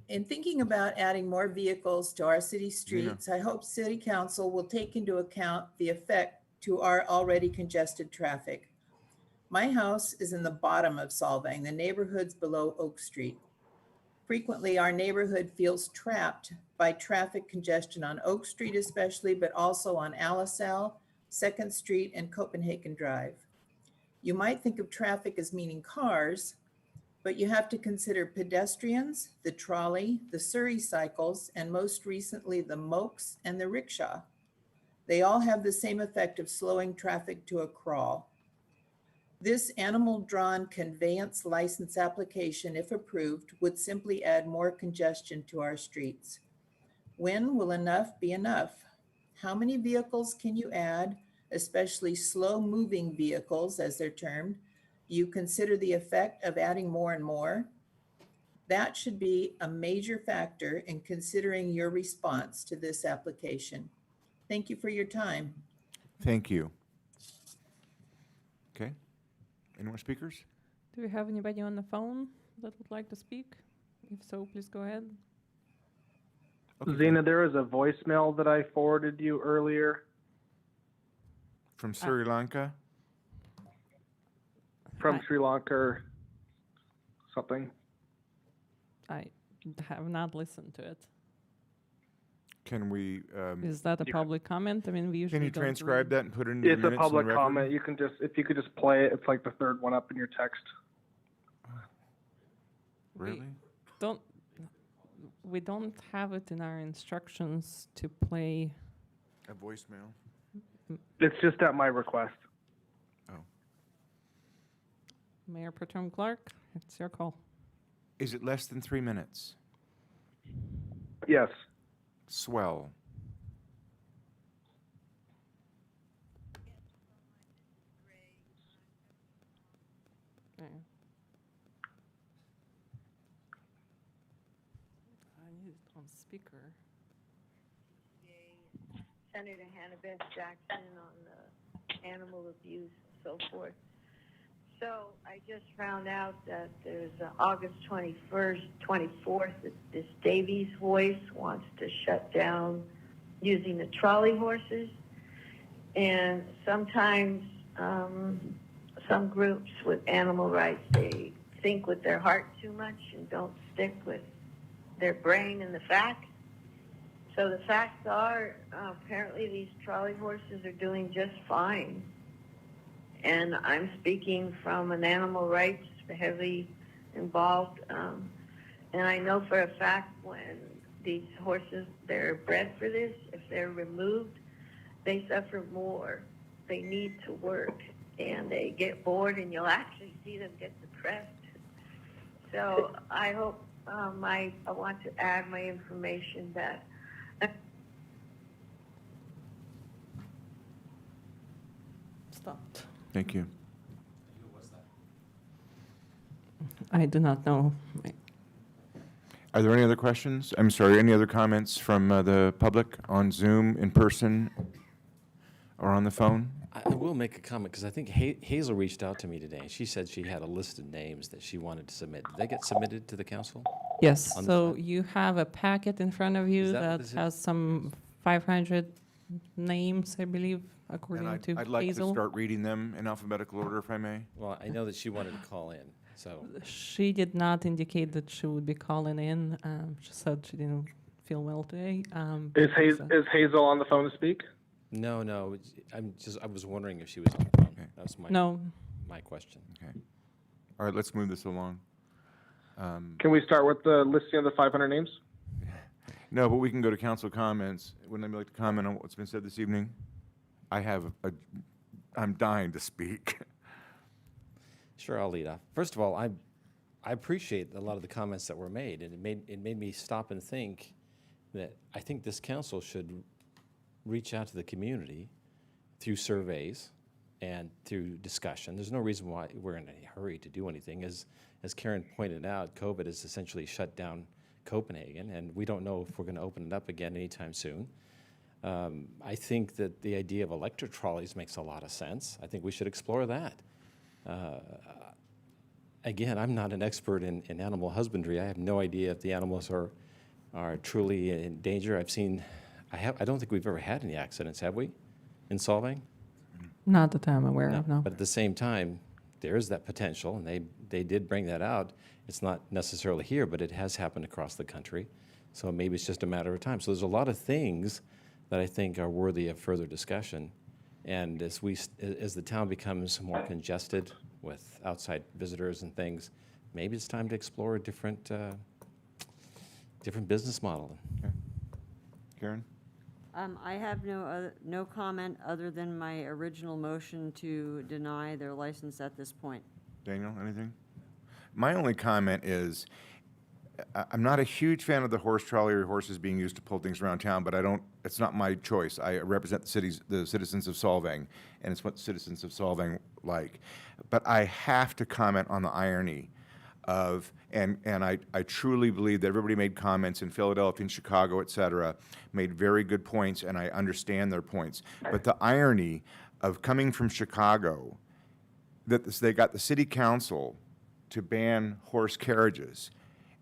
In thinking about adding more vehicles to our city streets, I hope City Council will take into account the effect to our already congested traffic. My house is in the bottom of Solvang, the neighborhood's below Oak Street. Frequently, our neighborhood feels trapped by traffic congestion on Oak Street especially, but also on Alisal, 2nd Street, and Copenhagen Drive. You might think of traffic as meaning cars, but you have to consider pedestrians, the trolley, the Surrey cycles, and most recently the mokes and the rickshaw. They all have the same effect of slowing traffic to a crawl. This animal-drawn conveyance license application, if approved, would simply add more congestion to our streets. When will enough be enough? How many vehicles can you add, especially slow-moving vehicles, as they're termed? Do you consider the effect of adding more and more? That should be a major factor in considering your response to this application. Thank you for your time. Thank you. Okay. Any more speakers? Do we have anybody on the phone that would like to speak? If so, please go ahead. Okay, Zena, there was a voicemail that I forwarded you earlier from Sri Lanka? from Sri Lanka or something. I have not listened to it. Can we, Is that a public comment? I mean, we usually can you don't transcribe read. that and put it into the It's a minutes and public record? comment. You can just, if you could just play it, it's like the third one up in your text. Really? We don't have it in our instructions to play. A voicemail? It's just at my request. Mayor Pro Tem Clark, it's your call. Is it less than 3 minutes? Yes. Swell. Yeah. I need it on speaker. Senator Hannah Jackson on the animal abuse and so forth. So I just found out that there's August 21st, 24th, that this Davies Voice wants to shut down using the trolley horses. And sometimes some groups with animal rights, they think with their heart too much and don't stick with their brain and the facts. So the facts are, apparently these trolley horses are doing just fine. And I'm speaking from an animal rights heavily involved. And I know for a fact when these horses, they're bred for this, if they're removed, they suffer more. They need to work and they get bored and you'll actually see them get depressed. So I hope, I want to add my information that Stopped. Thank you. I do not know. Are there any other questions? I'm sorry, any other comments from the public on Zoom, in person, or on the phone? I will make a comment because I think Hazel reached out to me today. And she said she had a list of names that she wanted to submit. Did they get submitted to the council? Yes, On the so side? you have a packet in front of you Is that what that this is? has some 500 names, I believe, And according to I'd like to Hazel. start reading them in alphabetical order, if I may. Well, I know that she wanted to call in, so. She did not indicate that she would be calling in. She said she didn't feel well today. Is so- Hazel on the phone to speak? No, I was wondering if she was on the phone. That was my question. Okay. All right, let's move this along. Can we start with the listing of the 500 names? No, but we can go to council comments. Wouldn't anybody like to comment on what's been said this evening? I'm dying to speak. Sure, I'll lead off. First of all, I appreciate a lot of the comments that were made, and it made me stop and think that I think this council should reach out to the community through surveys and through discussion. There's no reason why we're in any hurry to do anything. As Karen pointed out, COVID has essentially shut down Copenhagen, and we don't know if we're going to open it up again anytime soon. I think that the idea of electric trolleys makes a lot of sense. I think we should explore that. Again, I'm not an expert in animal husbandry. I have no idea if the animals are truly in danger. I don't think we've ever had any accidents, have we, in Solvang? Not that I'm aware of, no. But at the same time, there is that potential, and they did bring that out. It's not necessarily here, but it has happened across the country. So maybe it's just a matter of time. So there's a lot of things that I think are worthy of further discussion. And as the town becomes more congested with outside visitors and things, maybe it's time to explore a different business model. Karen? I have no comment other than my original motion to deny their license at this point. Daniel, anything? My only comment is, I'm not a huge fan of the horse trolley or horses being used to pull things around town, but it's not my choice. I represent the citizens of Solvang, and it's what the citizens of Solvang like. But I have to comment on the irony of, and I truly believe that everybody made comments in Philadelphia and Chicago, et cetera, made very good points, and I understand their points. But the irony of coming from Chicago, that they got the city council to ban horse carriages,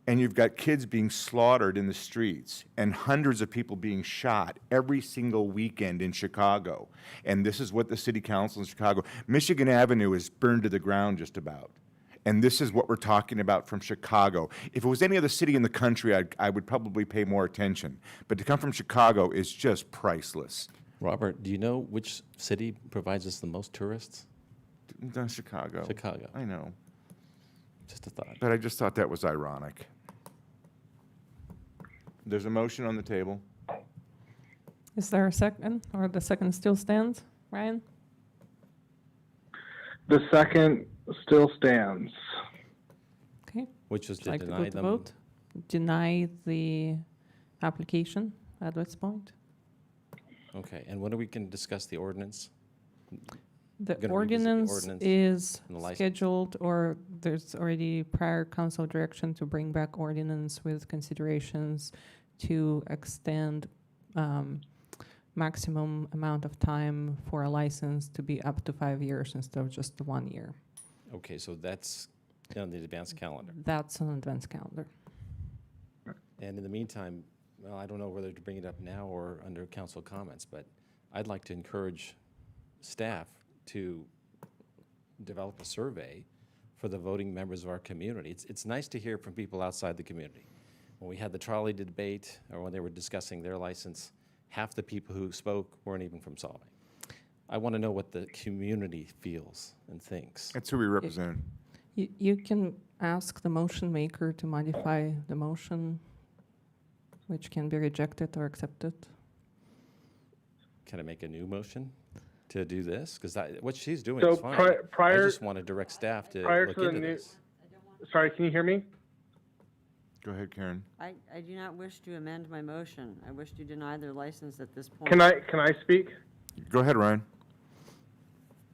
and you've got kids being slaughtered in the streets and hundreds of people being shot every single weekend in Chicago. And this is what the city council in Chicago, Michigan Avenue is burned to the ground just about. And this is what we're talking about from Chicago. If it was any other city in the country, I would probably pay more attention. But to come from Chicago is just priceless. Robert, do you know which city provides us the most tourists? Chicago. Chicago. I know. Just a thought. But I just thought that was ironic. There's a motion on the table. Is there a second, or the second still stands? Ryan? The second still stands. Okay. Which was Would you like to to deny put the them. vote? Deny the application at this point? Okay, and when we can discuss the ordinance? The Gonna revisit the ordinance ordinance is and the license. scheduled, or there's already prior council direction to bring back ordinance with considerations to extend maximum amount of time for a license to be up to 5 years instead of just the 1 year. Okay, so that's on the advanced calendar. That's an advanced calendar. And in the meantime, well, I don't know whether to bring it up now or under council comments, but I'd like to encourage staff to develop a survey for the voting members of our community. It's nice to hear from people outside the community. When we had the trolley debate, or when they were discussing their license, half the people who spoke weren't even from Solvang. I want to know what the community feels and thinks. That's who we represent. You can ask the motion maker to modify the motion, which can be rejected or accepted. Can I make a new motion to do this? Because what she's doing So is fine. prior- I just want to direct staff to prior look to the into new- this. Sorry, can you hear me? Go ahead, Karen. I do not wish to amend my motion. I wish to deny their license at this point. Can I speak? Go ahead, Ryan.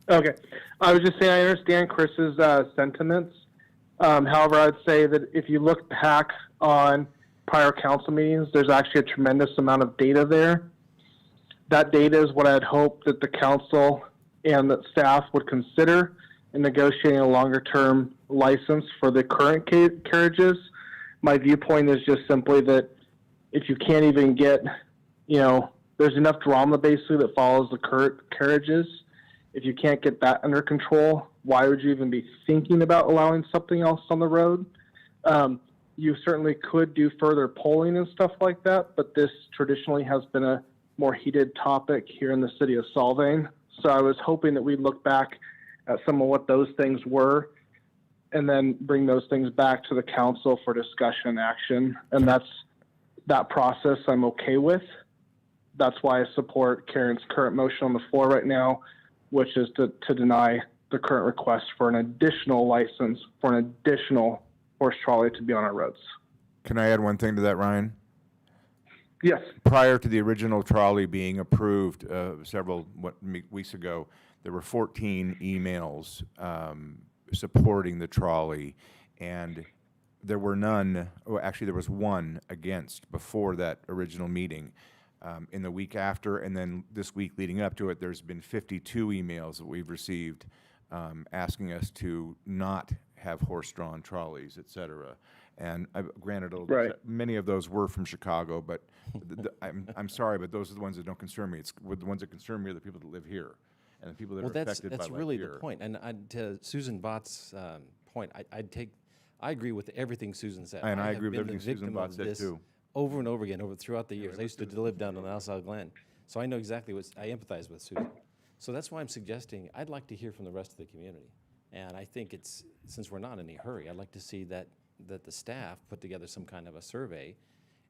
Okay. I was just saying I understand Chris's sentiments. However, I'd say that if you look back on prior council meetings, there's actually a tremendous amount of data there. That data is what I'd hope that the council and that staff would consider in negotiating a longer-term license for the current carriages. My viewpoint is just simply that if you can't even get, there's enough drama basically that follows the current carriages. If you can't get that under control, why would you even be thinking about allowing something else on the road? You certainly could do further polling and stuff like that, but this traditionally has been a more heated topic here in the city of Solvang. So I was hoping that we'd look back at some of what those things were and then bring those things back to the council for discussion and action. And that process I'm okay with. That's why I support Karen's current motion on the floor right now, which is to deny the current request for an additional license for an additional horse trolley to be on our roads. Can I add one thing to that, Ryan? Yes. Prior to the original trolley being approved several weeks ago, there were 14 emails supporting the trolley, and there were none, or actually there was one against before that original meeting. In the week after, and then this week leading up to it, there's been 52 emails that we've received asking us to not have horse-drawn trolleys, et cetera. And granted, Right. many of those were from Chicago, but I'm sorry, but those are the ones that don't concern me. It's the ones that concern me are the people that live here and the people that are affected by life That's really here. the point. And to Susan Bott's point, I agree with everything Susan said. And I have agree with been the everything Susan victim Bott of said, this too. Over and over again throughout the years. I used to live down in Alsau Glen, so I know exactly I empathize with Susan. So that's why I'm suggesting I'd like to hear from the rest of the community. And I think since we're not in any hurry, I'd like to see that the staff put together some kind of a survey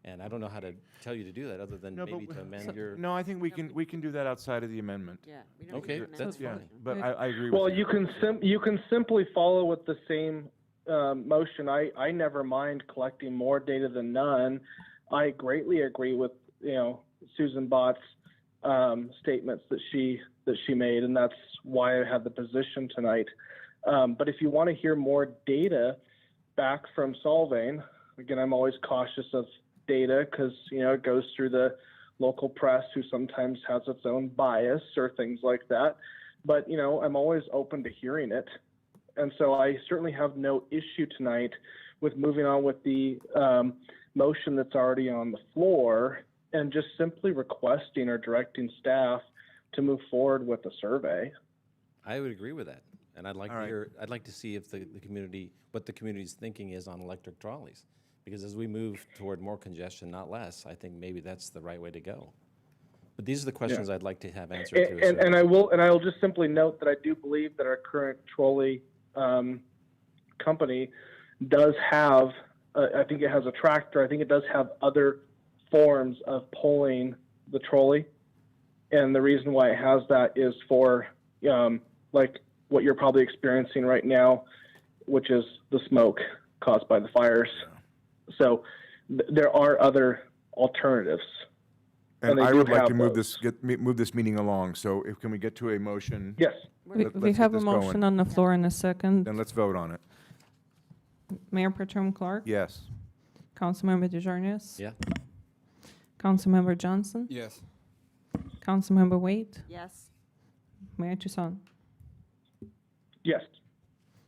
And I don't know how to tell you to do that, other than No, but maybe to amend your. No, I think we can do that outside of the amendment. Yeah. We don't Okay, need to amend that's the Yeah, fine. motion. but I agree with Well, you. you can simply follow with the same motion. I never mind collecting more data than none. I greatly agree with Susan Bott's statements that she made, and that's why I had the position tonight. But if you want to hear more data back from Solvang, again, I'm always cautious of data because it goes through the local press, who sometimes has its own bias or things like that. But I'm always open to hearing it, and so I certainly have no issue tonight with moving on with the motion that's already on the floor and just simply requesting or directing staff to move forward with the survey. I would agree with that, and I'd like All to right. hear. I'd like to see if the community, what the community's thinking is on electric trolleys, because as we move toward more congestion, not less, I think maybe that's the right way to go. But these are the questions I'd like to have answered through a survey. And I will just simply note that I do believe that our current trolley company does have, I think it has a tractor. I think it does have other forms of pulling the trolley. And the reason why it has that is for like what you're probably experiencing right now, which is the smoke caused by the fires. So there are other alternatives. And they I do would like have to move those. move this meeting along. So can we get to a motion? Yes. We Let's we get have a this going. motion on the floor in a second. Then let's vote on it. Mayor Pro Tem Clark? Yes. Councilmember DeJarnius? Yeah. Councilmember Johnson? Yes. Councilmember Waite? Yes. Mayor Toussaint? Yes.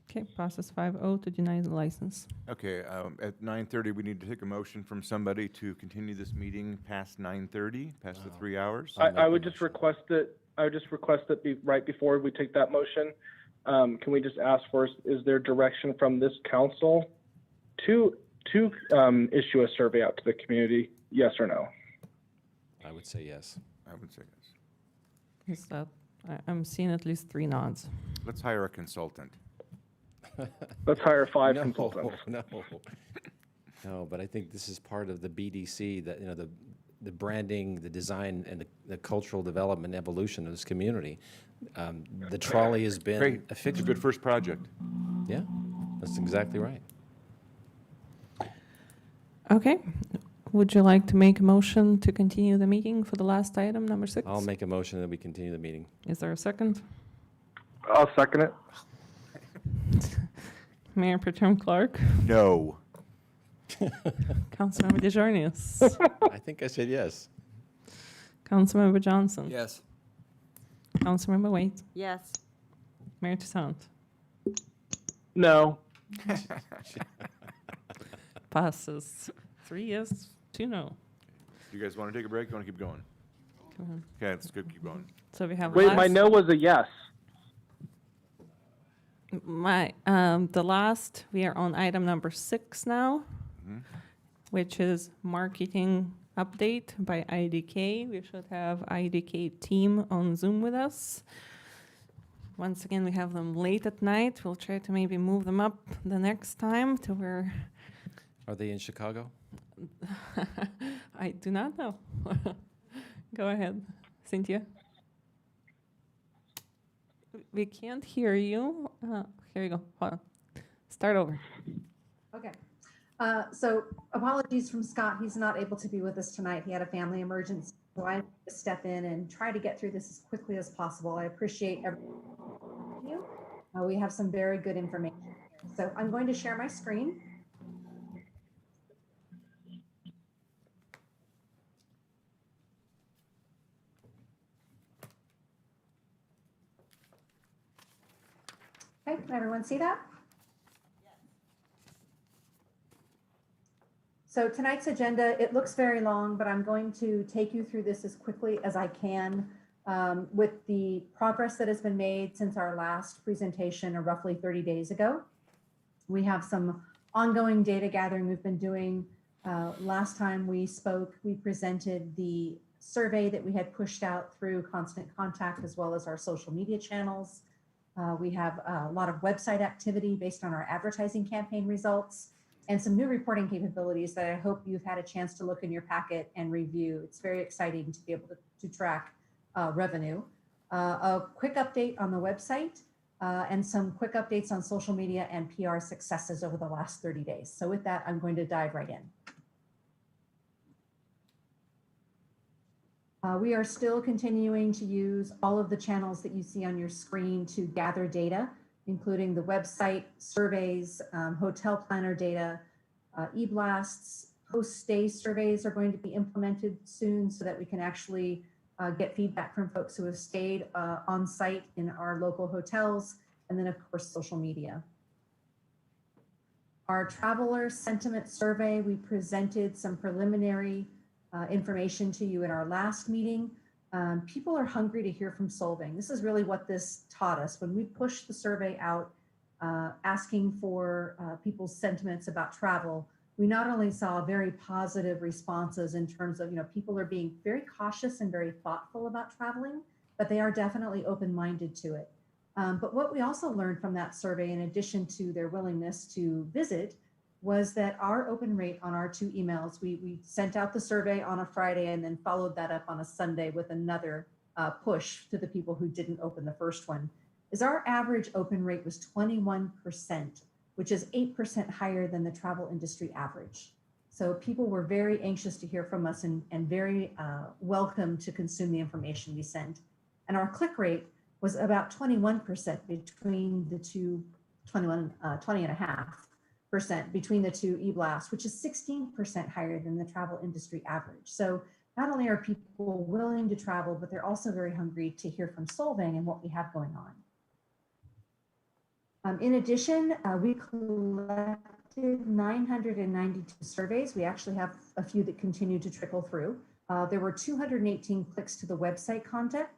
Okay, passes 5-0 to deny the license. Okay, at 9:30, we need to take a motion from somebody to continue this meeting past 9:30, past the 3 hours. I would just request that. Right before we take that motion, can we just ask for, is there direction from this council to issue a survey out to the community? Yes or no? I would say yes. I would say yes. Is that, I'm seeing at least 3 nods. Let's hire a consultant. Let's hire 5 No, consultants. No, but I think this is part of the BDC, that, the branding, the design, and the cultural development evolution of this community. The trolley has been Great. a It's a fixture. good first project. Yeah, that's exactly right. Okay, would you like to make a motion to continue the meeting for the last item, number 6? I'll make a motion that we continue the meeting. Is there a second? I'll second it. Mayor Pro Tem Clark? No. Councilmember DeJarnius? I think I said yes. Councilmember Johnson? Yes. Councilmember Waite? Yes. Mayor Toussaint? No. Passes 3 yes, 2 no. You guys want to take a break? You want to keep going? Go ahead. Okay, let's go keep going. So we have Wait, my last- no was a yes. the last, we are on item number 6 now, which is marketing update by IDK. We should have IDK team on Zoom with us. Once again, we have them late at night. We'll try to maybe move them up the next time to where Are they in Chicago? I do not know. Go ahead, Cynthia. We can't hear you. Here you go. Hold on. Start over. Okay. So apologies from Scott. He's not able to be with us tonight. He had a family emergency. So I need to step in and try to get through this as quickly as possible. I appreciate everyone. We have some very good information here. So I'm going to share my screen. Okay, can everyone see that? So tonight's agenda, it looks very long, but I'm going to take you through this as quickly as I can with the progress that has been made since our last presentation roughly 30 days ago. We have some ongoing data gathering we've been doing. Last time we spoke, we presented the survey that we had pushed out through Constant Contact as well as our social media channels. We have a lot of website activity based on our advertising campaign results. and some new reporting capabilities that I hope you've had a chance to look in your packet and review. It's very exciting to be able to track revenue. A quick update on the website and some quick updates on social media and PR successes over the last 30 days. So with that, I'm going to dive right in. We are still continuing to use all of the channels that you see on your screen to gather data, including the website, surveys, hotel planner data, e-blasts. Post-stay surveys are going to be implemented soon so that we can actually get feedback from folks who have stayed on site in our local hotels, and then of course, social media. Our traveler sentiment survey, we presented some preliminary information to you in our last meeting. People are hungry to hear from Solvang. This is really what this taught us. When we pushed the survey out, asking for people's sentiments about travel, we not only saw very positive responses in terms of, people are being very cautious and very thoughtful about traveling, but they are definitely open-minded to it. But what we also learned from that survey, in addition to their willingness to visit, was that our open rate on our 2 emails, we sent out the survey on a Friday and then followed that up on a Sunday with another push to the people who didn't open the first one, is our average open rate was 21%, which is 8% higher than the travel industry average. So people were very anxious to hear from us and very welcome to consume the information we sent. And our click rate was about 21% between the two, 20.5% between the 2 e-blasts, which is 16% higher than the travel industry average. So not only are people willing to travel, but they're also very hungry to hear from Solvang and what we have going on. In addition, we collected 992 surveys. We actually have a few that continue to trickle through. There were 218 clicks to the website content,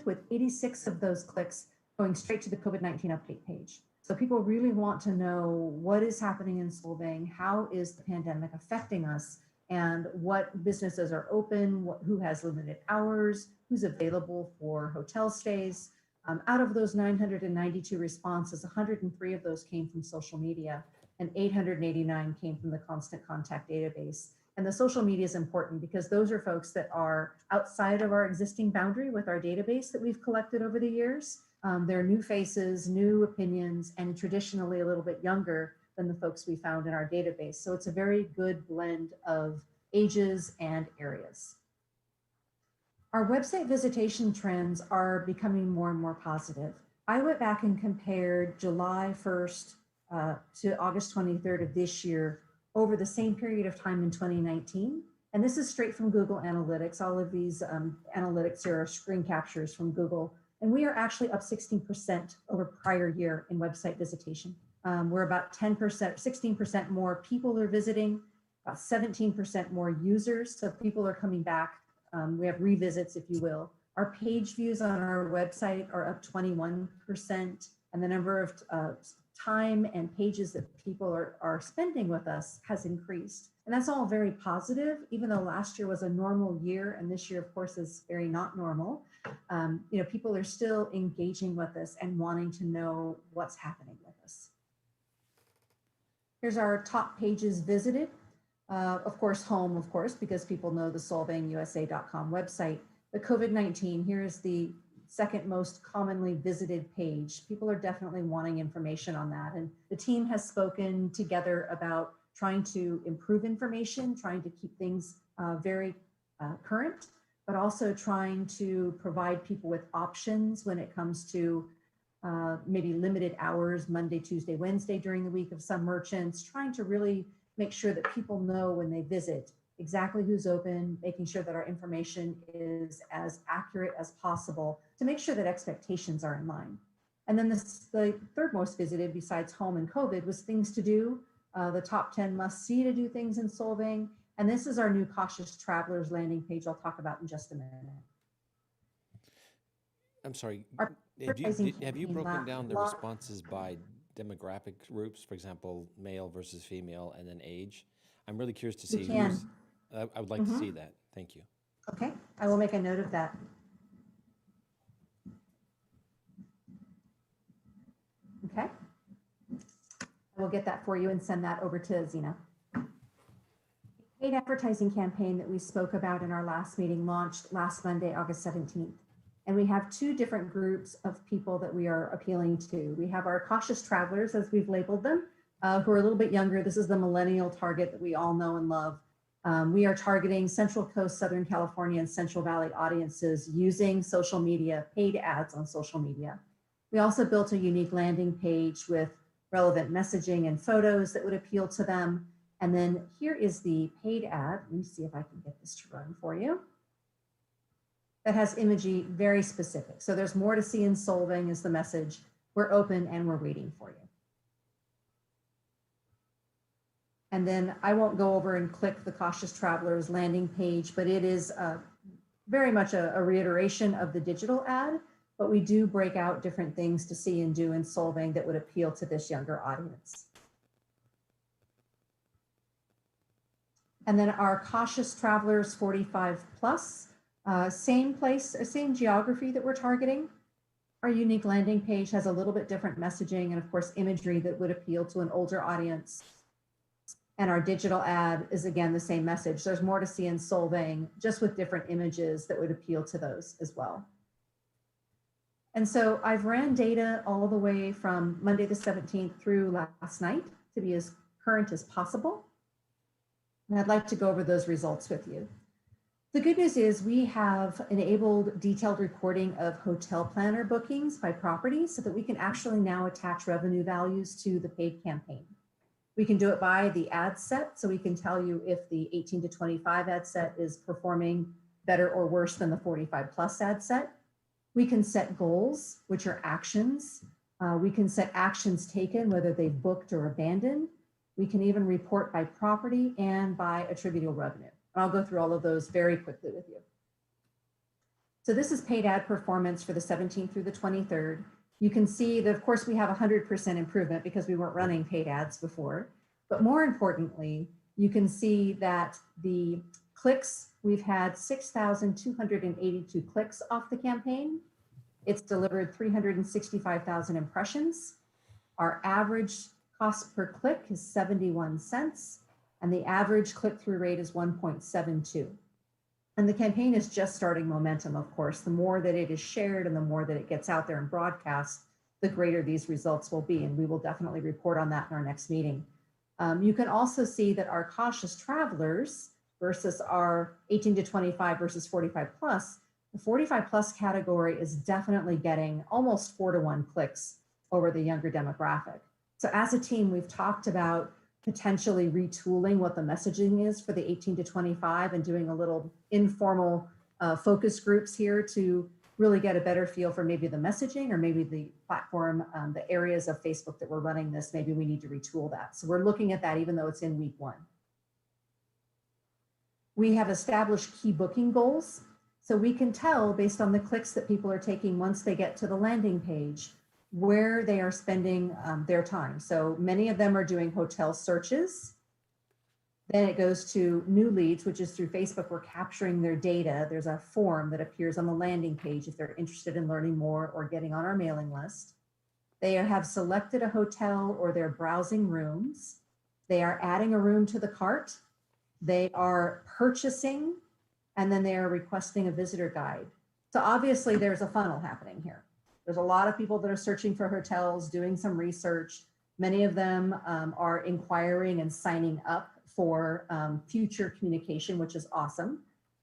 with 86 of those clicks going straight to the COVID-19 update page. So people really want to know what is happening in Solvang, how is the pandemic affecting us, and what businesses are open, who has limited hours, who's available for hotel stays. Out of those 992 responses, 103 of those came from social media and 889 came from the constant contact database. And the social media is important because those are folks that are outside of our existing boundary with our database that we've collected over the years. They're new faces, new opinions, and traditionally a little bit younger than the folks we found in our database. So it's a very good blend of ages and areas. Our website visitation trends are becoming more and more positive. I went back and compared July 1st to August 23rd of this year over the same period of time in 2019. And this is straight from Google Analytics. All of these analytics here are screen captures from Google. And we are actually up 16% over prior year in website visitation. We're about 10%, 16% more people are visiting, about 17% more users. So people are coming back. We have revisits, if you will. Our page views on our website are up 21%, and the number of time and pages that people are spending with us has increased. And that's all very positive, even though last year was a normal year, and this year, of course, is very not normal. People are still engaging with us and wanting to know what's happening with us. Here's our top pages visited. Of course, home, of course, because people know the solvangusa.com website. The COVID-19, here is the second most commonly visited page. People are definitely wanting information on that. And the team has spoken together about trying to improve information, trying to keep things very current, but also trying to provide people with options when it comes to maybe limited hours, Monday, Tuesday, Wednesday during the week of some merchants, trying to really make sure that people know when they visit exactly who's open, making sure that our information is as accurate as possible to make sure that expectations are in line. And then the third most visited besides home and COVID was things to do, the top 10 must see to do things in Solvang. And this is our new cautious travelers landing page I'll talk about in just a minute. I'm sorry, have you broken down the responses by demographic groups, for example, male versus female, and then age? I'm really curious to see who's, I would like to see that. Thank you. Okay, I will make a note of that. Okay. We'll get that for you and send that over to Zena. Paid advertising campaign that we spoke about in our last meeting launched last Monday, August 17th. And we have two different groups of people that we are appealing to. We have our cautious travelers, as we've labeled them, who are a little bit younger. This is the millennial target that we all know and love. We are targeting Central Coast, Southern California, and Central Valley audiences using social media, paid ads on social media. We also built a unique landing page with relevant messaging and photos that would appeal to them. And then here is the paid ad. Let me see if I can get this to run for you. That has imagery very specific. So there's more to see in Solvang is the message. We're open and we're waiting for you. And then I won't go over and click the Cautious Travelers landing page, but it is very much a reiteration of the digital ad, but we do break out different things to see and do in Solvang that would appeal to this younger audience. And then our Cautious Travelers 45 plus, same place, same geography that we're targeting. Our unique landing page has a little bit different messaging and of course imagery that would appeal to an older audience. And our digital ad is again the same message. There's more to see in Solvang, just with different images that would appeal to those as well. And so I've ran data all the way from Monday the 17th through last night to be as current as possible. And I'd like to go over those results with you. The good news is we have enabled detailed reporting of hotel planner bookings by property so that we can actually now attach revenue values to the paid campaign. We can do it by the ad set, so we can tell you if the 18 to 25 ad set is performing better or worse than the 45 plus ad set. We can set goals, which are actions. We can set actions taken, whether they've booked or abandoned. We can even report by property and by attributable revenue. And I'll go through all of those very quickly with you. So this is paid ad performance for the 17th through the 23rd. You can see that, of course, we have 100% improvement because we weren't running paid ads before. But more importantly, you can see that the clicks, we've had 6,282 clicks off the campaign. It's delivered 365,000 impressions. Our average cost per click is 71 cents, and the average click-through rate is 1.72. And the campaign is just starting momentum, of course. The more that it is shared and the more that it gets out there and broadcast, the greater these results will be. And we will definitely report on that in our next meeting. You can also see that our cautious travelers versus our 18 to 25 versus 45 plus, the 45 plus category is definitely getting almost 4-to-1 clicks over the younger demographic. So as a team, we've talked about potentially retooling what the messaging is for the 18 to 25 and doing a little informal focus groups here to really get a better feel for maybe the messaging or maybe the platform, the areas of Facebook that we're running this, maybe we need to retool that. So we're looking at that even though it's in week 1. We have established key booking goals. So we can tell based on the clicks that people are taking once they get to the landing page, where they are spending their time. So many of them are doing hotel searches. Then it goes to new leads, which is through Facebook. We're capturing their data. There's a form that appears on the landing page if they're interested in learning more or getting on our mailing list. They have selected a hotel or they're browsing rooms. They are adding a room to the cart. They are purchasing, and then they are requesting a visitor guide. So obviously there's a funnel happening here. There's a lot of people that are searching for hotels, doing some research. Many of them are inquiring and signing up for future communication, which is awesome.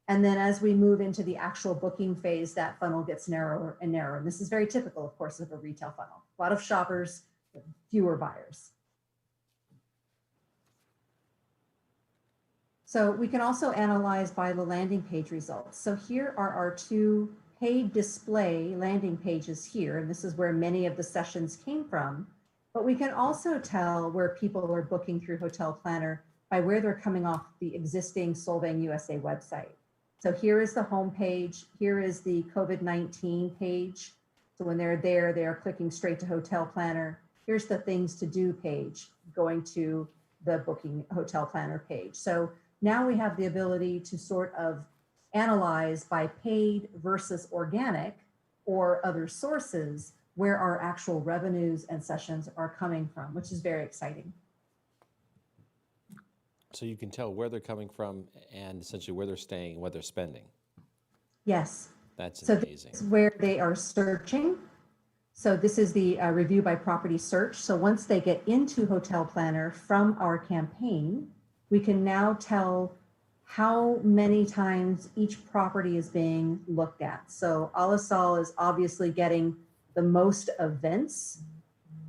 And then as we move into the actual booking phase, that funnel gets narrower and narrower. And this is very typical, of course, of a retail funnel. A lot of shoppers, fewer buyers. So we can also analyze by the landing page results. So here are our 2 paid display landing pages here, and this is where many of the sessions came from. But we can also tell where people are booking through Hotel Planner by where they're coming off the existing Solvang USA website. So here is the home page. Here is the COVID-19 page. So when they're there, they are clicking straight to Hotel Planner. Here's the things to do page, going to the booking Hotel Planner page. So now we have the ability to sort of analyze by paid versus organic or other sources, where our actual revenues and sessions are coming from, which is very exciting. So you can tell where they're coming from and essentially where they're staying and what they're spending. Yes. That's So amazing. this is where they are searching. So this is the review by property search. So once they get into Hotel Planner from our campaign, we can now tell how many times each property is being looked at. So Alisal is obviously getting the most events.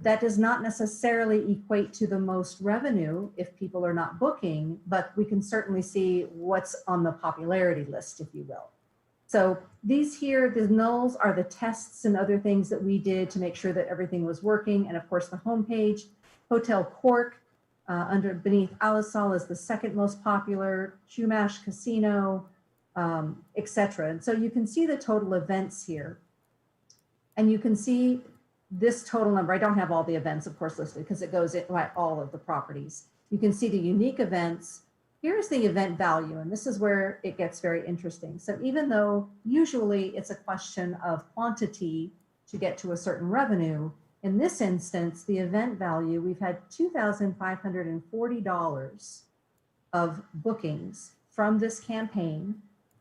That does not necessarily equate to the most revenue if people are not booking, but we can certainly see what's on the popularity list, if you will. So these here, the nulls are the tests and other things that we did to make sure that everything was working. And of course, the homepage, Hotel Cork, beneath Alisal is the second most popular, Chumash Casino, etc. And so you can see the total events here. And you can see this total number. I don't have all the events, of course, listed because it goes by all of the properties. You can see the unique events. Here's the event value, and this is where it gets very interesting. So even though usually it's a question of quantity to get to a certain revenue, in this instance, the event value, we've had $2,540 of bookings from this campaign.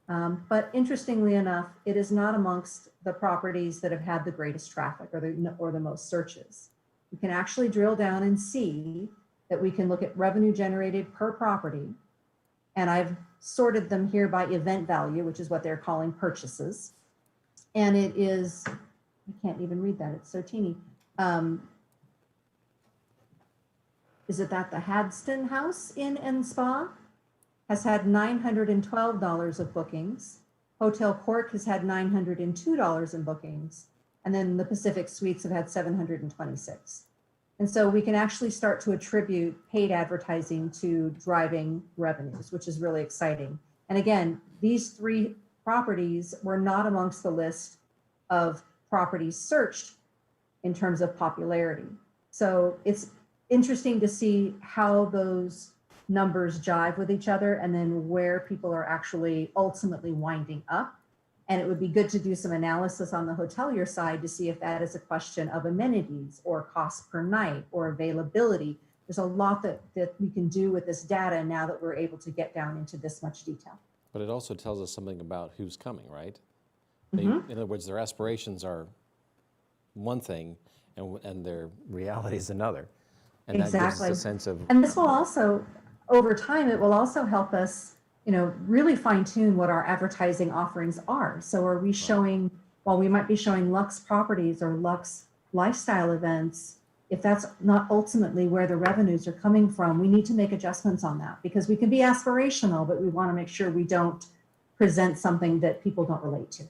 But interestingly enough, it is not amongst the properties that have had the greatest traffic or the most searches. You can actually drill down and see that we can look at revenue generated per property. And I've sorted them here by event value, which is what they're calling purchases. And it is, I can't even read that, it's so teeny. Is it that the Hadston House Inn and Spa has had $912 of bookings. Hotel Cork has had $902 in bookings. And then the Pacific Suites have had 726. And so we can actually start to attribute paid advertising to driving revenues, which is really exciting. And again, these three properties were not amongst the list of properties searched in terms of popularity. So it's interesting to see how those numbers jive with each other and then where people are actually ultimately winding up. And it would be good to do some analysis on the hotelier side to see if that is a question of amenities or cost per night or availability. There's a lot that we can do with this data now that we're able to get down into this much detail. But it also tells us something about who's coming, right? Mhm. In other words, their aspirations are one thing and their reality is another. And that gives us a sense of... And this will also, over time, it will also help us, really fine tune what our advertising offerings are. So are we showing, while we might be showing luxe properties or luxe lifestyle events, if that's not ultimately where the revenues are coming from, we need to make adjustments on that because we can be aspirational, but we want to make sure we don't present something that people don't relate to.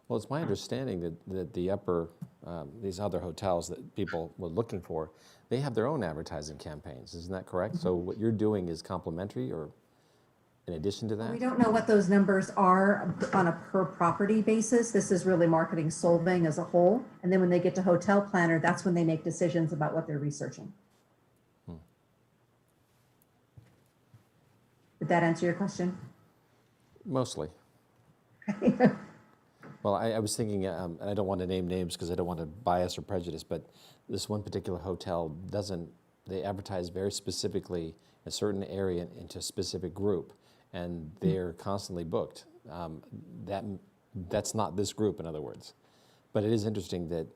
Well, it's my understanding that the upper, these other hotels that people were looking for, they have their own advertising campaigns. Isn't that correct? So what you're doing is complementary or in addition to that? We don't know what those numbers are on a per property basis. This is really marketing Solvang as a whole. And then when they get to Hotel Planner, that's when they make decisions about what they're researching. Did that answer your question? Mostly. Well, I was thinking, and I don't want to name names because I don't want to bias or prejudice, but this one particular hotel they advertise very specifically a certain area into a specific group, and they're constantly booked. That's not this group, in other words. But it is interesting that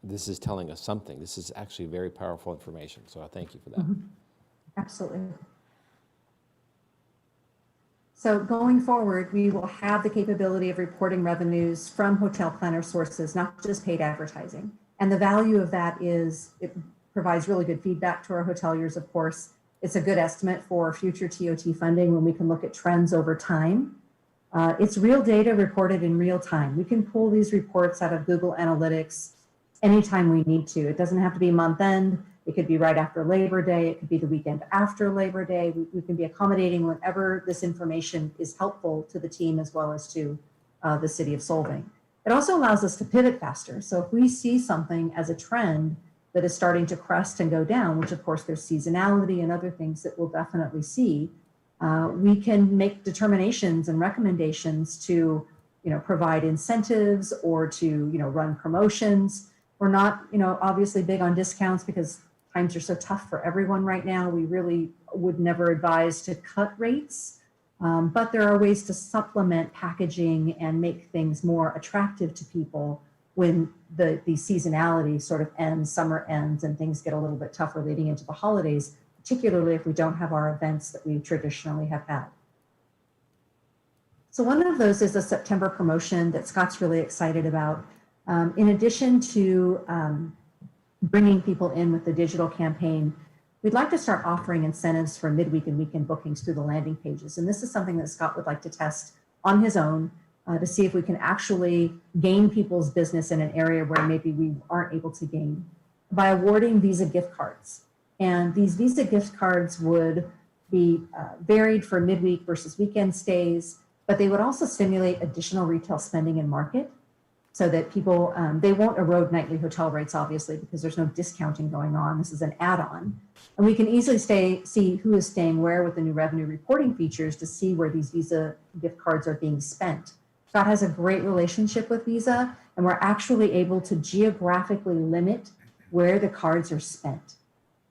this is telling us something. This is actually very powerful information, so I thank you for that. Mm-hmm. Absolutely. So going forward, we will have the capability of reporting revenues from Hotel Planner sources, not just paid advertising. And the value of that is it provides really good feedback to our hoteliers, of course. It's a good estimate for future TOT funding when we can look at trends over time. It's real data reported in real time. We can pull these reports out of Google Analytics anytime we need to. It doesn't have to be month end. It could be right after Labor Day. It could be the weekend after Labor Day. We can be accommodating whenever this information is helpful to the team as well as to the city of Solvang. It also allows us to pivot faster. So if we see something as a trend that is starting to crest and go down, which of course there's seasonality and other things that we'll definitely see, we can make determinations and recommendations to provide incentives or to run promotions We're not, obviously big on discounts because times are so tough for everyone right now. We really would never advise to cut rates. But there are ways to supplement packaging and make things more attractive to people when the seasonality sort of ends, summer ends, and things get a little bit tougher leading into the holidays, particularly if we don't have our events that we traditionally have had. So one of those is a September promotion that Scott's really excited about. In addition to bringing people in with the digital campaign, we'd like to start offering incentives for midweek and weekend bookings through the landing pages. And this is something that Scott would like to test on his own to see if we can actually gain people's business in an area where maybe we aren't able to gain by awarding Visa gift cards. And these Visa gift cards would be varied for midweek versus weekend stays, but they would also stimulate additional retail spending in market so that people, they won't erode nightly hotel rates, obviously, because there's no discounting going on. This is an add-on. And we can easily see who is staying where with the new revenue reporting features to see where these Visa gift cards are being spent. Scott has a great relationship with Visa, and we're actually able to geographically limit where the cards are spent.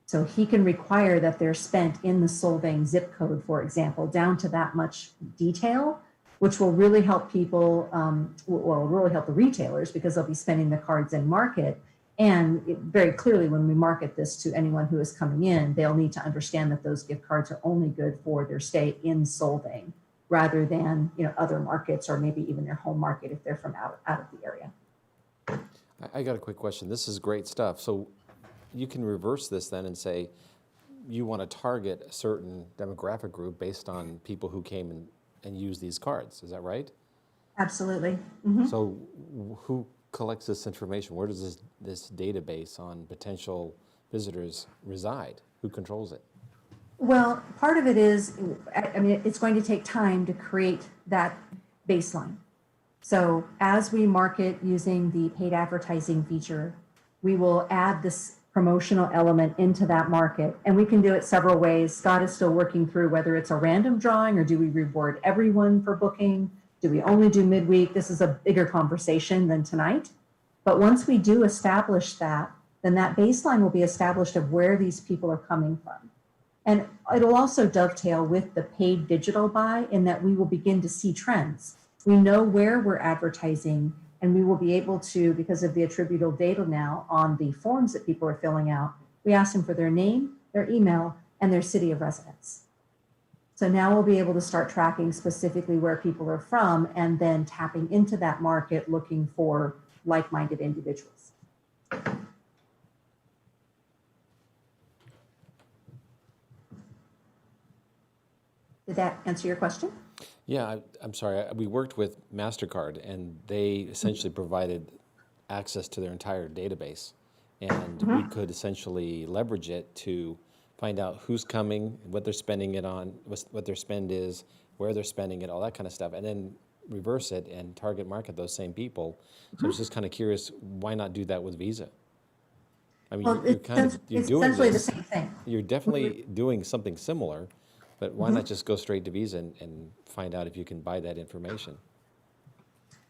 So he can require that they're spent in the Solvang zip code, for example, down to that much detail, which will really help people, will really help the retailers because they'll be spending the cards in market. And very clearly, when we market this to anyone who is coming in, they'll need to understand that those gift cards are only good for their stay in Solvang rather than other markets or maybe even their home market if they're from out of the area. I got a quick question. This is great stuff. So you can reverse this then and say you want to target a certain demographic group based on people who came and used these cards. Is that right? Absolutely. Mm-hmm. So who collects this information? Where does this database on potential visitors reside? Who controls it? Well, part of it is, it's going to take time to create that baseline. So as we market using the paid advertising feature, we will add this promotional element into that market. And we can do it several ways. Scott is still working through whether it's a random drawing or do we reward everyone for booking? Do we only do midweek? This is a bigger conversation than tonight. But once we do establish that, then that baseline will be established of where these people are coming from. And it'll also dovetail with the paid digital buy in that we will begin to see trends. We know where we're advertising, and we will be able to, because of the attributable data now on the forms that people are filling out, we ask them for their name, their email, and their city of residence. So now we'll be able to start tracking specifically where people are from and then tapping into that market looking for like-minded individuals. Did that answer your question? Yeah, I'm sorry. We worked with MasterCard, and they essentially provided access to their entire database. And we could essentially leverage it to find out who's coming, what they're spending it on, what their spend is, where they're spending it, all that kind of stuff, and then reverse it and target market those same people. So I was just kind of curious, why not do that with Visa? I mean, Well, you're doing essentially this. the same thing. You're definitely doing something similar, but why not just go straight to Visa and find out if you can buy that information?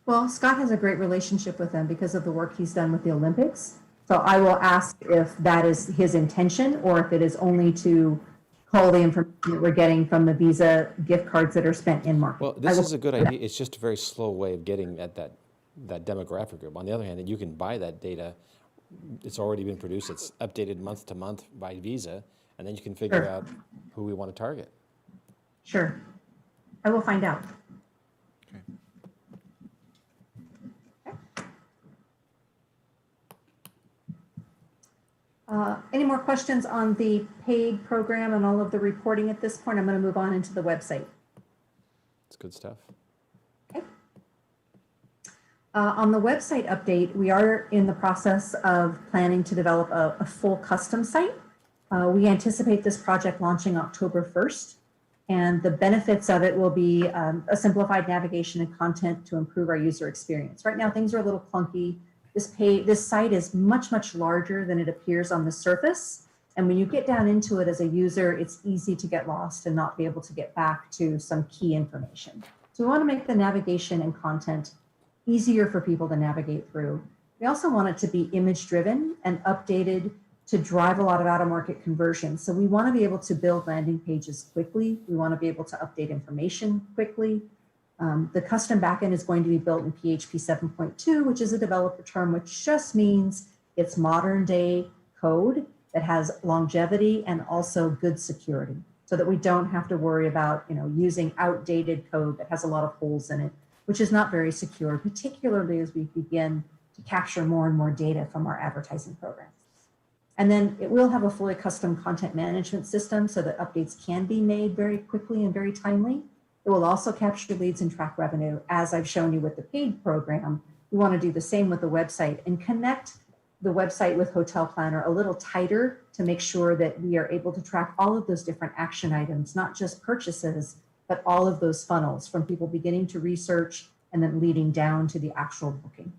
Well, Scott has a great relationship with them because of the work he's done with the Olympics. So I will ask if that is his intention or if it is only to call the information that we're getting from the Visa gift cards that are spent in market. Well, this is a good idea. It's just a very slow way of getting at that demographic group. On the other hand, you can buy that data. It's already been produced. It's updated month to month by Visa, and then you can figure out who we want to target. Sure. I will find out. Any more questions on the paid program and all of the reporting at this point? I'm going to move on into the website. It's good stuff. Okay. On the website update, we are in the process of planning to develop a full custom site. We anticipate this project launching October 1st, and the benefits of it will be a simplified navigation and content to improve our user experience. Right now, things are a little clunky. This site is much, much larger than it appears on the surface. And when you get down into it as a user, it's easy to get lost and not be able to get back to some key information. So we want to make the navigation and content easier for people to navigate through. We also want it to be image driven and updated to drive a lot of out-of-market conversion. So we want to be able to build landing pages quickly. We want to be able to update information quickly. The custom backend is going to be built in PHP 7.2, which is a developer term, which just means it's modern day code that has longevity and also good security, so that we don't have to worry about, using outdated code that has a lot of holes in it, which is not very secure, particularly as we begin to capture more and more data from our advertising programs. And then it will have a fully custom content management system so that updates can be made very quickly and very timely. It will also capture leads and track revenue. As I've shown you with the paid program, we want to do the same with the website and connect the website with Hotel Planner a little tighter to make sure that we are able to track all of those different action items, not just purchases, but all of those funnels from people beginning to research and then leading down to the actual booking.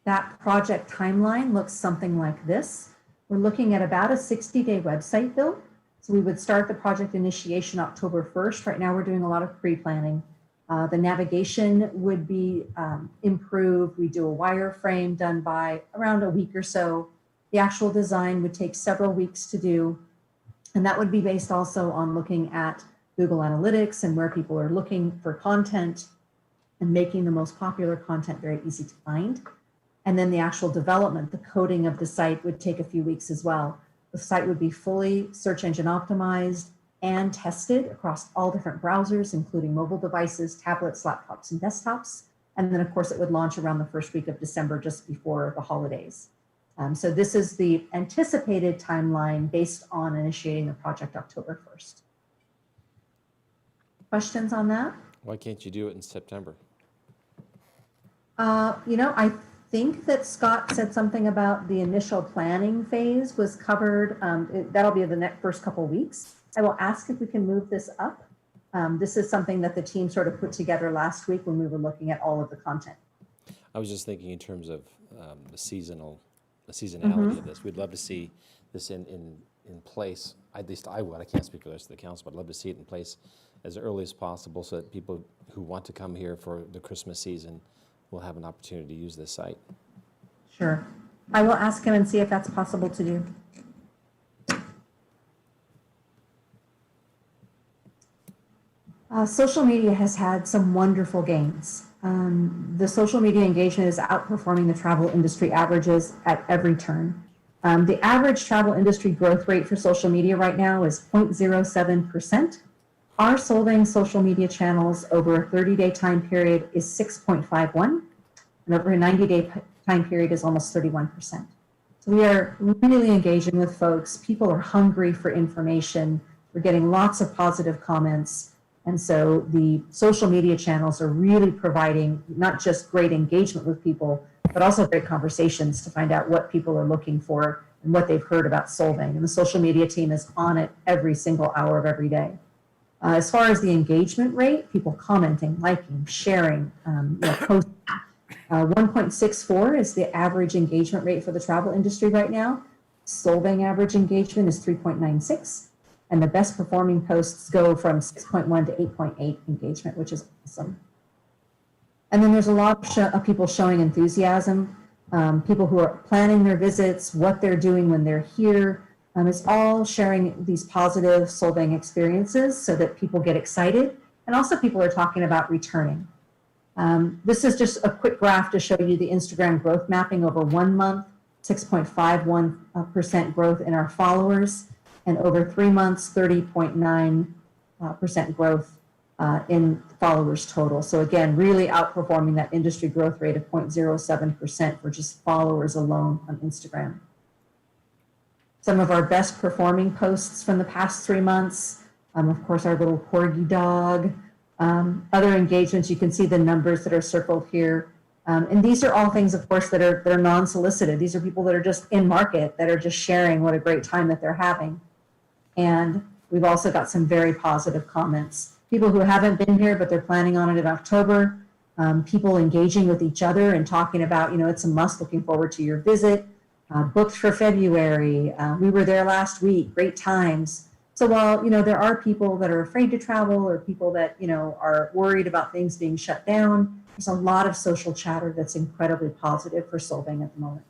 That project timeline looks something like this. We're looking at about a 60-day website build. So we would start the project initiation October 1st. Right now we're doing a lot of pre-planning. The navigation would be improved. We do a wireframe done by around a week or so. The actual design would take several weeks to do. And that would be based also on looking at Google Analytics and where people are looking for content and making the most popular content very easy to find. And then the actual development, the coding of the site would take a few weeks as well. The site would be fully search engine optimized and tested across all different browsers, including mobile devices, tablets, laptops, and desktops. And then of course it would launch around the first week of December, just before the holidays. So this is the anticipated timeline based on initiating the project October 1st. Questions on that? Why can't you do it in September? I think that Scott said something about the initial planning phase was covered. That'll be the next first couple weeks. I will ask if we can move this up. This is something that the team sort of put together last week when we were looking at all of the content. I was just thinking in terms of the seasonality of this. We'd love to see this in place. At least I would. I can't speak for the rest of the council, but I'd love to see it in place as early as possible so that people who want to come here for the Christmas season will have an opportunity to use this site. Sure. I will ask him and see if that's possible to do. Social media has had some wonderful gains. The social media engagement is outperforming the travel industry averages at every turn. The average travel industry growth rate for social media right now is 0.07%. Our Solvang social media channels over a 30-day time period is 6.51, and over a 90-day time period is almost 31%. So we are really engaging with folks. People are hungry for information. We're getting lots of positive comments. And so the social media channels are really providing not just great engagement with people, but also great conversations to find out what people are looking for and what they've heard about Solvang. And the social media team is on it every single hour of every day. As far as the engagement rate, people commenting, liking, sharing, posting. 1.64 is the average engagement rate for the travel industry right now. Solvang average engagement is 3.96. And the best performing posts go from 6.1 to 8.8 engagement, which is awesome. And then there's a lot of people showing enthusiasm, people who are planning their visits, what they're doing when they're here. It's all sharing these positive Solvang experiences so that people get excited. And also people are talking about returning. This is just a quick graph to show you the Instagram growth mapping over 1 month, 6.51% growth in our followers. And over 3 months, 30.9% growth in followers total. So again, really outperforming that industry growth rate of 0.07% for just followers alone on Instagram. Some of our best performing posts from the past 3 months, of course, our little corgi dog. Other engagements, you can see the numbers that are circled here. And these are all things, of course, that are non-solicited. These are people that are just in market, that are just sharing what a great time that they're having. And we've also got some very positive comments. People who haven't been here, but they're planning on it in October. People engaging with each other and talking about, it's a must, looking forward to your visit. Booked for February. We were there last week, great times. So while, there are people that are afraid to travel or people that, are worried about things being shut down, There's a lot of social chatter that's incredibly positive for Solvang at the moment.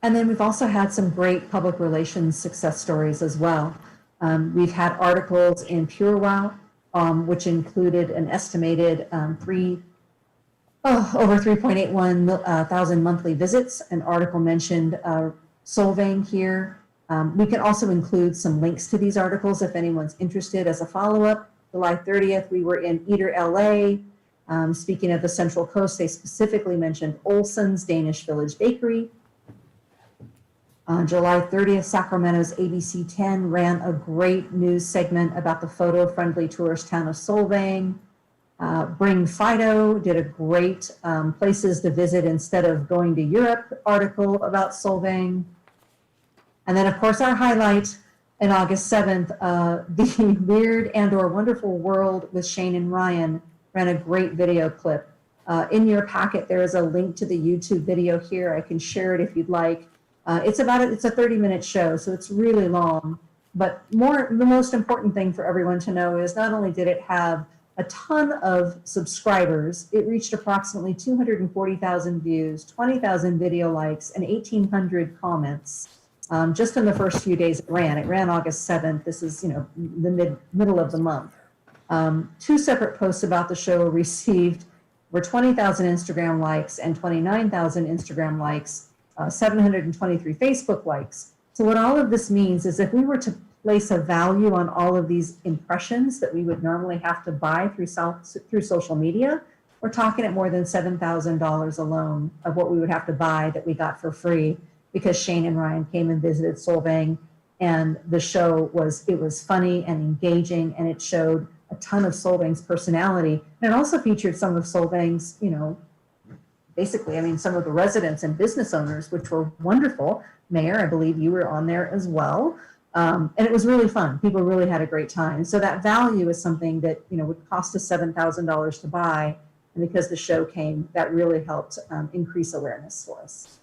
And then we've also had some great public relations success stories as well. We've had articles in PureWow, which included an estimated over 3.81 thousand monthly visits. An article mentioned Solvang here. We can also include some links to these articles if anyone's interested as a follow-up. July 30th, we were in Eder, LA. Speaking of the Central Coast, they specifically mentioned Olson's Danish Village Bakery. On July 30th, Sacramento's ABC 10 ran a great news segment about the photo-friendly tourist town of Solvang. Bring Fido did a great places to visit instead of going to Europe article about Solvang. And then, of course, our highlight on August 7th, the Weird and/or Wonderful World with Shane and Ryan ran a great video clip. In your packet, there is a link to the YouTube video here. I can share it if you'd like. It's a 30-minute show, so it's really long. But the most important thing for everyone to know is not only did it have a ton of subscribers, it reached approximately 240,000 views, 20,000 video likes, and 1,800 comments. Just in the first few days it ran. It ran August 7th. This is, the middle of the month. 2 separate posts about the show were 20,000 Instagram likes and 29,000 Instagram likes, 723 Facebook likes. So what all of this means is if we were to place a value on all of these impressions that we would normally have to buy through social media, we're talking at more than $7,000 alone of what we would have to buy that we got for free because Shane and Ryan came and visited Solvang, and the show was funny and engaging, and it showed a ton of Solvang's personality. And it also featured some of Solvang's, some of the residents and business owners, which were wonderful. Mayor, I believe you were on there as well. And it was really fun. People really had a great time. So that value is something that, would cost us $7,000 to buy. And because the show came, that really helped increase awareness for us.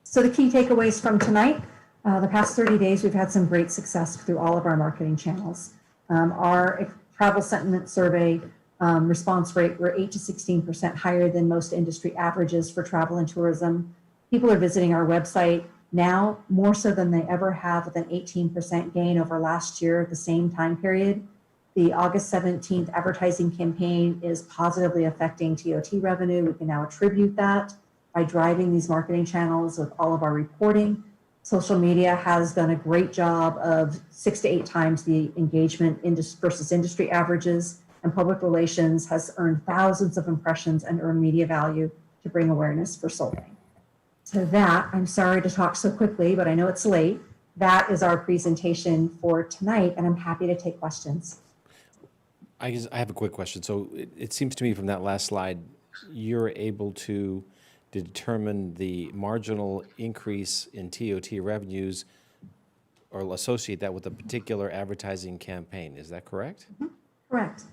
So the key takeaways from tonight, the past 30 days, we've had some great success through all of our marketing channels. Our travel sentiment survey response rate were 8 to 16% higher than most industry averages for travel and tourism. People are visiting our website now more so than they ever have, with an 18% gain over last year at the same time period. The August 17th advertising campaign is positively affecting TOT revenue. We can now attribute that by driving these marketing channels with all of our reporting. Social media has done a great job of 6 to 8 times the engagement versus industry averages, and public relations has earned thousands of impressions and earned media value to bring awareness for Solvang. So that, I'm sorry to talk so quickly, but I know it's late. That is our presentation for tonight, and I'm happy to take questions. I have a quick question. So it seems to me from that last slide, you're able to determine the marginal increase in TOT revenues or associate that with a particular advertising campaign. Is that correct? Mm-hmm. Correct.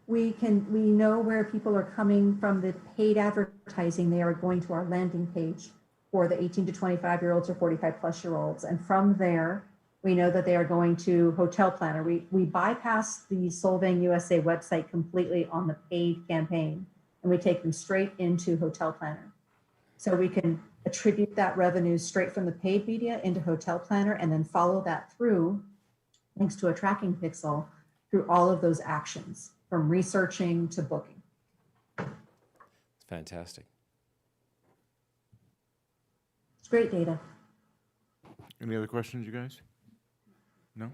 We know where people are coming from the paid advertising. They are going to our landing page for the 18 to 25-year-olds or 45-plus-year-olds. And from there, we know that they are going to Hotel Planner. We bypass the Solvang USA website completely on the paid campaign, and we take them straight into Hotel Planner. So we can attribute that revenue straight from the paid media into Hotel Planner and then follow that through, thanks to a tracking pixel, through all of those actions, from researching to booking. It's fantastic. It's great data. Any other questions, you guys? No?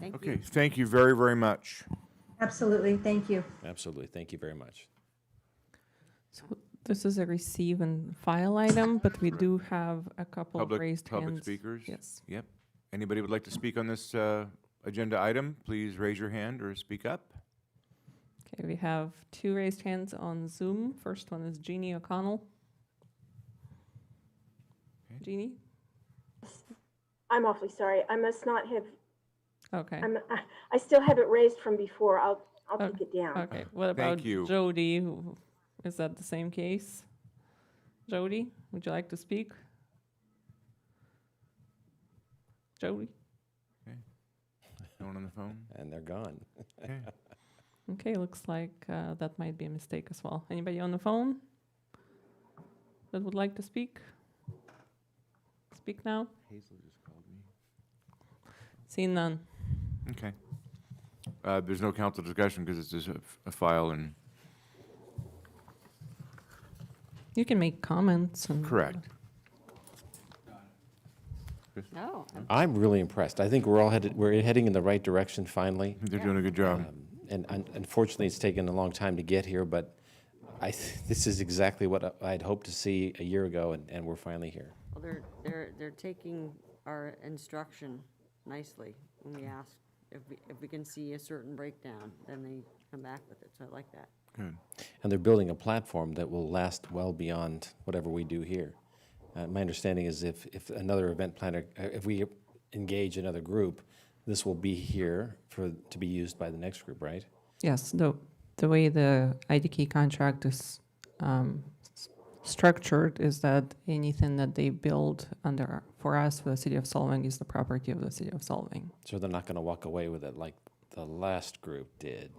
Thank you. Okay, thank you very, very much. Absolutely, thank you. Absolutely. Thank you very much. So this is a receive and file item, but we do have a couple of raised hands. Public speakers? Yes. Yep. Anybody would like to speak on this agenda item, please raise your hand or speak up. Okay, we have 2 raised hands on Zoom. First one is Jeannie O'Connell. Okay. Jeannie? I'm awfully sorry. I must not have. Okay. I still have it raised from before. I'll take it down. Okay. What about Thank you. Jody? Is that the same case? Jody, would you like to speak? Jody? Okay. No one on the phone? And they're gone. Okay. Okay, looks like that might be a mistake as well. Anybody on the phone that would like to speak? Speak now? Hazel just called me. Seeing none. Okay. There's no council discussion because it's just a file and. You can make comments and. Correct. Oh. I'm really impressed. I think we're heading in the right direction finally. They're doing a good job. Unfortunately, it's taken a long time to get here, but this is exactly what I'd hoped to see a year ago, and we're finally here. Well, they're taking our instruction nicely when we ask if we can see a certain breakdown, then they come back with it, so I like that. Good. And they're building a platform that will last well beyond whatever we do here. My understanding is if another event planner, if we engage another group, this will be here to be used by the next group, right? Yes, the way the IDK contract is structured is that anything that they build for us, for the city of Solvang, is the property of the city of Solvang. So they're not going to walk away with it like the last group did.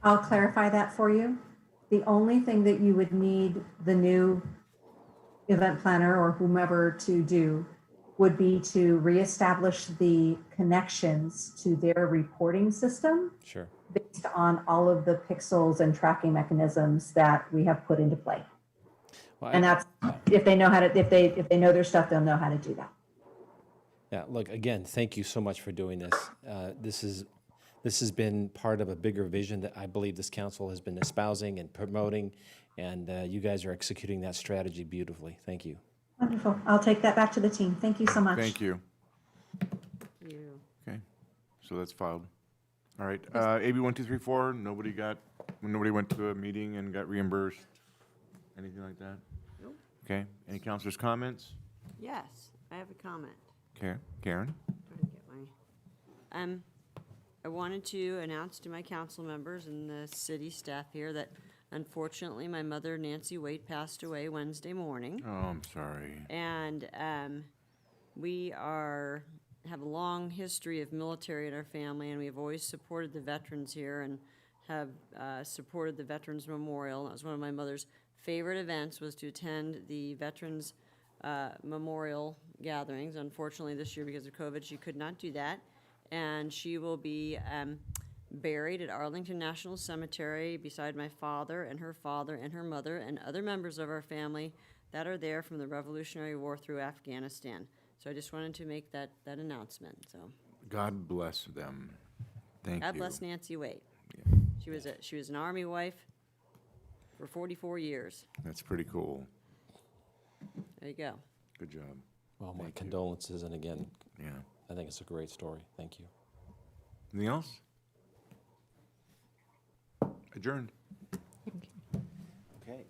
I'll clarify that for you. The only thing that you would need the new event planner or whomever to do would be to reestablish the connections to their reporting system. Sure. Based on all of the pixels and tracking mechanisms that we have put into play. Well, And that's, if they know how to, if they know their stuff, they'll know how to do that. Yeah, look, again, thank you so much for doing this. This has been part of a bigger vision that I believe this council has been espousing and promoting, and you guys are executing that strategy beautifully. Thank you. Wonderful. I'll take that back to the team. Thank you so much. Thank you. You. Okay, so that's filed. All right, AB 1234. Nobody went to a meeting and got reimbursed. Anything like that? Nope. Okay. Any councilors' comments? Yes, I have a comment. Okay, Karen. I wanted to announce to my council members and the city staff here that unfortunately my mother, Nancy Waite, passed away Wednesday morning. Oh, I'm sorry. And we have a long history of military in our family, and we've always supported the veterans here and have supported the Veterans Memorial. That was one of my mother's favorite events, was to attend the Veterans Memorial gatherings. Unfortunately, this year because of COVID, she could not do that. And she will be buried at Arlington National Cemetery beside my father and her mother and other members of our family that are there from the Revolutionary War through Afghanistan. So I just wanted to make that announcement. So God bless them. Thank you. God bless Nancy Waite. Yeah. She was an Army wife for 44 years. That's pretty cool. There you go. Good job. Well, my condolences, and again, yeah, I think it's a great story. Thank you. Anything else? Adjourned. Thank you. Okay.